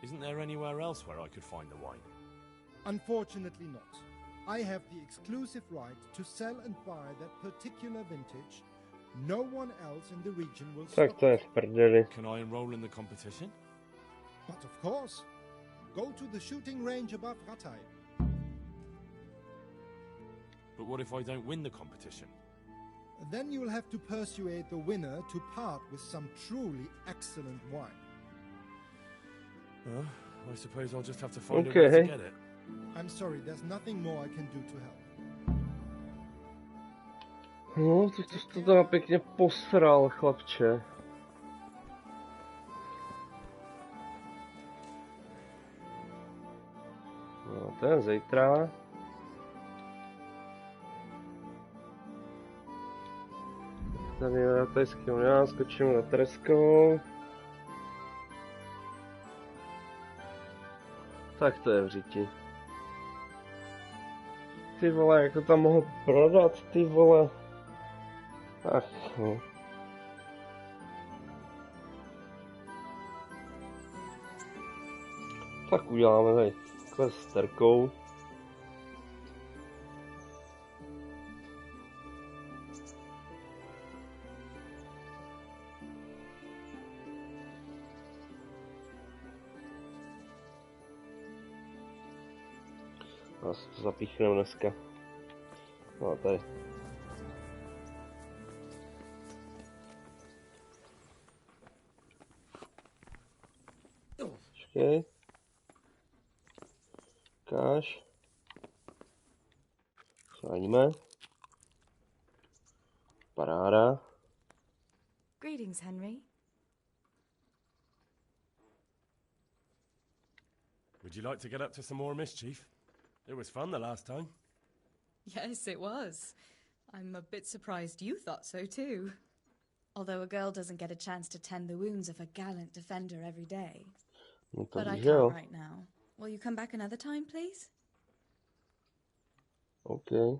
Isn't there anywhere else where I could find the wine? Unfortunately not. I have the exclusive right to sell and buy that particular vintage. No one else in the region will Tak stop to je v prdeli. Can I enroll in the competition? But of course, go to the shooting range above Rattay. But what if I don't win the competition? Then you'll have to persuade the winner to part with some truly excellent wine. Well, I suppose I'll just have to find a way to get it. I'm sorry, there's nothing more I can do to help. No, tak to teda pěkně posral, chlapče. No, to je zítra. Tady já tady skočím na treskou. Tak to je v řiti. Ty vole, jak to tam mohl prodat, ty vole. Ach, no. Tak uděláme tady takhle s terkou. Asi to zapíchneme dneska. No tady. Počkej. Káš. Sladíme. Paráda. Greetings, Henry. Would you like to get up to some more mischief? It was fun the last time. Yes, it was. I'm a bit surprised you thought so too. Although a girl doesn't get a chance to tend the wounds of a gallant defender every day. But I can't right now. Will you come back another time, please? Okay.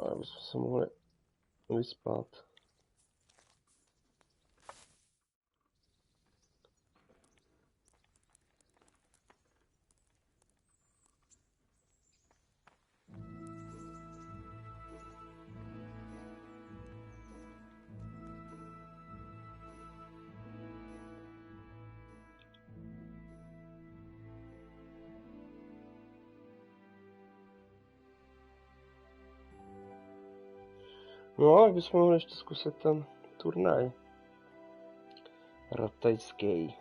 Ale bychom se mohli vyspat. No, tak bychom mohli ještě zkusit ten turnaj. Ratajský.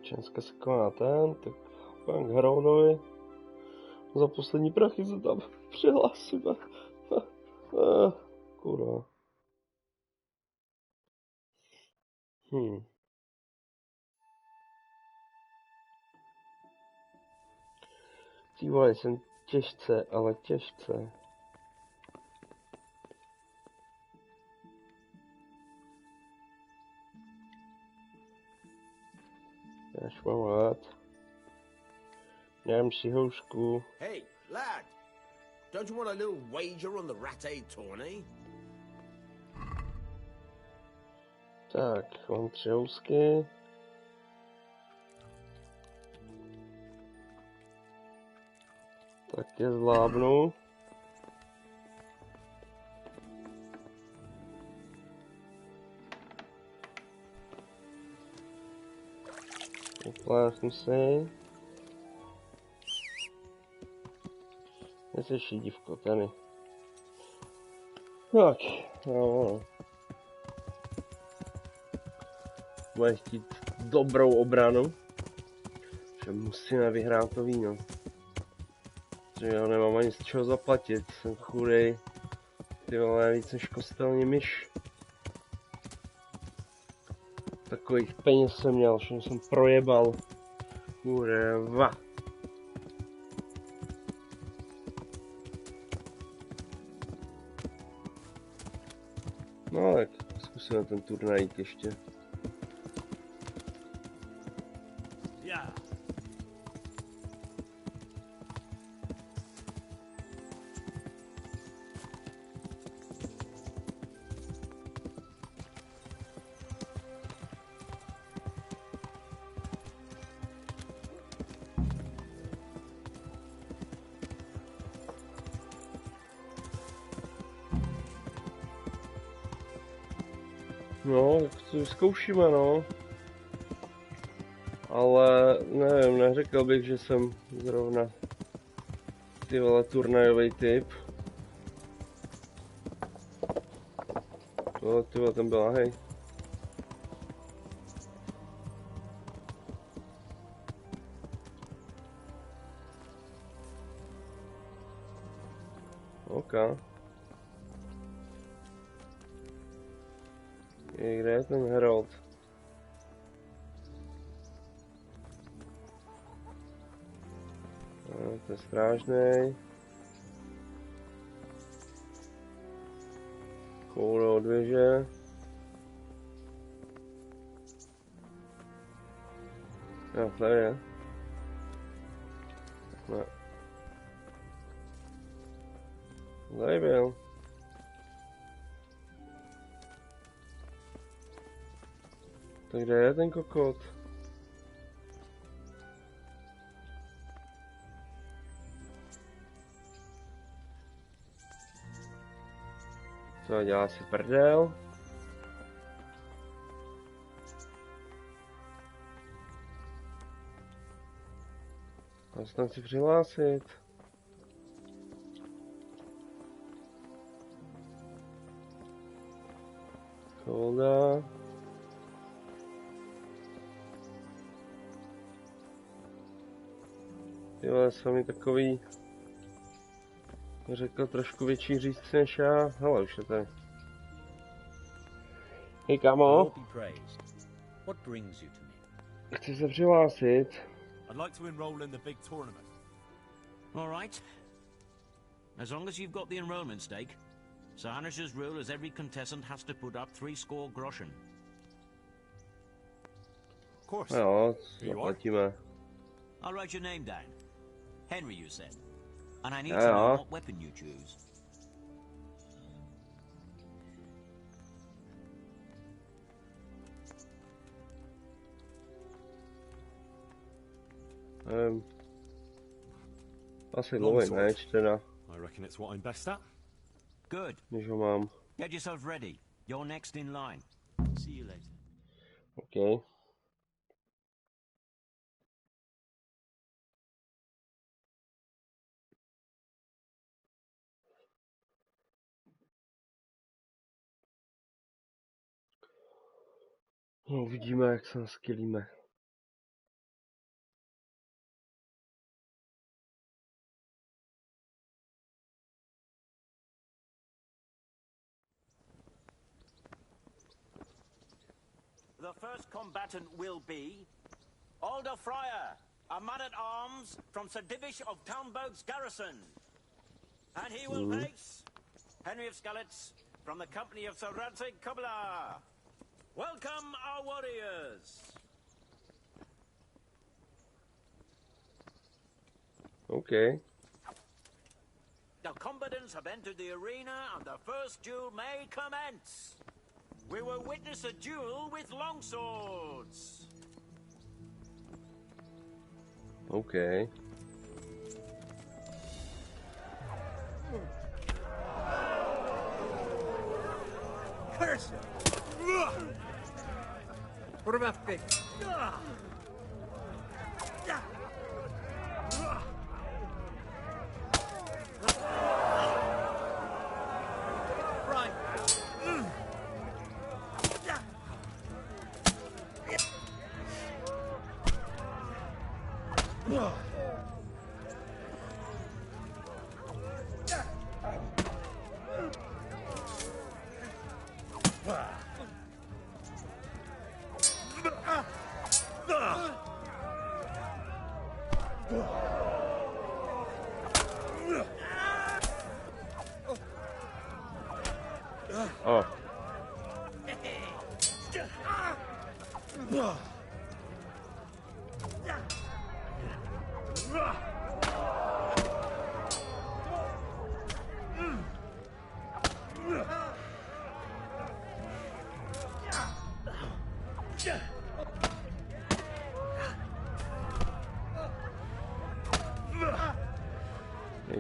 Česka se koná ten, tak půjdem k Haroudovi. Za poslední prachy se tam přihlásíme. Kurva. Ty vole, jsem těžce, ale těžce. Až mám rád. Dám si houšku. Hey, lad! Don't you want a little wager on the Rattay tourney? Tak, mám 3 housky. Tak je zvládnu. Plácnu si. Neslyší dívko, tady. Tak, no. Bude chtít dobrou obranu. Že musíme vyhrát to víno. Že já nemám ani z čeho zaplatit, jsem chudej. Ty vole, víc než kostelní myš. Takových peněz jsem měl, všechno jsem projebal. Kurva. No tak zkusíme ten turnajík ještě. No, tak to vyzkoušíme, no. Ale nevím, neřekl bych, že jsem zrovna ty vole turnajový typ. To, ty vole, ten byl hej. OK. Kde je ten Herald? To je strážnej. Koule od věže. Jo, tady je. Ne. Tady byl. Tak kde je ten kokot? Co dělá si prdel? Já se tam chci přihlásit. Kolda. Tyhle jsou mi takový, řekl, trošku větší řízci než já. Hele, už je tady. Hej, kámo. Chci se přihlásit. I'd like to enroll in the big tournament. All right. As long as you've got the enrollment stake, Sarnish's rule is every contestant has to put up 3 groschen. Of course. Jo, zaplatíme. I'll write your name down. Henry, you said. And I need to know what weapon you choose. Asi loving meč teda. I reckon it's what I'm best at. Good. Když ho mám. Get yourself ready. You're next in line. See you later. Okay. No, uvidíme, jak se naskylíme. The first combatant will be Alder Fryer, a man-at-arms from Sir Divish of Townburg's garrison. And he will face Henry of Skalitz from the company of Sir Radzig Kubla. Welcome, our warriors! Okay. The combatants have entered the arena and the first duel may commence. We will witness a duel with longswords. Okay. Curse it! What about Fig? Oh.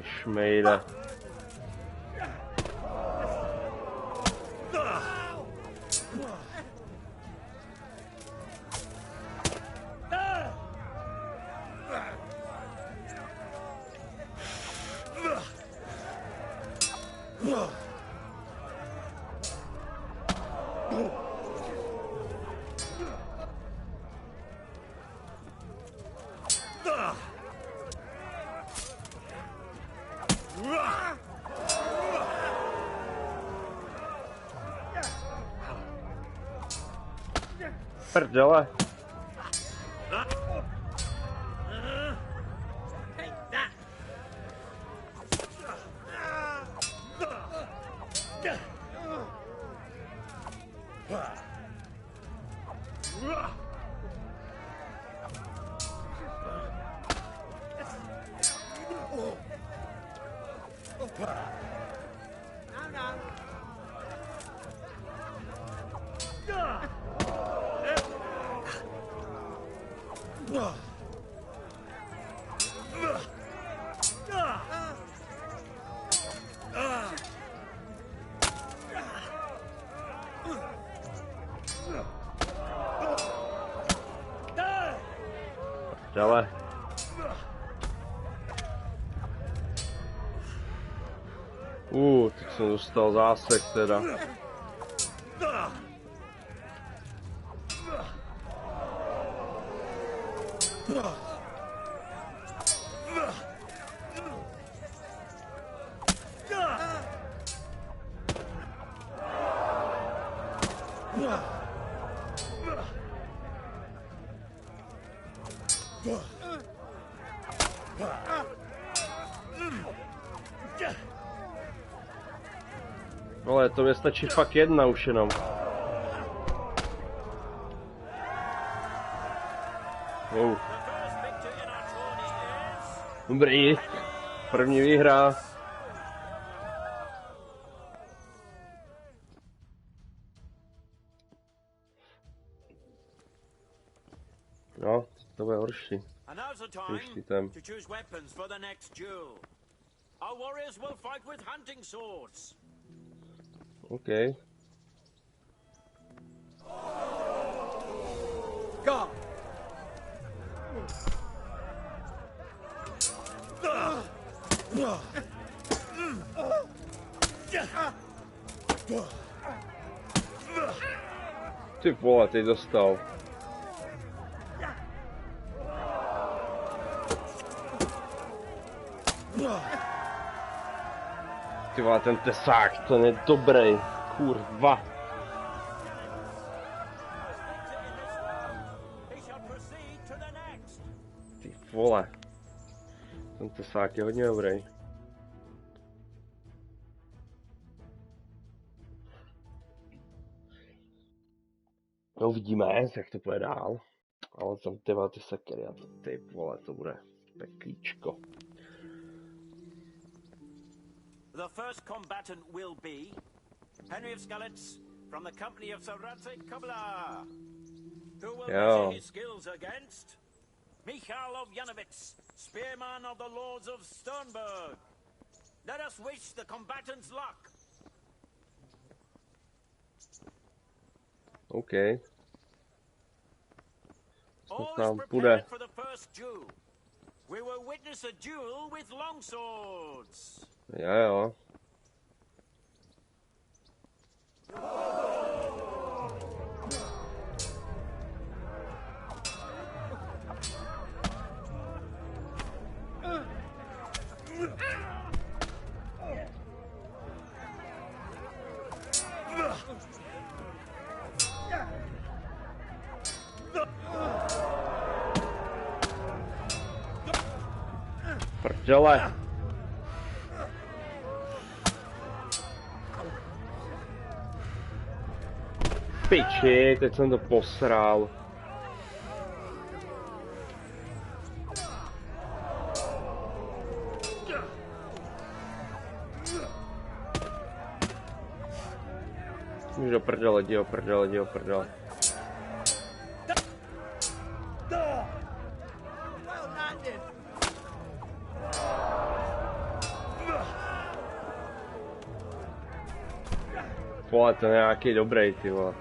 Šmejde. Prdele. Prdele. Tak jsem dostal zásek teda. Ale to mě stačí fakt jedna už jenom. Dobrý. První výhra. No, to bude horší. Ještě tam. OK. Go. Ty vole, teď dostal. Ty vole, ten tesák, ten je dobrý. Kurva. Ty vole. Ten tesák je hodně dobrý. No uvidíme, jak to půjde dál. Ale tam ty sakery a ty vole, to bude peklíčko. The first combatant will be Henry of Skalitz from the company of Zdarec, who will measure his skills against Michal of Janovitz, spearman of the Lords of Sternberg. Let us wish the combatants luck. OK. All is prepared for the first duel. We will witness a duel with longswords. Jo. Prdele. Piči, teď jsem to posral. Už do prdele, jdi do prdele, jdi do prdele. Vole, ten je nějaký dobrý, ty vole.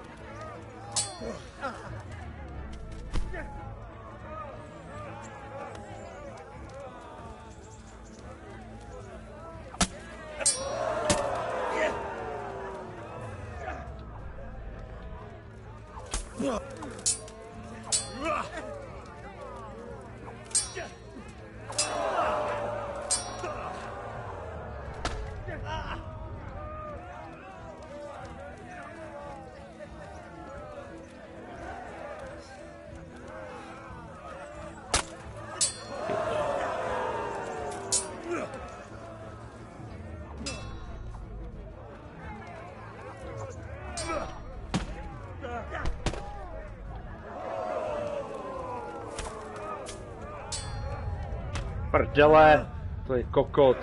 Prdele, to je kokot.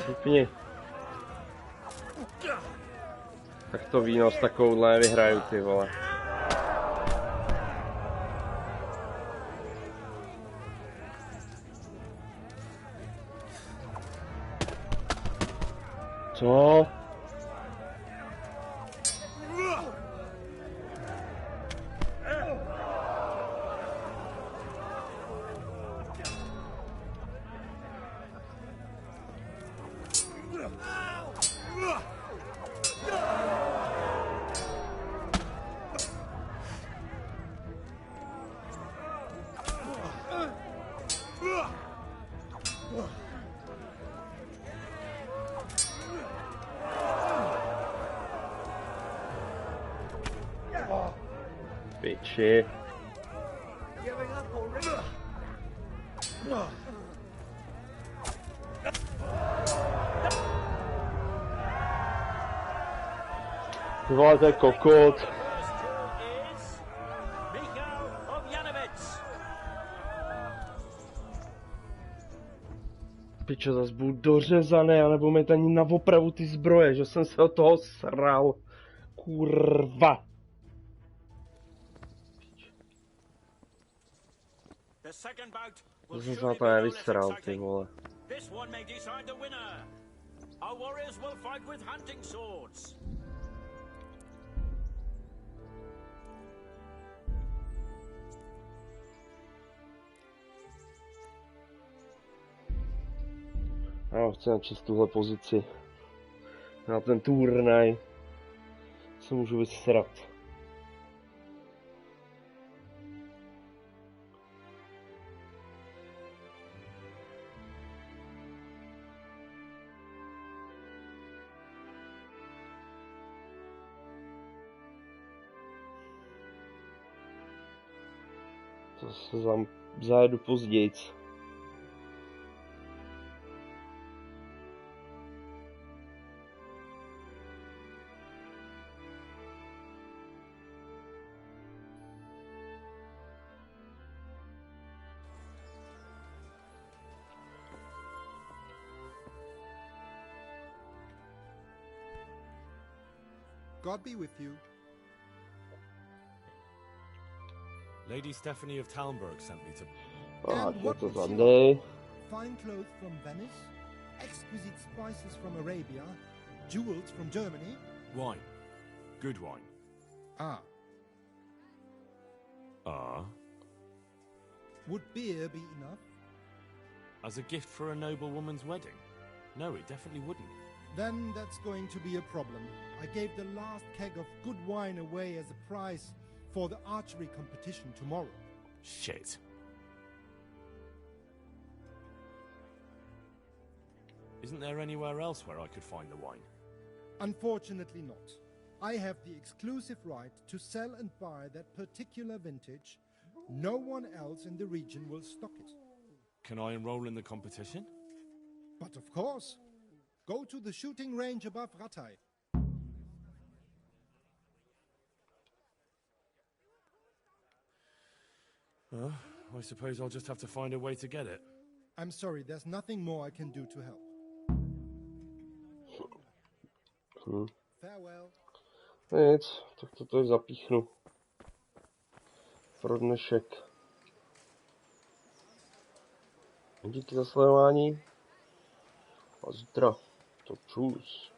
Vypni. Tak to víno s takovouhle vyhraju, ty vole. Co? Piči. Ty vole, to je kokot. Pičo, zas budu dořezaný, anebo mi ani na opravu ty zbroje, že jsem se od toho sral. Kurva. To jsem se na to nevysral, ty vole. Já chci načíst tuhle pozici. Na ten turnaj se můžu vysrat. To se zajedu pozdějc. God be with you. Lady Stephanie of Talmberg sent me to... And what to would she Sunday. like? Fine clothes from Venice, exquisite spices from Arabia, jewels from Germany. Wine. Good wine. Ah. Ah? Would beer be enough? As a gift for a noble woman's wedding? No, it definitely wouldn't. Then that's going to be a problem. I gave the last keg of good wine away as a prize for the archery competition tomorrow. Shit. Isn't there anywhere else where I could find the wine? Unfortunately not. I have the exclusive right to sell and buy that particular vintage. No one else in the region will stock it. Can I enroll in the competition? But of course. Go to the shooting range above Rattay. Well, I suppose I'll just have to find a way to get it. I'm sorry, there's nothing more I can do to help. Farewell. Nic, tak to tady zapíchnu. Pro dnešek. Díky za sledování. A zítra to čus.